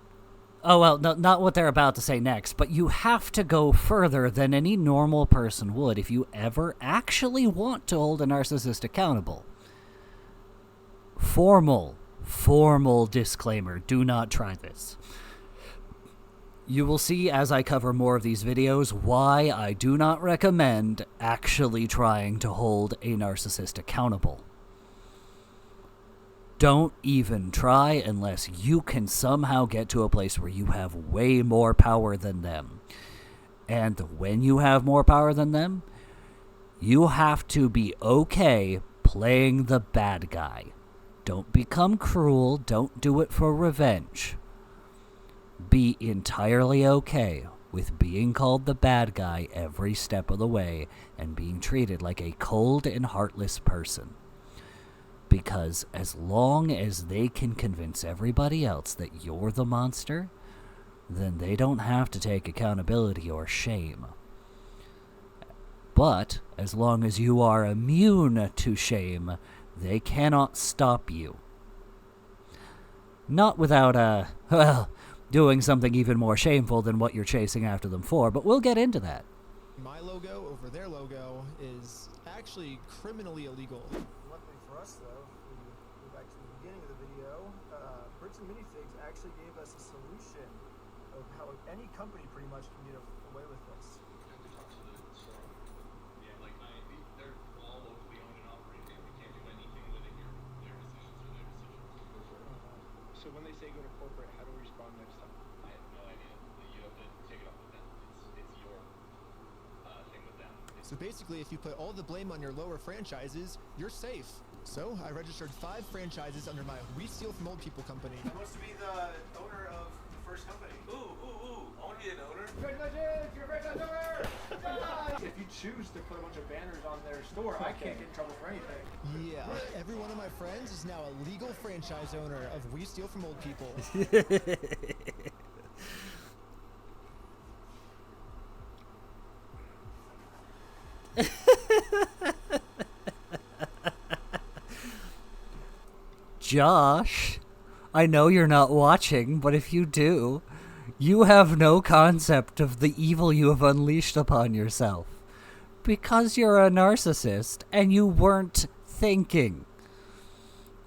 Oh, well, no, not what they're about to say next, but you have to go further than any normal person would if you ever actually want to hold a narcissist accountable. Formal disclaimer, do not try this. You will see as I cover more of these videos why I do not recommend actually trying to hold a narcissist accountable. Don't even try unless you can somehow get to a place where you have way more power than them. And when you have more power than them, you have to be okay playing the bad guy. Don't become cruel. Don't do it for revenge. Be entirely okay with being called the bad guy every step of the way and being treated like a cold and heartless person. Because as long as they can convince everybody else that you're the monster, then they don't have to take accountability or shame. But as long as you are immune to shame, they cannot stop you. Not without, doing something even more shameful than what you're chasing after them for, but we'll get into that. My logo over their logo is actually criminally illegal. One thing for us, though, if we go back to the beginning of the video, Bricks and Minifigs actually gave us a solution how any company pretty much can get away with this. Yeah, like they're all locally owned and operated. We can't do anything with it here. Their decisions are their decisions. So when they say go to corporate, how do we respond next time? I have no idea. You have to take it up with them. It's your thing with them. So basically, if you put all the blame on your lower franchises, you're safe. So I registered 5 franchises under my We Steal From Old People company. Who wants to be the owner of the first company? Ooh, I want to be an owner. Congratulations, you're a franchise owner! If you choose to put a bunch of banners on their store, I can't get in trouble for anything. Yeah, every one of my friends is now a legal franchise owner of We Steal From Old People. Josh, I know you're not watching, but if you do, you have no concept of the evil you have unleashed upon yourself. Because you're a narcissist and you weren't thinking.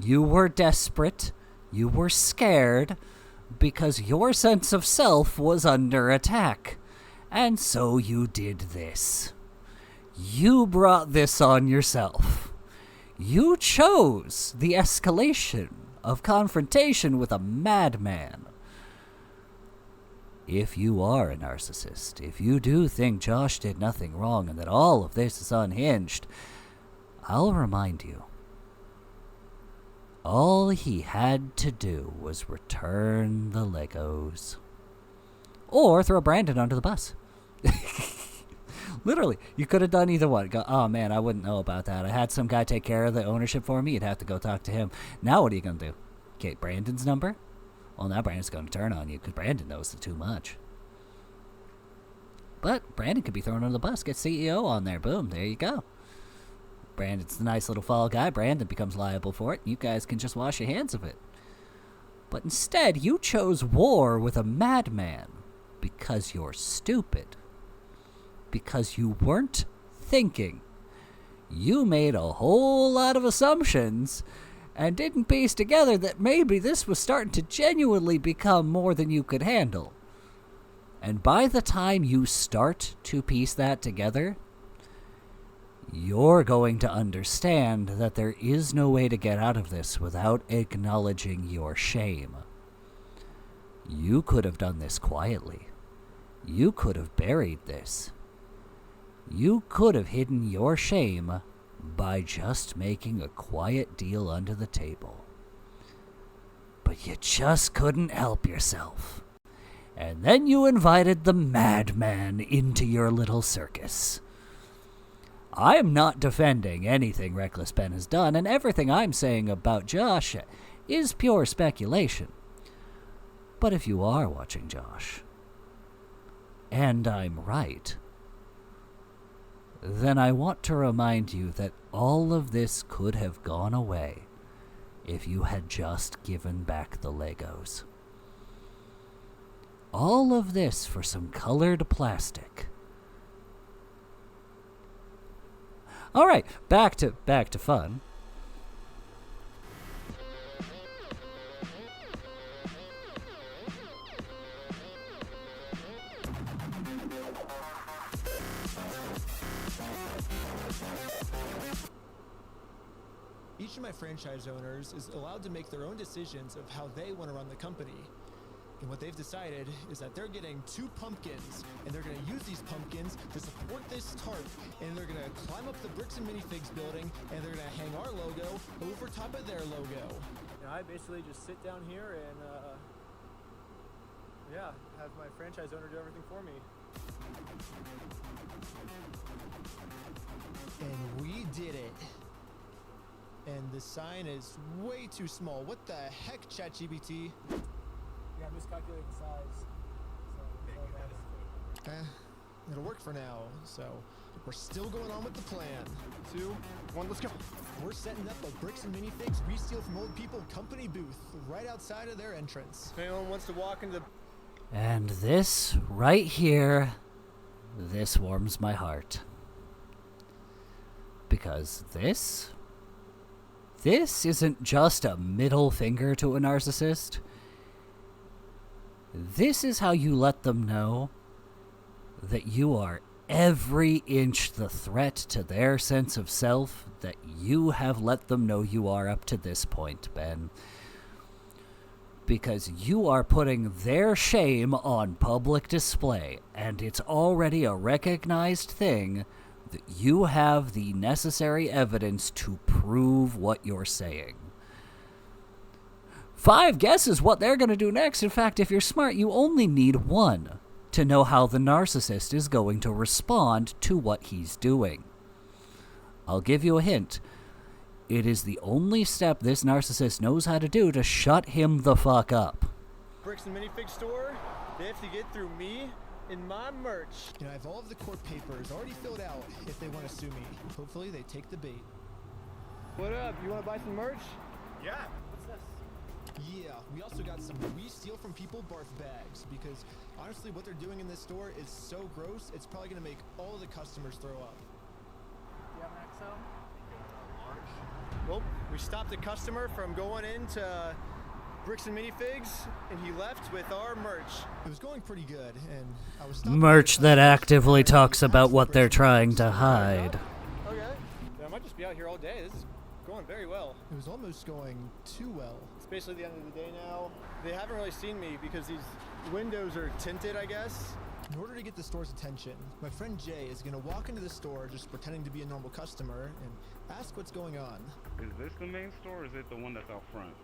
You were desperate, you were scared, because your sense of self was under attack. And so you did this. You brought this on yourself. You chose the escalation of confrontation with a madman. If you are a narcissist, if you do think Josh did nothing wrong and that all of this is unhinged, I'll remind you. All he had to do was return the Legos. Or throw Brandon under the bus. Literally, you could have done either one. Go, oh man, I wouldn't know about that. I had some guy take care of the ownership for me. You'd have to go talk to him. Now what are you going to do? Get Brandon's number? Well, now Brandon's going to turn on you because Brandon knows too much. But Brandon could be thrown under the bus. Get CEO on there. Boom, there you go. Brandon's the nice little fall guy. Brandon becomes liable for it. You guys can just wash your hands of it. But instead, you chose war with a madman because you're stupid. Because you weren't thinking. You made a whole lot of assumptions and didn't piece together that maybe this was starting to genuinely become more than you could handle. And by the time you start to piece that together, you're going to understand that there is no way to get out of this without acknowledging your shame. You could have done this quietly. You could have buried this. You could have hidden your shame by just making a quiet deal under the table. But you just couldn't help yourself. And then you invited the madman into your little circus. I am not defending anything Reckless Ben has done, and everything I'm saying about Josh is pure speculation. But if you are watching Josh, and I'm right, then I want to remind you that all of this could have gone away if you had just given back the Legos. All of this for some colored plastic. All right, back to fun. Each of my franchise owners is allowed to make their own decisions of how they want to run the company. And what they've decided is that they're getting 2 pumpkins, and they're going to use these pumpkins to support this tarp, and they're going to climb up the Bricks and Minifigs building, and they're going to hang our logo over top of their logo. And I basically just sit down here and, have my franchise owner do everything for me. And we did it. And the sign is way too small. What the heck, ChatGPT? Yeah, I miscalculated the size. So, It'll work for now. So we're still going on with the plan. 2, 1, let's go. We're setting up a Bricks and Minifigs We Steal From Old People company booth right outside of their entrance. If anyone wants to walk into the... And this right here, this warms my heart. Because this isn't just a middle finger to a narcissist. This is how you let them know that you are every inch the threat to their sense of self that you have let them know you are up to this point, Ben. Because you are putting their shame on public display, and it's already a recognized thing that you have the necessary evidence to prove what you're saying. 5 guesses what they're going to do next. In fact, if you're smart, you only need 1 to know how the narcissist is going to respond to what he's doing. I'll give you a hint. It is the only step this narcissist knows how to do to shut him the fuck up. Bricks and Minifig store, they have to get through me and my merch. And I have all of the court papers already filled out if they want to sue me. Hopefully they take the bait. What up? You want to buy some merch? Yeah. What's this? Yeah, we also got some we steal from people barf bags because honestly what they're doing in this store is so gross, it's probably going to make all of the customers throw up. You have an XL? Well, we stopped a customer from going into Bricks and Minifigs, and he left with our merch. It was going pretty good, and I was Merch that actively talks about what they're trying to hide. Okay. Yeah, I might just be out here all day. This is going very well. It was almost going too well. It's basically the end of the day now. They haven't really seen me because these windows are tinted, I guess. In order to get the store's attention, my friend Jay is going to walk into the store just pretending to be a normal customer and ask what's going on. Is this the main store or is it the one that's out front?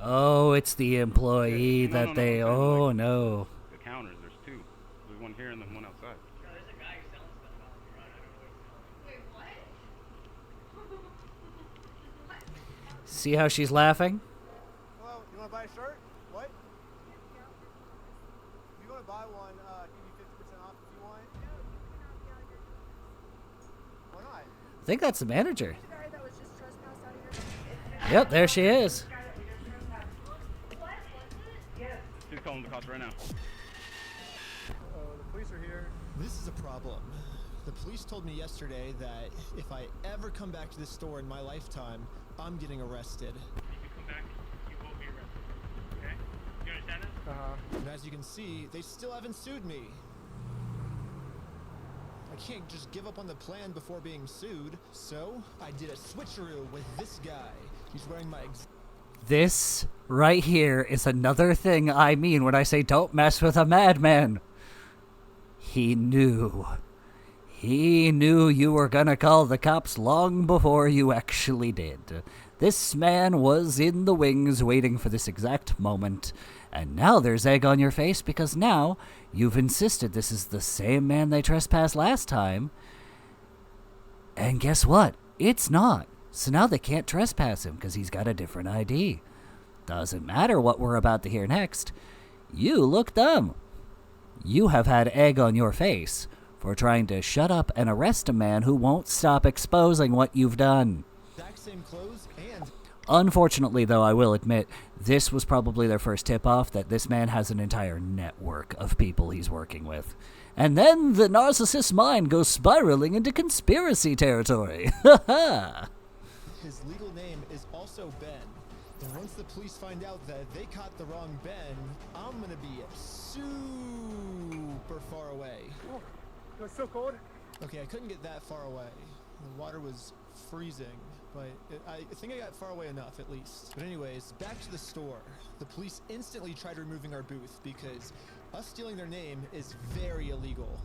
Oh, it's the employee that they... Oh, no. The counters, there's 2. There's one here and then one outside. There's a guy selling stuff out here. I don't know what he's selling. Wait, what? See how she's laughing? Hello, you want to buy a shirt? What? If you want to buy one, give you 50% off if you want. Why not? I think that's the manager. Yep, there she is. She's calling the cops right now. The police are here. This is a problem. The police told me yesterday that if I ever come back to this store in my lifetime, I'm getting arrested. If you come back, you will be arrested. Okay? You understand that? And as you can see, they still haven't sued me. I can't just give up on the plan before being sued. So, I did a switcheroo with this guy. He's wearing my... This right here is another thing I mean when I say don't mess with a madman. He knew. He knew you were gonna call the cops long before you actually did. This man was in the wings waiting for this exact moment. And now there's egg on your face because now you've insisted this is the same man they trespassed last time. And guess what? It's not. So now they can't trespass him because he's got a different ID. Doesn't matter what we're about to hear next. You look dumb. You have had egg on your face for trying to shut up and arrest a man who won't stop exposing what you've done. Exact same clothes and... Unfortunately, though, I will admit, this was probably their first tip-off that this man has an entire network of people he's working with. And then the narcissist's mind goes spiraling into conspiracy territory. Ha ha! His legal name is also Ben. And once the police find out that they caught the wrong Ben, I'm gonna be super far away. Oh, it was so cold. Okay, I couldn't get that far away. The water was freezing, but I think I got far away enough at least. But anyways, back to the store. The police instantly tried removing our booth because us stealing their name is very illegal.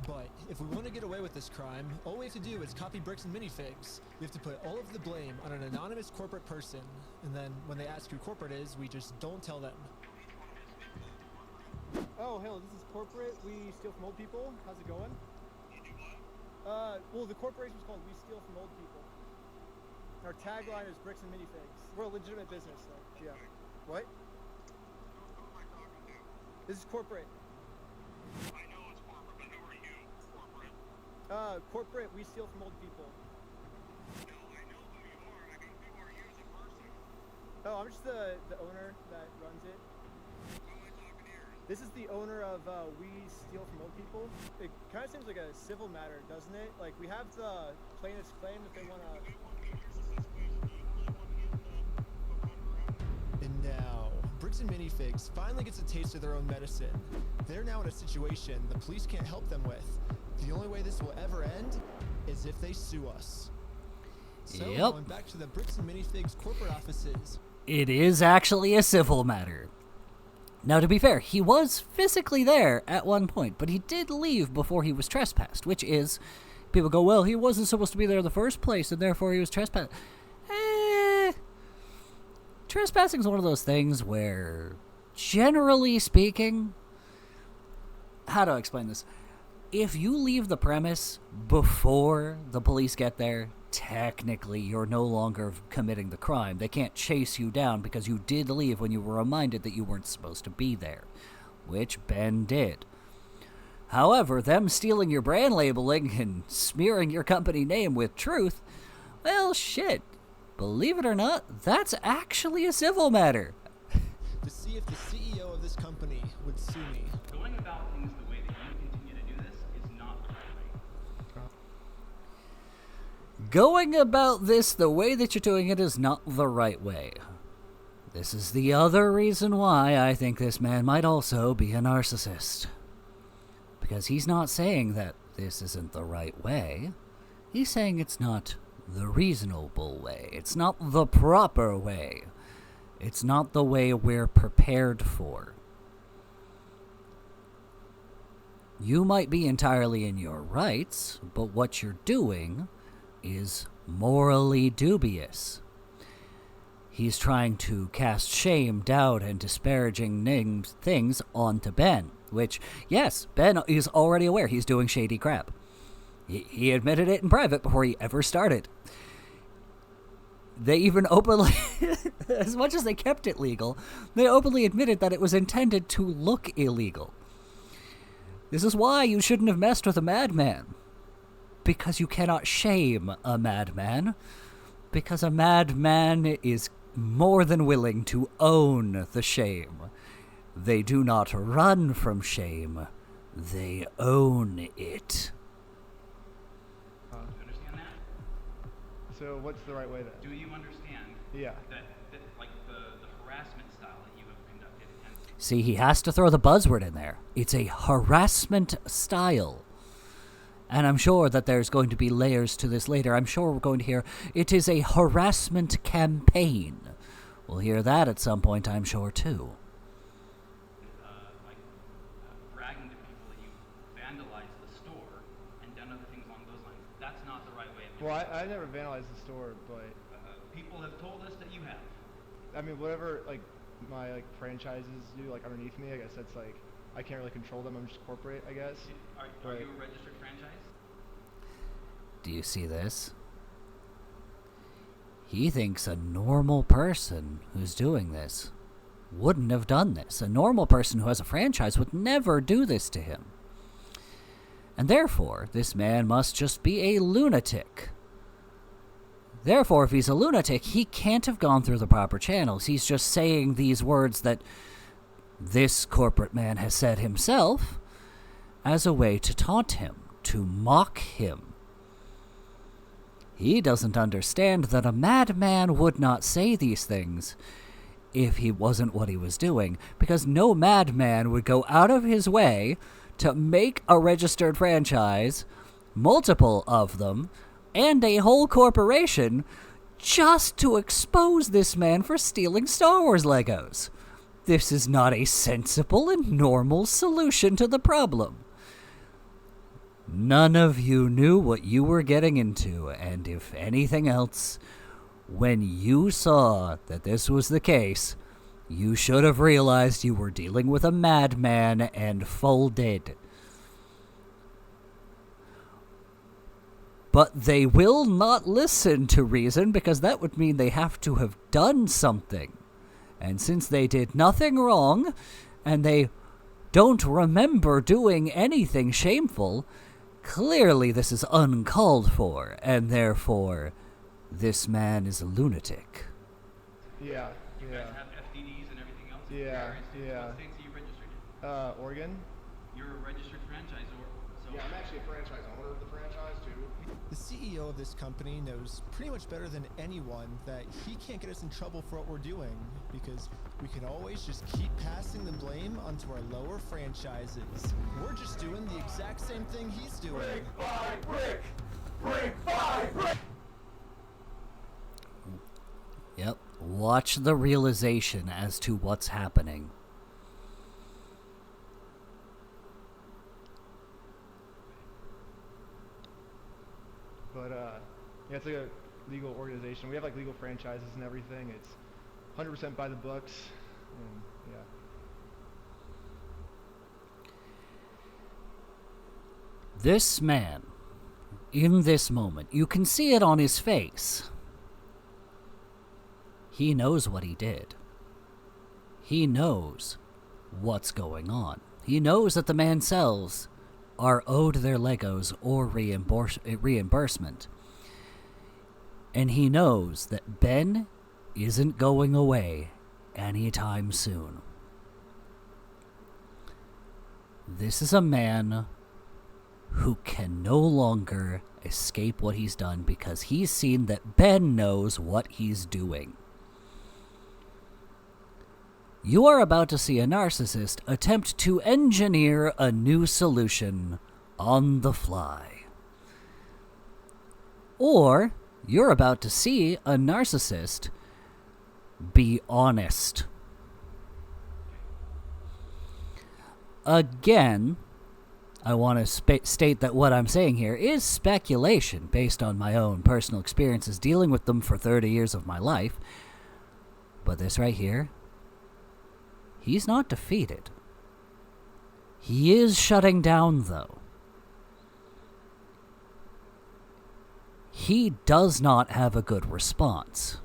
But if we want to get away with this crime, all we have to do is copy Bricks and Minifigs. We have to put all of the blame on an anonymous corporate person, and then when they ask who corporate is, we just don't tell them. Oh, hell, this is corporate. We steal from old people. How's it going? Well, the corporation's called We Steal from Old People. Our tagline is Bricks and Minifigs. We're a legitimate business, though. Yeah. What? This is corporate. Corporate, we steal from old people. No, I know who you are. I mean, who are you as a person? Oh, I'm just the owner that runs it. Who am I talking here? This is the owner of We Steal From Old People. It kind of seems like a civil matter, doesn't it? Like, we have the plaintiff's claim if they want to... And now, Bricks Bricks and Minifigs finally gets a taste of their own medicine. They're now in a situation the police can't help them with. The only way this will ever end is if they sue us. So, Yep. going back to the Bricks and Minifigs corporate offices. It is actually a civil matter. Now, to be fair, he was physically there at one point, but he did leave before he was trespassed, which is, people go, well, he wasn't supposed to be there in the first place, and therefore he was trespassed. Trespassing is one of those things where, generally speaking, how do I explain this? If you leave the premise before the police get there, technically you're no longer committing the crime. They can't chase you down because you did leave when you were reminded that you weren't supposed to be there, which Ben did. However, them stealing your brand labeling and smearing your company name with truth, well, shit. Believe it or not, that's actually a civil matter. To see if the CEO of this company would sue me. Going about things the way that you continue to do this is not the right way. Going about this the way that you're doing it is not the right way. This is the other reason why I think this man might also be a narcissist. Because he's not saying that this isn't the right way. He's saying it's not the reasonable way. It's not the proper way. It's not the way we're prepared for. You might be entirely in your rights, but what you're doing is morally dubious. He's trying to cast shame, doubt, and disparaging things onto Ben, which, yes, Ben is already aware he's doing shady crap. He admitted it in private before he ever started. They even openly, as much as they kept it legal, they openly admitted that it was intended to look illegal. This is why you shouldn't have messed with a madman. Because you cannot shame a madman. Because a madman is more than willing to own the shame. They do not run from shame. They own it. So what's the right way then? Do you understand that like the harassment style that you have conducted against? See, he has to throw the buzzword in there. It's a harassment style. And I'm sure that there's going to be layers to this later. I'm sure we're going to hear, it is a harassment campaign. We'll hear that at some point, I'm sure, too. Bragging to people that you vandalized the store and done other things along those lines. That's not the right way. Well, I never vandalized the store, but people have told us that you have. I mean, whatever my franchises do underneath me, I guess that's I can't really control them. I'm just corporate, I guess. Are you a registered franchise? Do you see this? He thinks a normal person who's doing this wouldn't have done this. A normal person who has a franchise would never do this to him. And therefore, this man must just be a lunatic. Therefore, if he's a lunatic, he can't have gone through the proper channels. He's just saying these words that this corporate man has said himself as a way to taunt him, to mock him. He doesn't understand that a madman would not say these things if he wasn't what he was doing, because no madman would go out of his way to make a registered franchise, multiple of them, and a whole corporation just to expose this man for stealing Star Wars Legos. This is not a sensible and normal solution to the problem. None of you knew what you were getting into, and if anything else, when you saw that this was the case, you should have realized you were dealing with a madman and folded. But they will not listen to reason because that would mean they have to have done something. And since they did nothing wrong, and they don't remember doing anything shameful, clearly this is uncalled for, and therefore, this man is a lunatic. Yeah, You guys have FDDs and everything else? Yeah. What states are you registered in? Oregon. You're a registered franchisor, so Yeah, I'm actually a franchise owner of the franchise too. The CEO of this company knows pretty much better than anyone that he can't get us in trouble for what we're doing, because we can always just keep passing the blame onto our lower franchises. We're just doing the exact same thing he's doing. Brick by brick! Brick by brick! Yep. Watch the realization as to what's happening. But yeah, it's like a legal organization. We have like legal franchises and everything. It's 100% by the books, and yeah. This man, in this moment, you can see it on his face. He knows what he did. He knows what's going on. He knows that the Mancells are owed their Legos or reimbursement. And he knows that Ben isn't going away anytime soon. This is a man who can no longer escape what he's done because he's seen that Ben knows what he's doing. You are about to see a narcissist attempt to engineer a new solution on the fly. Or you're about to see a narcissist be honest. Again, I want to state that what I'm saying here is speculation based on my own personal experiences dealing with them for 30 years of my life. But this right here, he's not defeated. He is shutting down, though. He does not have a good response.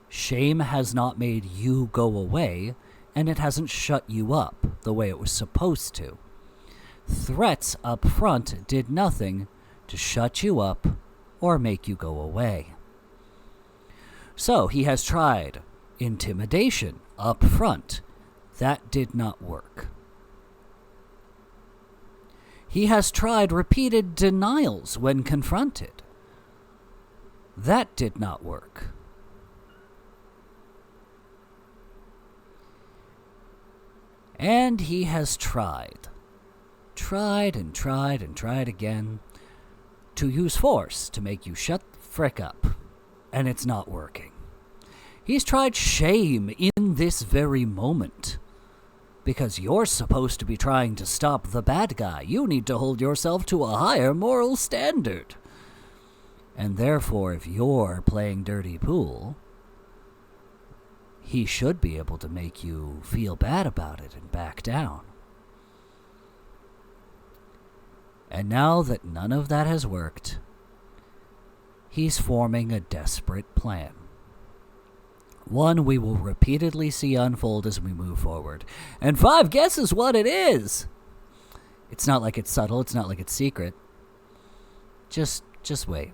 Shame has not made you go away, and it hasn't shut you up the way it was supposed to. Threats up front did nothing to shut you up or make you go away. So he has tried intimidation up front. That did not work. He has tried repeated denials when confronted. That did not work. And he has tried and tried again to use force to make you shut the frick up. And it's not working. He's tried shame in this very moment. Because you're supposed to be trying to stop the bad guy. You need to hold yourself to a higher moral standard. And therefore, if you're playing dirty pool, he should be able to make you feel bad about it and back down. And now that none of that has worked, he's forming a desperate plan. One we will repeatedly see unfold as we move forward. And 5 guesses what it is! It's not like it's subtle, it's not like it's secret. Just wait.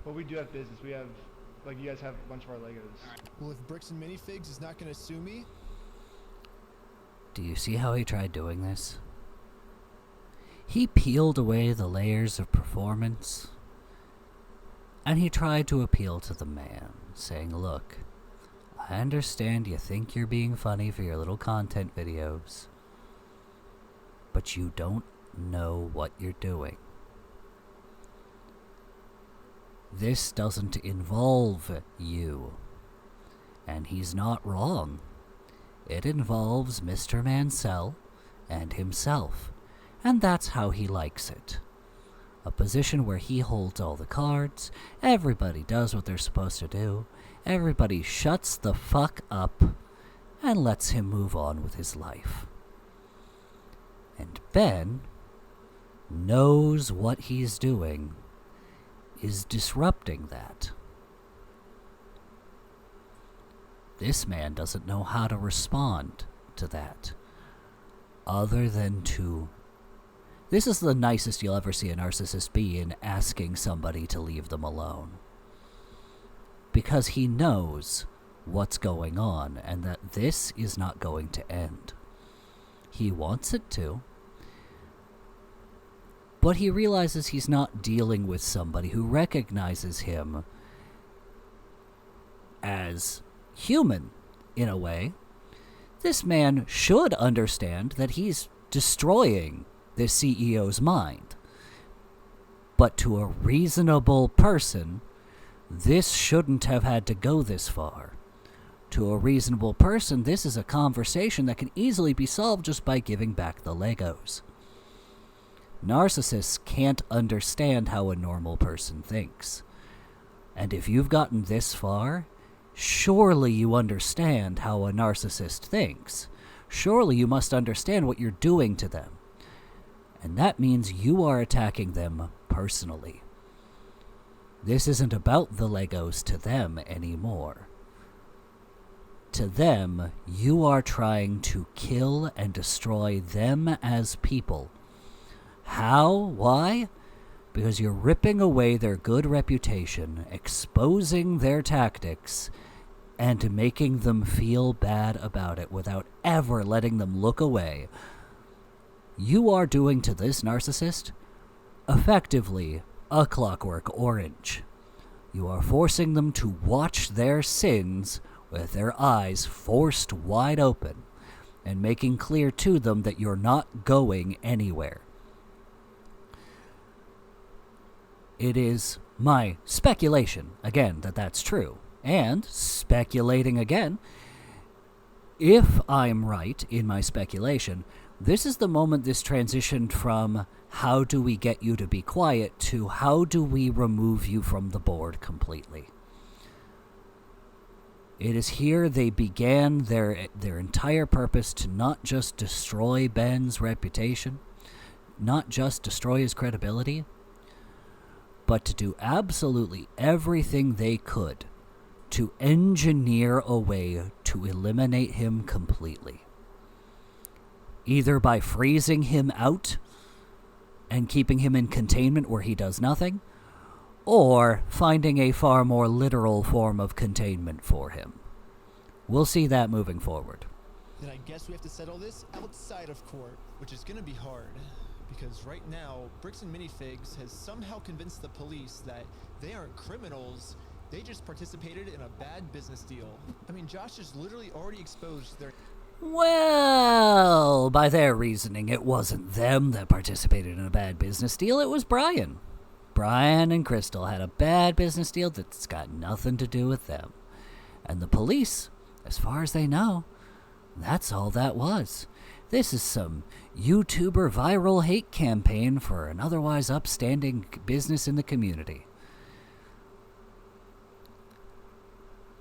Well, we do have business. We have, like, you guys have a bunch of our Legos. Well, if Bricks and Minifigs is not going to sue me... Do you see how he tried doing this? He peeled away the layers of performance, and he tried to appeal to the man, saying, look, I understand you think you're being funny for your little content videos, but you don't know what you're doing. This doesn't involve you. And he's not wrong. It involves Mr. Mansell and himself. And that's how he likes it. A position where he holds all the cards, everybody does what they're supposed to do, everybody shuts the fuck up, and lets him move on with his life. And Ben knows what he's doing is disrupting that. This man doesn't know how to respond to that, other than to This is the nicest you'll ever see a narcissist be in asking somebody to leave them alone. Because he knows what's going on and that this is not going to end. He wants it to. But he realizes he's not dealing with somebody who recognizes him as human, in a way. This man should understand that he's destroying the CEO's mind. But to a reasonable person, this shouldn't have had to go this far. To a reasonable person, this is a conversation that can easily be solved just by giving back the Legos. Narcissists can't understand how a normal person thinks. And if you've gotten this far, surely you understand how a narcissist thinks. Surely you must understand what you're doing to them. And that means you are attacking them personally. This isn't about the Legos to them anymore. To them, you are trying to kill and destroy them as people. How? Why? Because you're ripping away their good reputation, exposing their tactics, and making them feel bad about it without ever letting them look away. You are doing to this narcissist, effectively, a Clockwork Orange. You are forcing them to watch their sins with their eyes forced wide open, and making clear to them that you're not going anywhere. It is my speculation, again, that that's true. And, speculating again, if I'm right in my speculation, this is the moment this transitioned from how do we get you to be quiet to how do we remove you from the board completely. It is here they began their entire purpose to not just destroy Ben's reputation, not just destroy his credibility, but to do absolutely everything they could to engineer a way to eliminate him completely. Either by freezing him out and keeping him in containment where he does nothing, or finding a far more literal form of containment for him. We'll see that moving forward. Then I guess we have to settle this outside of court, which is gonna be hard. Because right now, Bricks and Minifigs has somehow convinced the police that they aren't criminals, they just participated in a bad business deal. I mean, Josh has literally already exposed their... Well, by their reasoning, it wasn't them that participated in a bad business deal, it was Brian. Brian and Crystal had a bad business deal that's got nothing to do with them. And the police, as far as they know, that's all that was. This is some YouTuber viral hate campaign for an otherwise upstanding business in the community.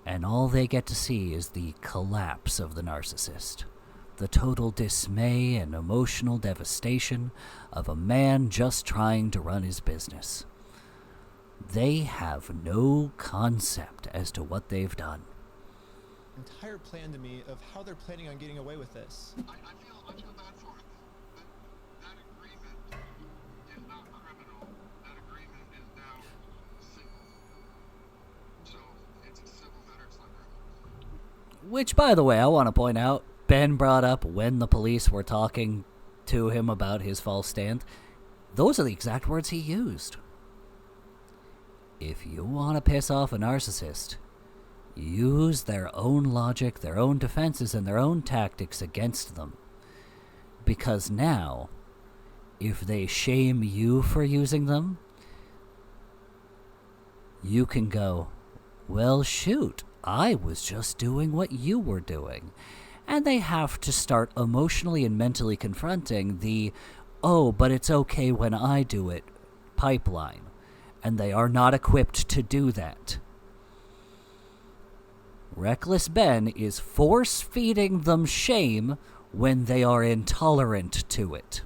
And all they get to see is the collapse of the narcissist. The total dismay and emotional devastation of a man just trying to run his business. They have no concept as to what they've done. Entire plan to me of how they're planning on getting away with this. I feel bad for it. But that agreement is not criminal. That agreement is now civil. So it's a civil matter, it's not criminal. Which, by the way, I want to point out, Ben brought up when the police were talking to him about his false stand. Those are the exact words he used. If you want to piss off a narcissist, use their own logic, their own defenses, and their own tactics against them. Because now, if they shame you for using them, you can go, well, shoot, I was just doing what you were doing. And they have to start emotionally and mentally confronting the, oh, but it's okay when I do it, pipeline. And they are not equipped to do that. Reckless Ben is force-feeding them shame when they are intolerant to it.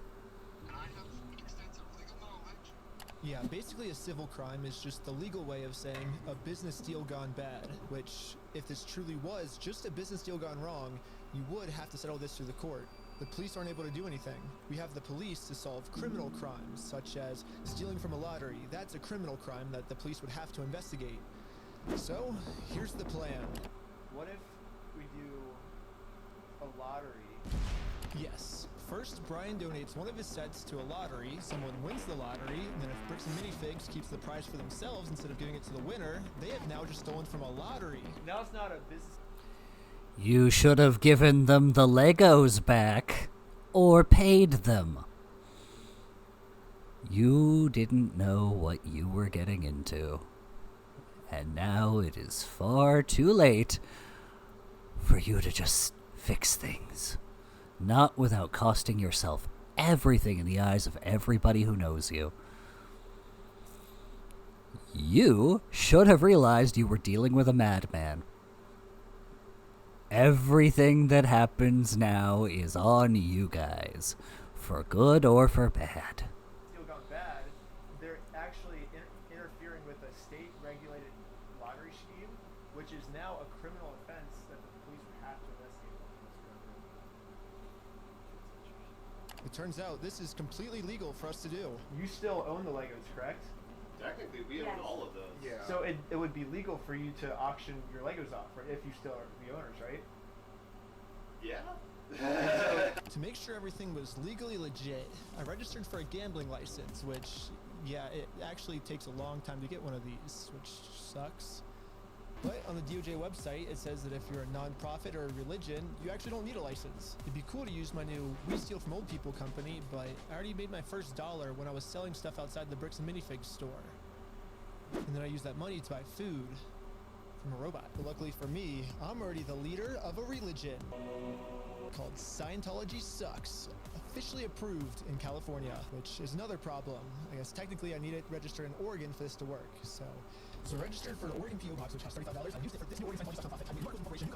Yeah, basically a civil crime is just the legal way of saying a business deal gone bad, which, if this truly was just a business deal gone wrong, you would have to settle this through the court. the police aren't able to do anything. We have the police to solve criminal crimes, such as stealing from a lottery. That's a criminal crime that the police would have to investigate. So, here's the plan. What if we do a lottery? Yes. First, Brian donates one of his sets to a lottery, someone wins the lottery, and then if Bricks and Minifigs keeps the prize for themselves instead of giving it to the winner, they have now just stolen from a lottery. Now it's not a business. You should have given them the Legos back, or paid them. You didn't know what you were getting into. And now it is far too late for you to just fix things. Not without costing yourself everything in the eyes of everybody who knows you. You should have realized you were dealing with a madman. Everything that happens now is on you guys, for good or for bad. Deal gone bad. They're actually interfering with a state-regulated lottery scheme, which is now a criminal offense that the police would have to investigate. It turns out this is completely legal for us to do. You still own the Legos, correct? Technically, we own all of those. Yeah. So it would be legal for you to auction your Legos off, right? If you still are the owners, right? Yeah. To make sure everything was legally legit, I registered for a gambling license, which, yeah, it actually takes a long time to get one of these, which sucks. But on the DOJ website, it says that if you're a non-profit or a religion, you actually don't need a license. It'd be cool to use my new We Steal From Old People company, but I already made my first $1 when I was selling stuff outside the Bricks and Minifigs store. And then I used that money to buy food from a robot. But luckily for me, I'm already the leader of a religion called Scientology Sucks. Officially approved in California, which is another problem. I guess technically I need it registered in Oregon for this to work, so registered for an Oregon PO box, which costs $35. I used it for this new Oregon Scientology nonprofit. I mean, corporation. You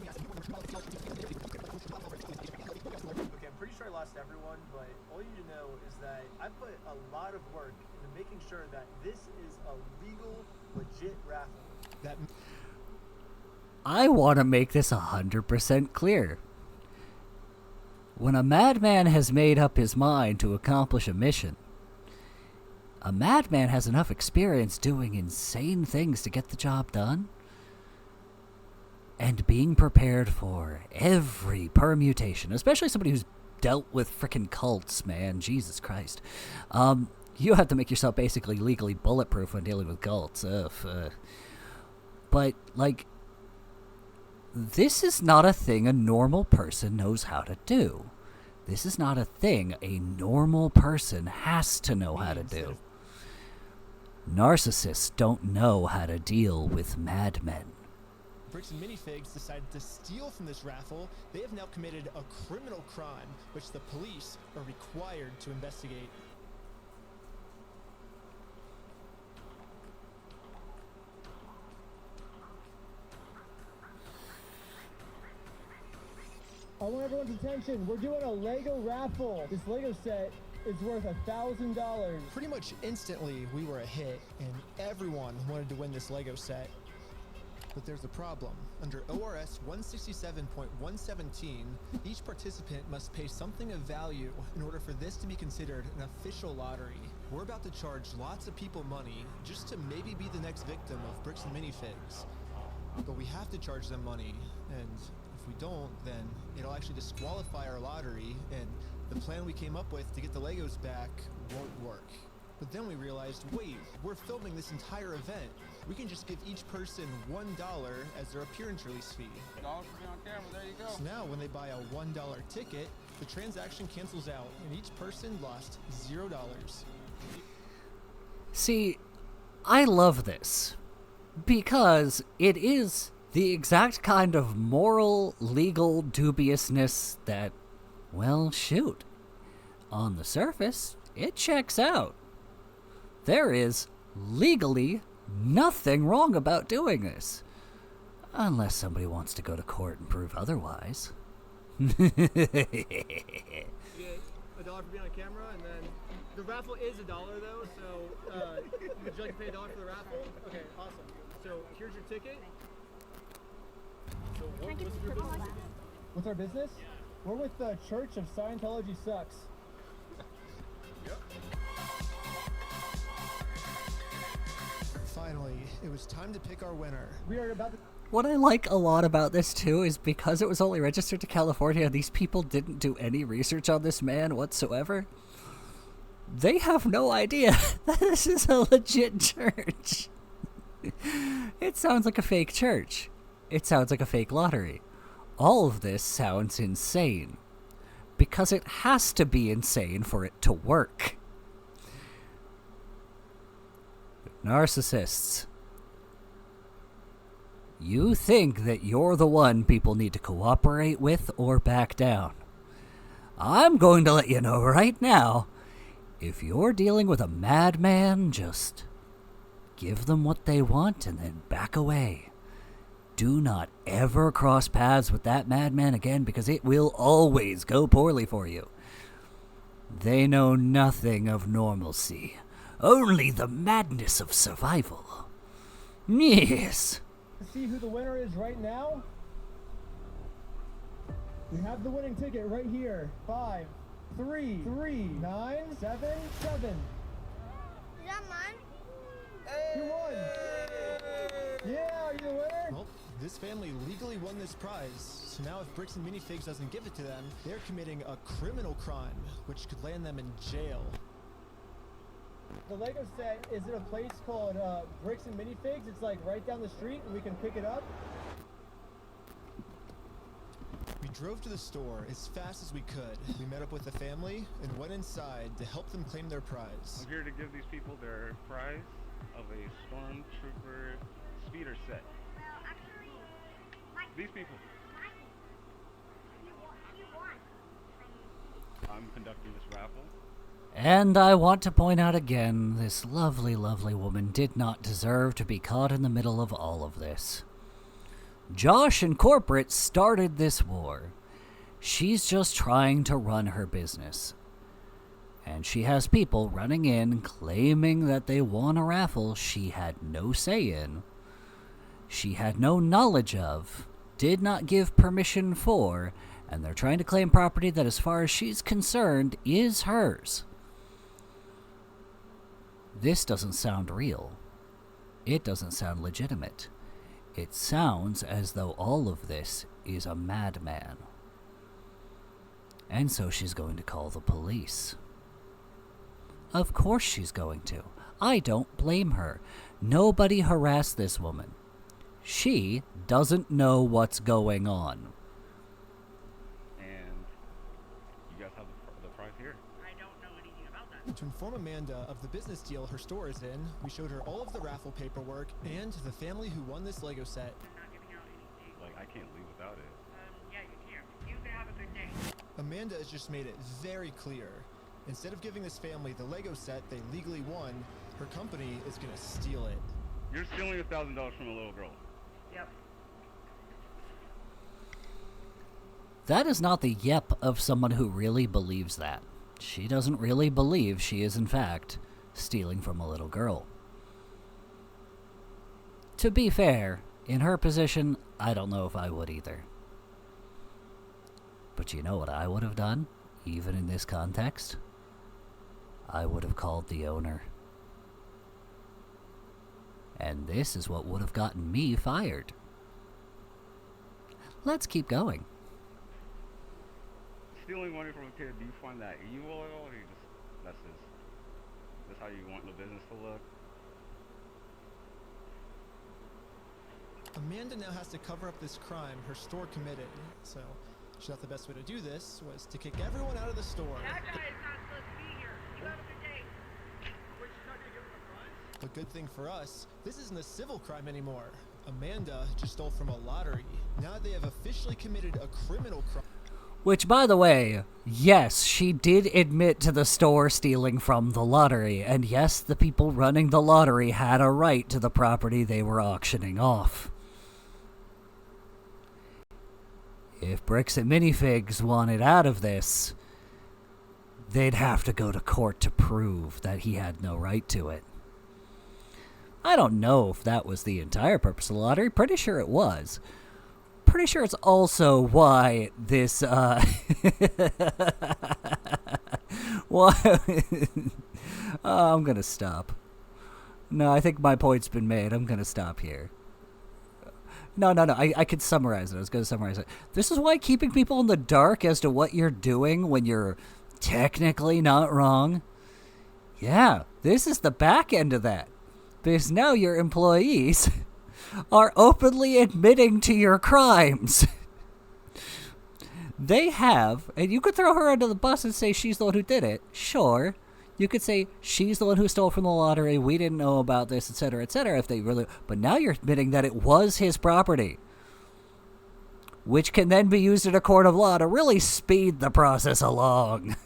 Okay, I'm pretty sure I lost everyone, but all you need to know is that I put a lot of work into making sure that this is a legal, legit raffle. I want to make this 100% clear. When a madman has made up his mind to accomplish a mission, a madman has enough experience doing insane things to get the job done, and being prepared for every permutation, especially somebody who's dealt with frickin' cults, man. Jesus Christ. You have to make yourself basically legally bulletproof when dealing with cults. But, like, this is not a thing a normal person knows how to do. This is not a thing a normal person has to know how to do. Narcissists don't know how to deal with madmen. Bricks and Minifigs decided to steal from this raffle. They have now committed a criminal crime, which the police are required to investigate. I want everyone's attention. We're doing a Lego raffle. This Lego set is worth $1,000. Pretty much instantly, we were a hit, and everyone wanted to win this Lego set. But there's a problem. Under ORS 167.117, each participant must pay something of value in order for this to be considered an official lottery. We're about to charge lots of people money just to maybe be the next victim of Bricks and Minifigs. But we have to charge them money, and if we don't, then it'll actually disqualify our lottery, and the plan we came up with to get the Legos back won't work. But then we realized, wait, we're filming this entire event. We can just give each person $1 as their appearance release fee. $1 for being on camera, there you go. So now when they buy a $1 ticket, the transaction cancels out, and each person lost $0. See, I love this, because it is the exact kind of moral, legal dubiousness that, well, shoot, on the surface, it checks out. There is legally nothing wrong about doing this, unless somebody wants to go to court and prove otherwise. You get $1 for being on camera, and then the raffle is $1 though, so would you like to pay $1 for the raffle? Okay, awesome. So here's your ticket. So what's your business? What's our business? We're with the Church of Scientology Sucks. Finally, it was time to pick our winner. We are about to... What I like a lot about this, too, is because it was only registered to California, these people didn't do any research on this man whatsoever. They have no idea that this is a legit church. It sounds like a fake church. It sounds like a fake lottery. All of this sounds insane. Because it has to be insane for it to work. Narcissists. You think that you're the one people need to cooperate with or back down. I'm going to let you know right now, if you're dealing with a madman, just give them what they want and then back away. Do not ever cross paths with that madman again, because it will always go poorly for you. They know nothing of normalcy, only the madness of survival. Yes. See who the winner is right now? We have the winning ticket right here. 5, 3, 9, 7, 7. Is that mine? You won! Yeah, are you the winner? Well, this family legally won this prize, so now if Bricks and Minifigs doesn't give it to them, they're committing a criminal crime, which could land them in jail. The Lego set is at a place called Bricks and Minifigs. It's like right down the street, and we can pick it up. We drove to the store as fast as we could. We met up with the family and went inside to help them claim their prize. I'm here to give these people their prize of a stormtrooper speeder set. Well, actually, These people. you won. I'm conducting this raffle. And I want to point out again, this lovely, lovely woman did not deserve to be caught in the middle of all of this. Josh and corporate started this war. She's just trying to run her business. And she has people running in claiming that they won a raffle she had no say in, she had no knowledge of, did not give permission for, and they're trying to claim property that, as far as she's concerned, is hers. This doesn't sound real. It doesn't sound legitimate. It sounds as though all of this is a madman. And so she's going to call the police. Of course she's going to. I don't blame her. Nobody harassed this woman. She doesn't know what's going on. And you guys have the prize here. I don't know anything about that. To inform Amanda of the business deal her store is in, we showed her all of the raffle paperwork and the family who won this Lego set. I'm not giving out anything. Like, I can't leave without it. Yeah, you can. You can have a good day. Amanda has just made it very clear. Instead of giving this family the Lego set they legally won, her company is gonna steal it. You're stealing $1,000 from a little girl. Yep. That is not the yep of someone who really believes that. She doesn't really believe she is, in fact, stealing from a little girl. To be fair, in her position, I don't know if I would either. But you know what I would have done, even in this context? I would have called the owner. And this is what would have gotten me fired. Let's keep going. Stealing money from a kid, do you find that evil at all, or you just, that's how you want the business to look? Amanda now has to cover up this crime her store committed, so she thought the best way to do this was to kick everyone out of the store. That guy is not supposed to be here. You have a good day. Which is not gonna give him a prize? But good thing for us, this isn't a civil crime anymore. Amanda just stole from a lottery. Now they have officially committed a criminal crime. Which, by the way, yes, she did admit to the store stealing from the lottery, and yes, the people running the lottery had a right to the property they were auctioning off. If Bricks and Minifigs wanted out of this, they'd have to go to court to prove that he had no right to it. I don't know if that was the entire purpose of the lottery. Pretty sure it was. pretty sure it's also why this, why, I'm gonna stop. No, I think my point's been made. I'm gonna stop here. No, I could summarize it. I was gonna summarize it. This is why keeping people in the dark as to what you're doing when you're technically not wrong. Yeah, this is the back end of that. Because now your employees are openly admitting to your crimes. They have, and you could throw her under the bus and say she's the one who did it. Sure. You could say she's the one who stole from the lottery, we didn't know about this, etc., if they really... But now you're admitting that it was his property, which can then be used in a court of law to really speed the process along.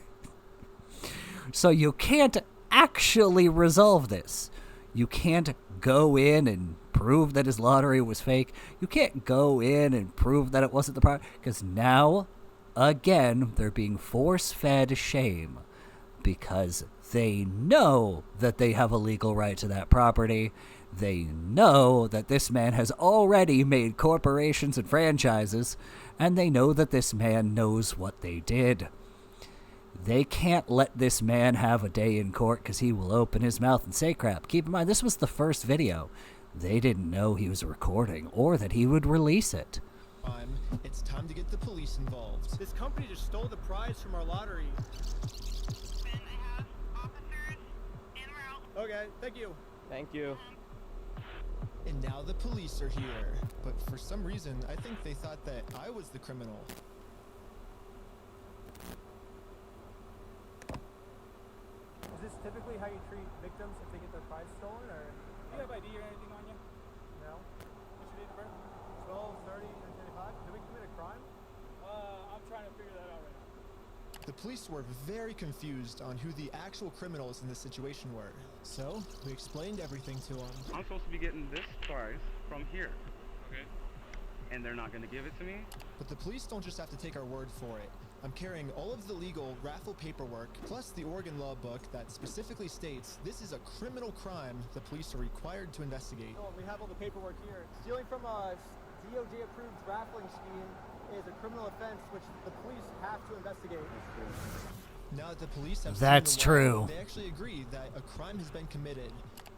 So you can't actually resolve this. You can't go in and prove that his lottery was fake. You can't go in and prove that it wasn't the property, because now, again, they're being force-fed shame because they know that they have a legal right to that property. They know that this man has already made corporations and franchises, and they know that this man knows what they did. They can't let this man have a day in court because he will open his mouth and say crap. Keep in mind, this was the first video. They didn't know he was recording or that he would release it. It's time to get the police involved. This company just stole the prize from our lottery. Okay, thank you. Thank you. And now the police are here. But for some reason, I think they thought that I was the criminal. Is this typically how you treat victims if they get their prize stolen, or? Do you have ID or anything on you? No. What's your date of birth? 12/30/1995. Did we commit a crime? I'm trying to figure that out right now. The police were very confused on who the actual criminals in this situation were. So, we explained everything to them. I'm supposed to be getting this prize from here. Okay. And they're not going to give it to me? But the police don't just have to take our word for it. I'm carrying all of the legal raffle paperwork, plus the Oregon law book that specifically states this is a criminal crime the police are required to investigate. Oh, we have all the paperwork here. Stealing from a DOJ-approved raffling scheme is a criminal offense which the police have to investigate. Now that the police have That's seen the true. law, they actually agree that a crime has been committed.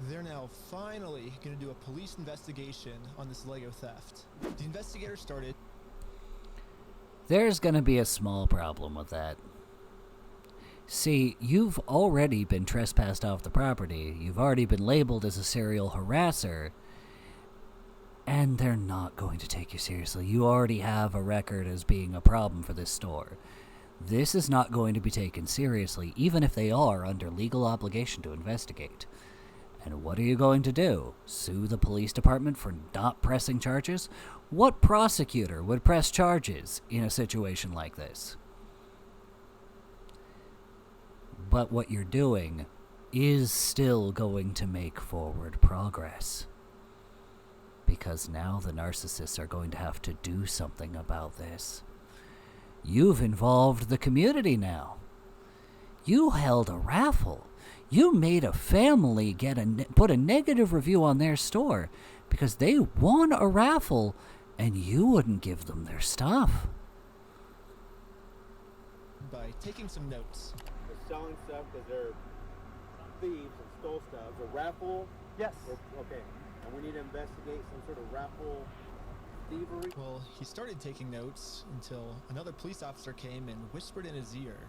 They're now finally going to do a police investigation on this Lego theft. The investigator started. There's going to be a small problem with that. See, you've already been trespassed off the property. You've already been labeled as a serial harasser. And they're not going to take you seriously. You already have a record as being a problem for this store. This is not going to be taken seriously, even if they are under legal obligation to investigate. And what are you going to do? Sue the police department for not pressing charges? What prosecutor would press charges in a situation like this? But what you're doing is still going to make forward progress. Because now the narcissists are going to have to do something about this. You've involved the community now. You held a raffle. You made a family put a negative review on their store because they won a raffle and you wouldn't give them their stuff. By taking some notes. They're selling stuff because they're thieves and stole stuff. The raffle? Yes. Okay. And we need to investigate some sort of raffle thievery. Well, he started taking notes until another police officer came and whispered in his ear.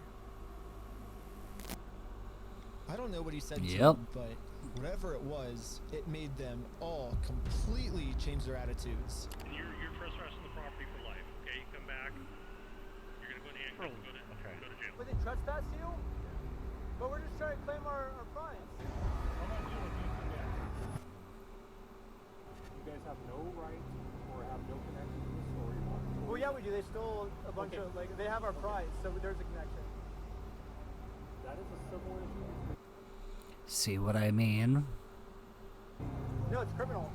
I don't know what he said to him, but whatever it was, it made them all completely change their attitudes. You're trespassing the property for life, okay? You come back, you're gonna go in handcuffs and go to jail. But they trespassed you? But we're just trying to claim our prize. I'm not dealing with you today. You guys have no right or have no connection to the story. Well, yeah, we do. They stole a bunch of, like, they have our prize, so there's a connection. That is a civil issue. See what I mean? No, it's criminal.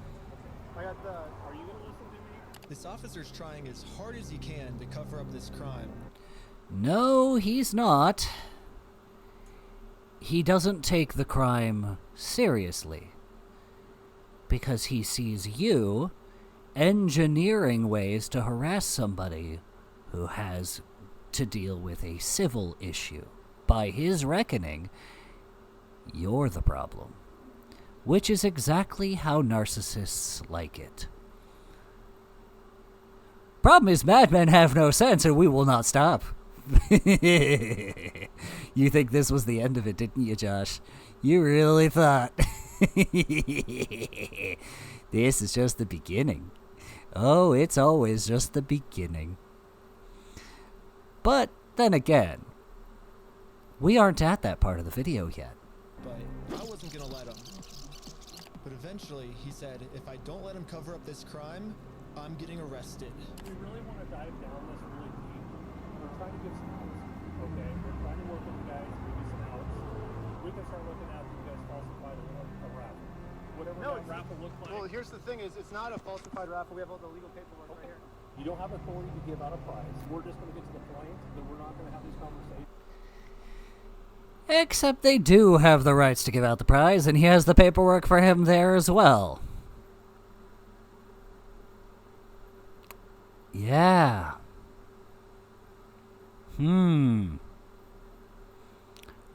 I got the... Are you going to listen to me? This officer's trying as hard as he can to cover up this crime. No, he's not. He doesn't take the crime seriously. Because he sees you engineering ways to harass somebody who has to deal with a civil issue. By his reckoning, you're the problem. Which is exactly how narcissists like it. Problem is, madmen have no sense and we will not stop. You think this was the end of it, didn't you, Josh? You really thought. This is just the beginning. Oh, it's always just the beginning. But then again, we aren't at that part of the video yet. But I wasn't gonna let him. But eventually, he said, if I don't let him cover up this crime, I'm getting arrested. We really want to dive down this really deep. We're trying to get some outs. Okay, we're trying to work with you guys to give you some outs. We can start looking at you guys falsified a raffle. Whatever that raffle looks like. Well, here's the thing: it's not a falsified raffle. We have all the legal paperwork right here. You don't have authority to give out a prize. We're just going to get to the point that we're not going to have these conversations. Except they do have the rights to give out the prize, and he has the paperwork for him there as well. Yeah.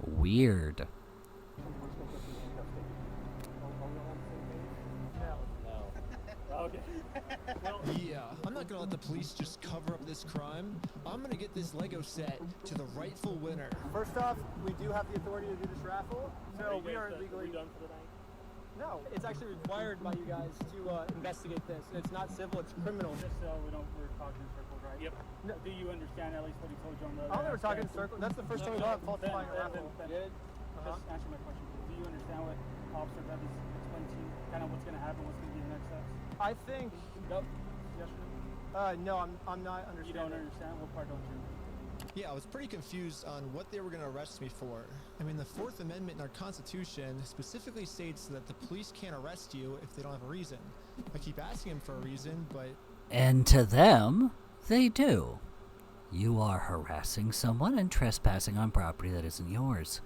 Weird. Yeah, I'm not gonna let the police just cover up this crime. I'm gonna get this Lego set to the rightful winner. First off, we do have the authority to do this raffle, so we are legally done for the night. No, it's actually required by you guys to investigate this. It's not civil, it's criminal. Just so we're talking in circles, right? Yep. No. Do you understand at least what he told you on the I don't think we're talking in circles. That's the first time we've had falsifying a raffle. Just answer my question. Do you understand what Officer Bev is explaining to you? Kind of what's going to happen, what's going to be the next steps? I think... Nope. Yes or no? No, I'm not understanding. You don't understand? What part don't you? Yeah, I was pretty confused on what they were going to arrest me for. I mean, the Fourth Amendment in our Constitution specifically states that the police can't arrest you if they don't have a reason. I keep asking them for a reason, but... And to them, they do. You are harassing someone and trespassing on property that isn't yours.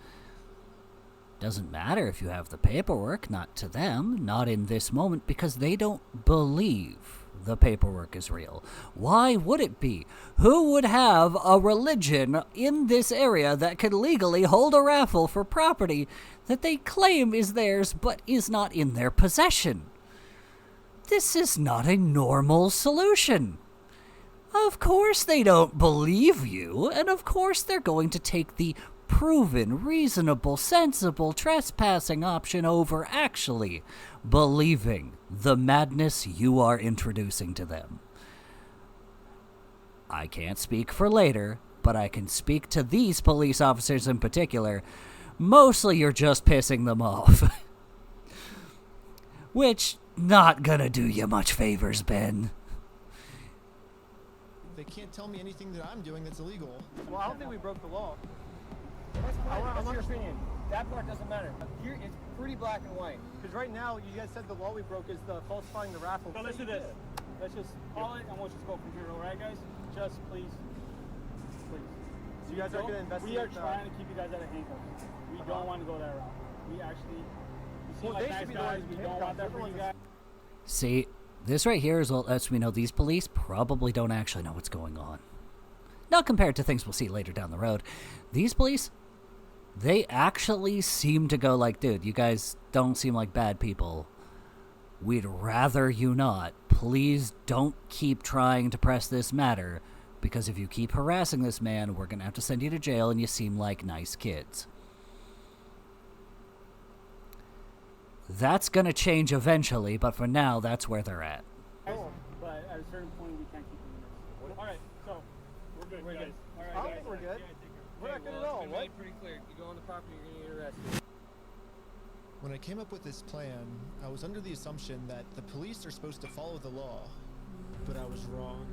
Doesn't matter if you have the paperwork, not to them, not in this moment, because they don't believe the paperwork is real. Why would it be? Who would have a religion in this area that could legally hold a raffle for property that they claim is theirs but is not in their possession? This is not a normal solution. Of course they don't believe you, and of course they're going to take the proven, reasonable, sensible trespassing option over actually believing the madness you are introducing to them. I can't speak for later, but I can speak to these police officers in particular. Mostly you're just pissing them off. Which, not gonna do you much favors, Ben. They can't tell me anything that I'm doing that's illegal. Well, I don't think we broke the law. What's your opinion? That part doesn't matter. Here, it's pretty black and white. Because right now, you guys said the law we broke is the falsifying the raffle. So let's do this. Let's just call it and we'll just go from here, all right, guys? Just please. Please. So you guys are going to investigate. We are trying to keep you guys out of handcuffs. We don't want to go that route. We actually, you seem like nice guys. We don't want that for you guys. See, this right here is what lets me know these police probably don't actually know what's going on. Not compared to things we'll see later down the road. These police, they actually seem to go like, dude, you guys don't seem like bad people. We'd rather you not. Please don't keep trying to press this matter, because if you keep harassing this man, we're going to have to send you to jail and you seem like nice kids. That's going to change eventually, but for now, that's where they're at. But at a certain point, we can't keep doing this. All right, so we're good, guys. All right, I don't think we're good. We're not good at all. What? Pretty clear. You go on the property, you're gonna get arrested. When I came up with this plan, I was under the assumption that the police are supposed to follow the law, but I was wrong.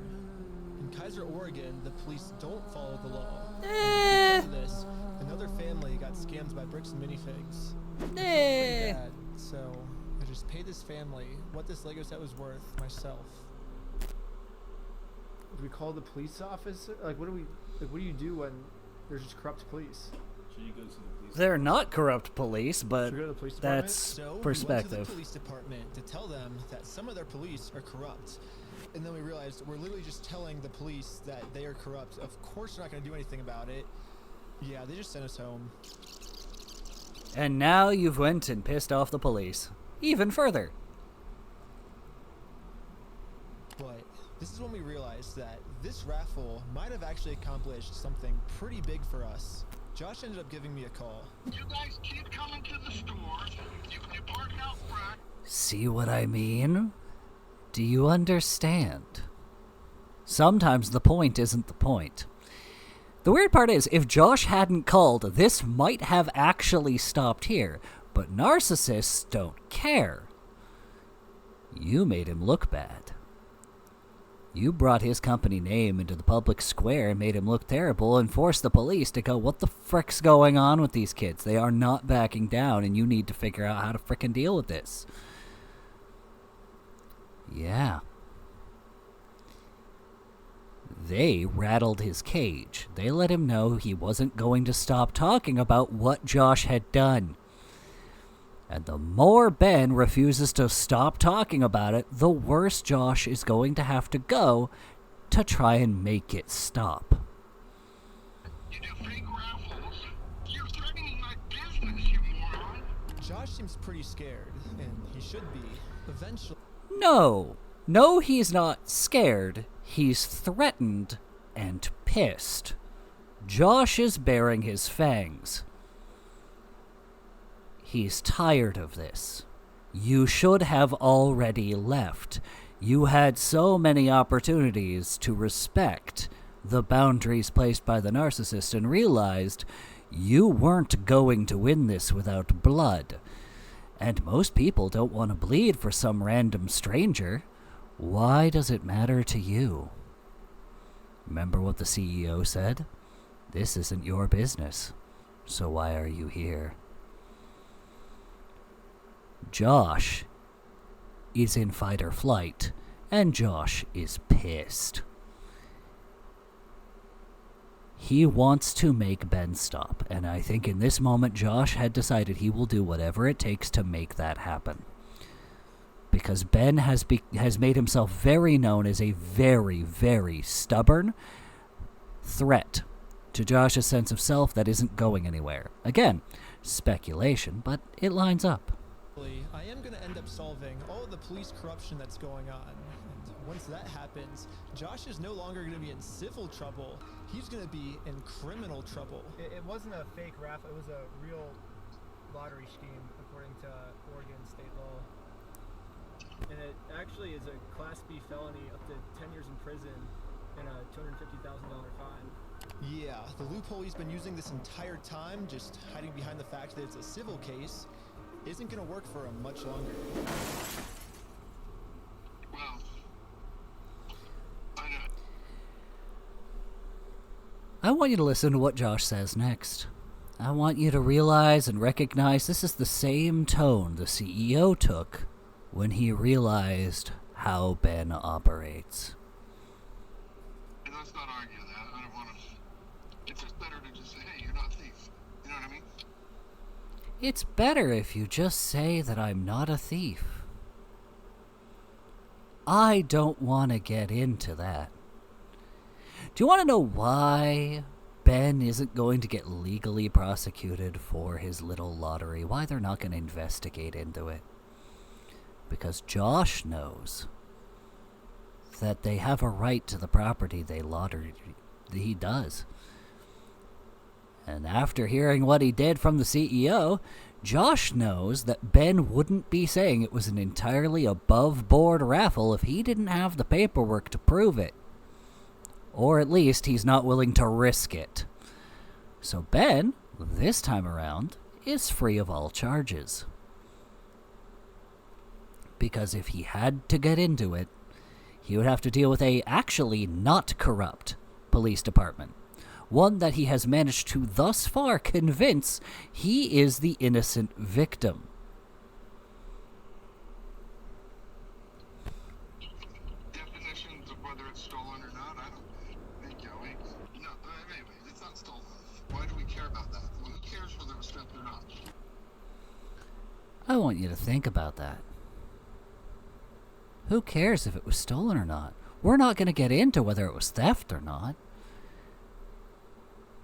In Kaiser, Oregon, the police don't follow the law. And because of this, another family got scammed by Bricks and Minifigs. Pretty bad, so I just paid this family what this Lego set was worth myself. Do we call the police officer? Like, what do you do when there's just corrupt police? Should you go to the police? They're not corrupt police, but Should we go to the police department? that's So we went to perspective. the police department to tell them that some of their police are corrupt. And then we realized we're literally just telling the police that they are corrupt. Of course they're not going to do anything about it. Yeah, they just sent us home. And now you've went and pissed off the police. Even further. But this is when we realized that this raffle might have actually accomplished something pretty big for us. Josh ended up giving me a call. You guys keep coming to the store. You can park out front. See what I mean? Do you understand? Sometimes the point isn't the point. The weird part is, if Josh hadn't called, this might have actually stopped here. But narcissists don't care. You made him look bad. You brought his company name into the public square and made him look terrible and forced the police to go, what the frick's going on with these kids? They are not backing down and you need to figure out how to frickin' deal with this. Yeah. They rattled his cage. They let him know he wasn't going to stop talking about what Josh had done. And the more Ben refuses to stop talking about it, the worse Josh is going to have to go to try and make it stop. You do fake raffles. You're threatening my business, you moron. Josh seems pretty scared, and he should be. Eventually... No, he's not scared. He's threatened and pissed. Josh is baring his fangs. He's tired of this. You should have already left. You had so many opportunities to respect the boundaries placed by the narcissist and realized you weren't going to win this without blood. And most people don't want to bleed for some random stranger. Why does it matter to you? Remember what the CEO said? This isn't your business. So why are you here? Josh is in fight or flight, and Josh is pissed. He wants to make Ben stop, and I think in this moment Josh had decided he will do whatever it takes to make that happen. Because Ben has made himself very known as a very, very stubborn threat to Josh's sense of self that isn't going anywhere. Again, speculation, but it lines up. I am going to end up solving all of the police corruption that's going on. And once that happens, Josh is no longer going to be in civil trouble. He's going to be in criminal trouble. It wasn't a fake raffle. It was a real lottery scheme, according to Oregon state law. And it actually is a Class B felony, up to 10 years in prison and a $250,000 fine. Yeah, the loophole he's been using this entire time, just hiding behind the fact that it's a civil case, isn't going to work for him much longer. Well, I want you to listen to what Josh says next. I want you to realize and recognize this is the same tone the CEO took when he realized how Ben operates. and let's not argue that. I don't want to. It's just better to just say, hey, you're not a thief. You know what I mean? It's better if you just say that I'm not a thief. I don't want to get into that. Do you want to know why Ben isn't going to get legally prosecuted for his little lottery? Why they're not going to investigate into it? Because Josh knows that they have a right to the property they lottered. He does. And after hearing what he did from the CEO, Josh knows that Ben wouldn't be saying it was an entirely above-board raffle if he didn't have the paperwork to prove it. Or at least he's not willing to risk it. So Ben, this time around, is free of all charges. Because if he had to get into it, he would have to deal with a actually not corrupt police department. One that he has managed to thus far convince he is the innocent victim. Definitions of whether it's stolen or not, I don't think, Joey. No, anyways, it's not stolen. Why do we care about that? Well, who cares whether it was theft or not? I want you to think about that. Who cares if it was stolen or not? We're not going to get into whether it was theft or not.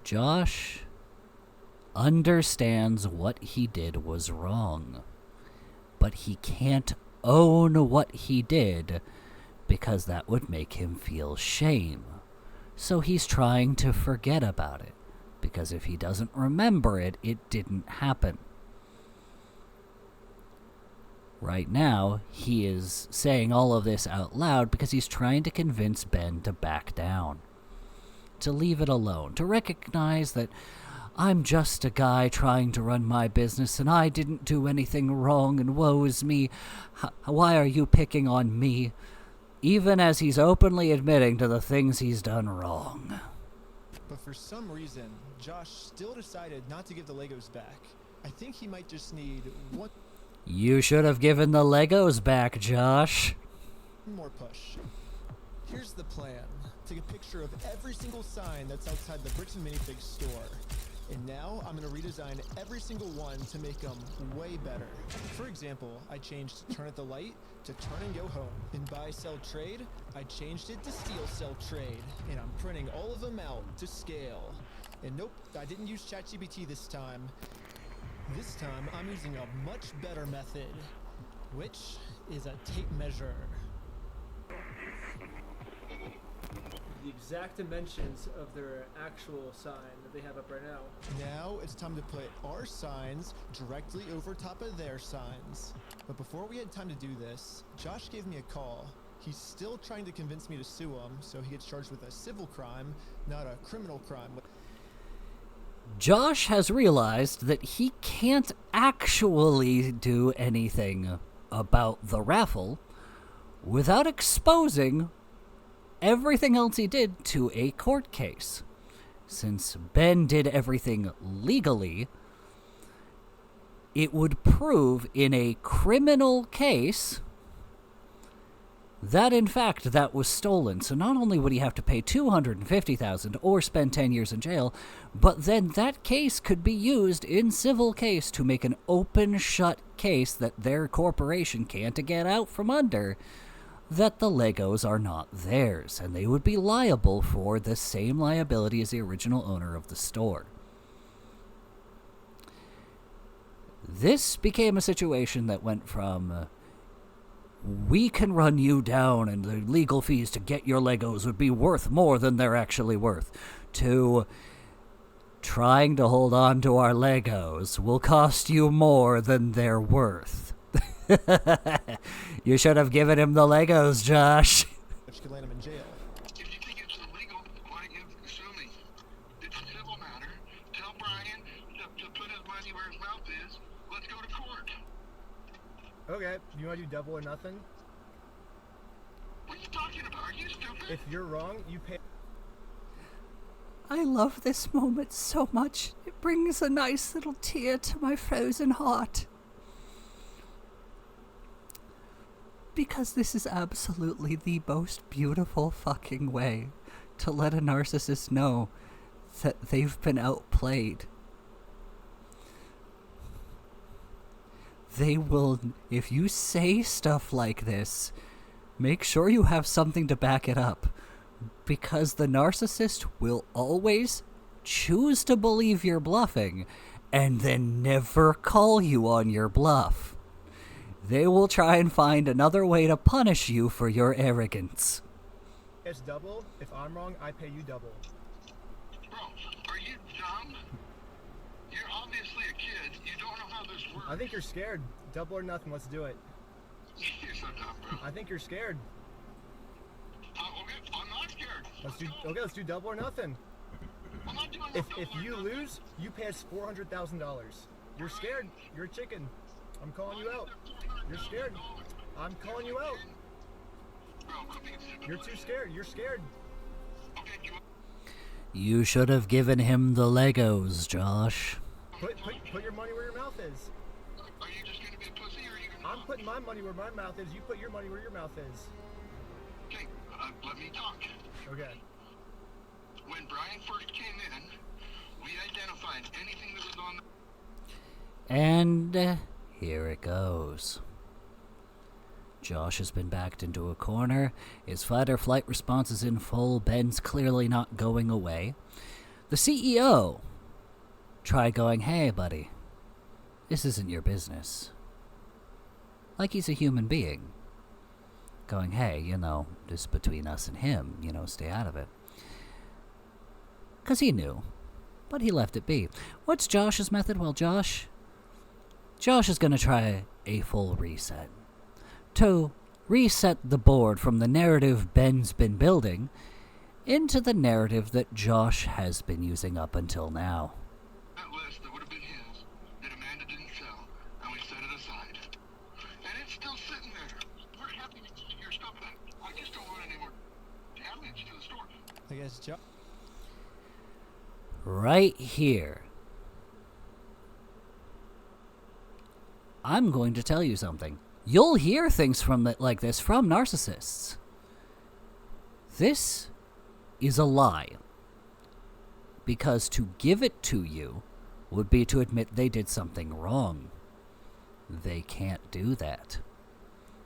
Josh understands what he did was wrong, but he can't own what he did because that would make him feel shame. So he's trying to forget about it, because if he doesn't remember it, it didn't happen. Right now, he is saying all of this out loud because he's trying to convince Ben to back down, to leave it alone, to recognize that I'm just a guy trying to run my business and I didn't do anything wrong and woe is me. Why are you picking on me? Even as he's openly admitting to the things he's done wrong. But for some reason, Josh still decided not to give the Legos back. I think he might just need one You should have given the Legos back, Josh. more push. Here's the plan. Take a picture of every single sign that's outside the Bricks and Minifigs store. And now I'm going to redesign every single one to make them way better. For example, I changed turn at the light to turn and go home. In buy, sell, trade, I changed it to steal, sell, trade. And I'm printing all of them out to scale. And nope, I didn't use ChatGPT this time. This time, I'm using a much better method, which is a tape measure. The exact dimensions of their actual sign that they have up right now. Now it's time to put our signs directly over top of their signs. But before we had time to do this, Josh gave me a call. He's still trying to convince me to sue him, so he gets charged with a civil crime, not a criminal crime. Josh has realized that he can't actually do anything about the raffle without exposing everything else he did to a court case. Since Ben did everything legally, it would prove in a criminal case that in fact that was stolen. So not only would he have to pay $250,000 or spend 10 years in jail, but then that case could be used in civil case to make an open shut case that their corporation can't get out from under, that the Legos are not theirs, and they would be liable for the same liability as the original owner of the store. This became a situation that went from we can run you down and the legal fees to get your Legos would be worth more than they're actually worth, to trying to hold on to our Legos will cost you more than they're worth. You should have given him the Legos, Josh. Which could land him in jail. If you think it's illegal, why don't you sue me? It's a civil matter. Tell Brian to put his money where his mouth is. Let's go to court. Okay, you want to do double or nothing? What are you talking about? Are you stupid? If you're wrong, you pay. I love this moment so much. It brings a nice little tear to my frozen heart. Because this is absolutely the most beautiful fucking way to let a narcissist know that they've been outplayed. They will, if you say stuff like this, make sure you have something to back it up. Because the narcissist will always choose to believe you're bluffing and then never call you on your bluff. They will try and find another way to punish you for your arrogance. It's double. If I'm wrong, I pay you double. Bro, are you dumb? You're obviously a kid. You don't know how this works. I think you're scared. Double or nothing. Let's do it. You're so dumb, bro. I think you're scared. Okay, I'm not scared. Let's do double or nothing. I'm not doing If you lose, you pay us $400,000. You're scared. You're a chicken. I'm calling you out. You're scared. I'm calling you out. You're too scared. You're scared. You should have given him the Legos, Josh. Put your money where your mouth is. Are you just gonna be a pussy, or are you gonna... I'm putting my money where my mouth is. You put your money where your mouth is. Okay, let me talk. Okay. When Brian first came in, We identified anything that was on the... And here it goes. Josh has been backed into a corner. His fight or flight response is in full. Ben's clearly not going away. The CEO tried going, "Hey, buddy, this isn't your business." Like he's a human being. Going, "Hey, this is between us and him, stay out of it." Because he knew. But he left it be. What's Josh's method? Well, Josh is going to try a full reset. To reset the board from the narrative Ben's been building into the narrative that Josh has been using up until now. That list that would have been his, that Amanda didn't sell, and we set it aside. And it's still sitting there. We're happy to keep your stuff back. I just don't want any more damage to the store. I guess Right here. I'm going to tell you something. You'll hear things like this from narcissists. This is a lie. Because to give it to you would be to admit they did something wrong. They can't do that.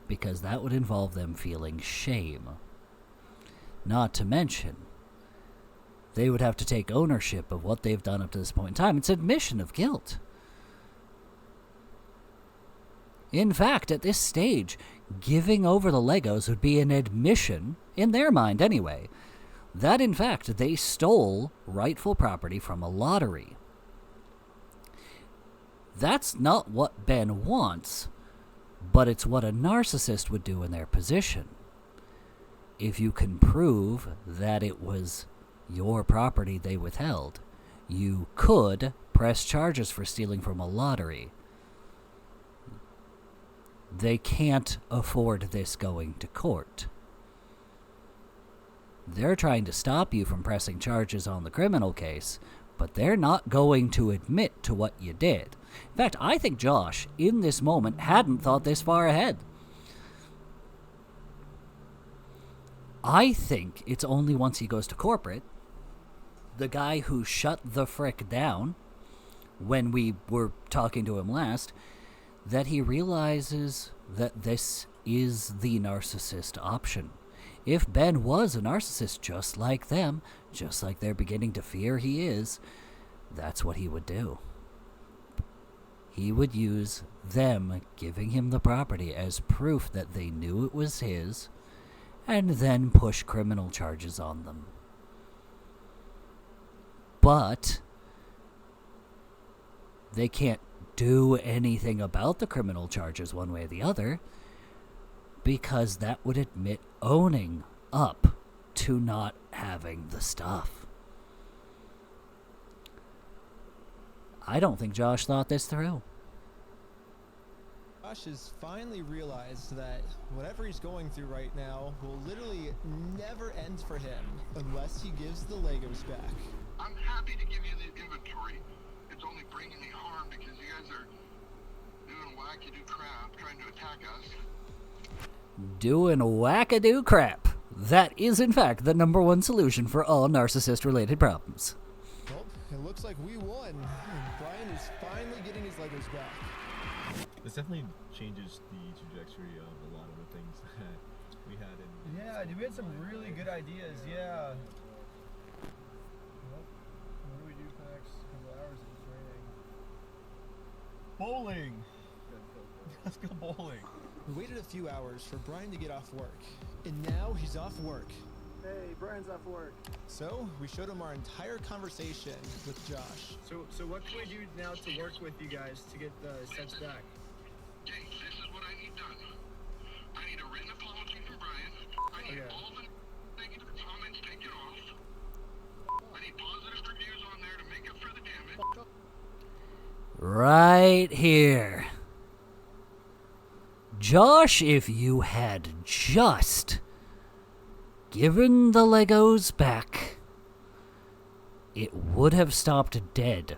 Because that would involve them feeling shame. Not to mention, they would have to take ownership of what they've done up to this point in time. It's admission of guilt. In fact, at this stage, giving over the Legos would be an admission, in their mind anyway, that in fact they stole rightful property from a lottery. That's not what Ben wants, but it's what a narcissist would do in their position. If you can prove that it was your property they withheld, you could press charges for stealing from a lottery. They can't afford this going to court. They're trying to stop you from pressing charges on the criminal case, but they're not going to admit to what you did. In fact, I think Josh, in this moment, hadn't thought this far ahead. I think it's only once he goes to corporate, the guy who shut the frick down when we were talking to him last, that he realizes that this is the narcissist option. If Ben was a narcissist just like them, just like they're beginning to fear he is, that's what he would do. He would use them giving him the property as proof that they knew it was his, and then push criminal charges on them. But they can't do anything about the criminal charges one way or the other, because that would admit owning up to not having the stuff. I don't think Josh thought this through. Josh has finally realized that whatever he's going through right now will literally never end for him unless he gives the Legos back. I'm happy to give you the inventory. It's only bringing me harm because you guys are doing wackadoo crap trying to attack us. Doing wackadoo crap. That is, in fact, the number one solution for all narcissist-related problems. Well, it looks like we won, and Brian is finally getting his Legos back. This definitely changes the trajectory of a lot of the things that we had in... Yeah, dude, we had some really good ideas, yeah. Well, what do we do for the next couple hours if it's raining? Bowling! Let's go bowling. We waited a few hours for Brian to get off work, and now he's off work. Hey, Brian's off work. So, we showed him our entire conversation with Josh. So what can we do now to work with you guys to get the sets back? Okay, this is what I need done. I need a written apology from Brian. I need all the negative comments taken off. I need positive reviews on there to make up for the damage. Right here. Josh, if you had just given the Legos back, it would have stopped dead.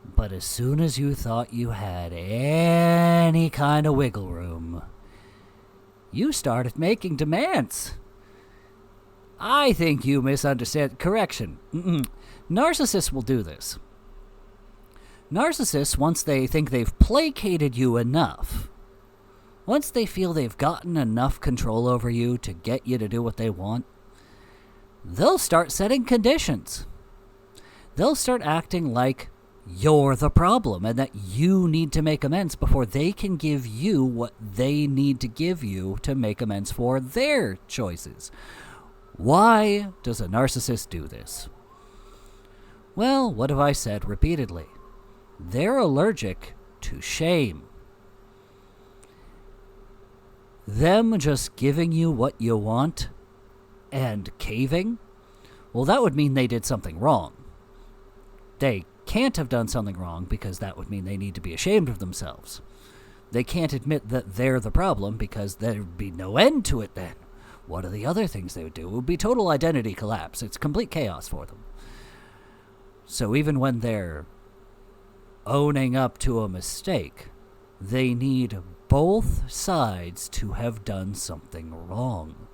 But as soon as you thought you had any kind of wiggle room, you started making demands. I think you misunderstand. Correction. Narcissists will do this. Narcissists, once they think they've placated you enough, once they feel they've gotten enough control over you to get you to do what they want, they'll start setting conditions. They'll start acting like you're the problem and that you need to make amends before they can give you what they need to give you to make amends for their choices. Why does a narcissist do this? Well, what have I said repeatedly? They're allergic to shame. Them just giving you what you want and caving, well, that would mean they did something wrong. They can't have done something wrong because that would mean they need to be ashamed of themselves. They can't admit that they're the problem because there'd be no end to it then. What are the other things they would do? It would be total identity collapse. It's complete chaos for them. So even when they're owning up to a mistake, they need both sides to have done something wrong.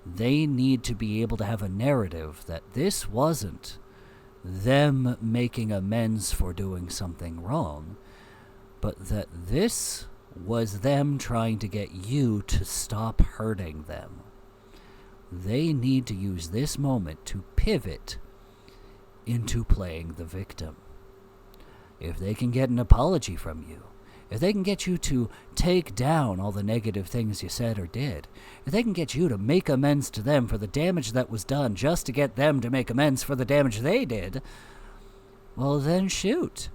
They need to be able to have a narrative that this wasn't them making amends for doing something wrong, but that this was them trying to get you to stop hurting them. They need to use this moment to pivot into playing the victim. If they can get an apology from you, if they can get you to take down all the negative things you said or did, if they can get you to make amends to them for the damage that was done just to get them to make amends for the damage they did, well then shoot.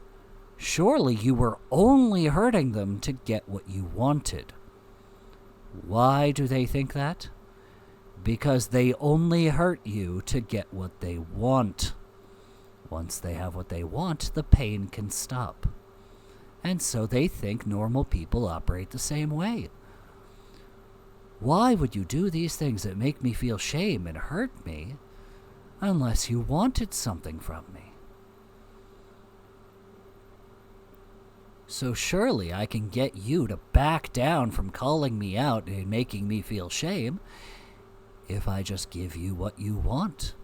Surely you were only hurting them to get what you wanted. Why do they think that? Because they only hurt you to get what they want. Once they have what they want, the pain can stop. And so they think normal people operate the same way. Why would you do these things that make me feel shame and hurt me unless you wanted something from me? So surely I can get you to back down from calling me out and making me feel shame if I just give you what you want.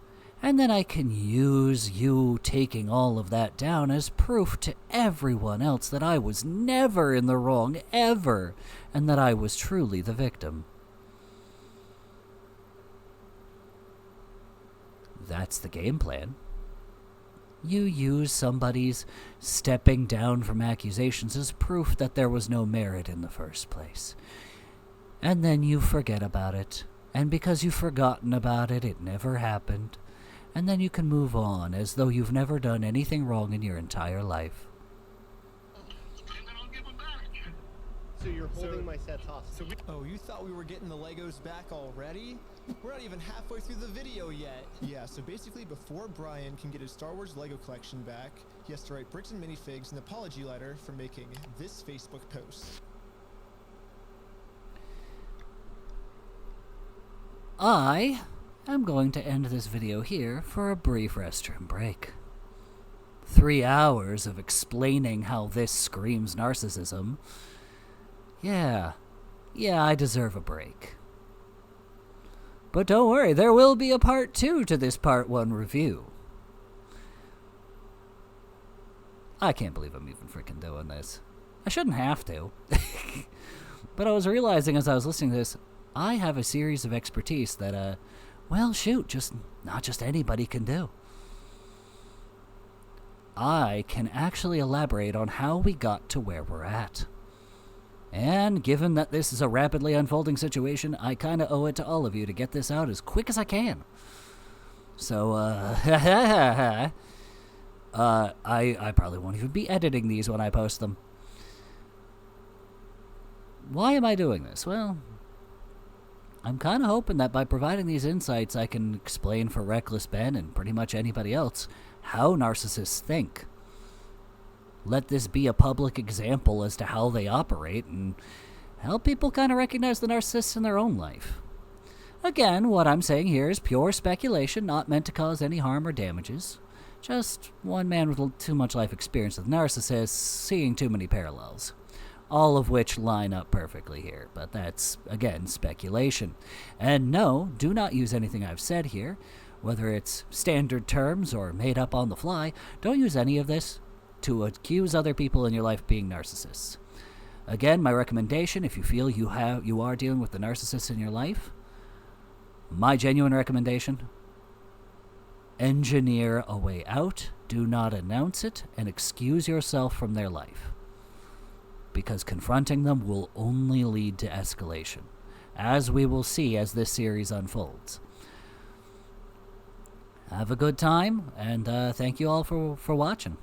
And then I can use you taking all of that down as proof to everyone else that I was never in the wrong, ever, and that I was truly the victim. That's the game plan. You use somebody's stepping down from accusations as proof that there was no merit in the first place. And then you forget about it. And because you've forgotten about it, it never happened. And then you can move on as though you've never done anything wrong in your entire life. So you're holding my sets hostage. Oh, you thought we were getting the Legos back already? We're not even halfway through the video yet. Yeah, so basically before Brian can get his Star Wars Lego collection back, he has to write Bricks and Minifigs an apology letter for making this Facebook post. I'm going to end this video here for a brief restroom break. 3 hours of explaining how this screams narcissism. Yeah, I deserve a break. But don't worry, there will be a part 2 to this part 1 review. I can't believe I'm even freaking doing this. I shouldn't have to. But I was realizing as I was listening to this, I have a series of expertise that, well, shoot, not just anybody can do. I can actually elaborate on how we got to where we're at. And given that this is a rapidly unfolding situation, I kind of owe it to all of you to get this out as quick as I can. So, I probably won't even be editing these when I post them. Why am I doing this? Well, I'm kind of hoping that by providing these insights, I can explain for Reckless Ben and pretty much anybody else how narcissists think. Let this be a public example as to how they operate and help people kind of recognize the narcissists in their own life. Again, what I'm saying here is pure speculation, not meant to cause any harm or damages. Just one man with too much life experience with narcissists, seeing too many parallels. all of which line up perfectly here. But that's, again, speculation. And no, do not use anything I've said here, whether it's standard terms or made up on the fly. Don't use any of this to accuse other people in your life of being narcissists. Again, my recommendation, if you feel you are dealing with the narcissist in your life, my genuine recommendation, engineer a way out, do not announce it, and excuse yourself from their life. Because confronting them will only lead to escalation, as we will see as this series unfolds. Have a good time, and thank you all for watching.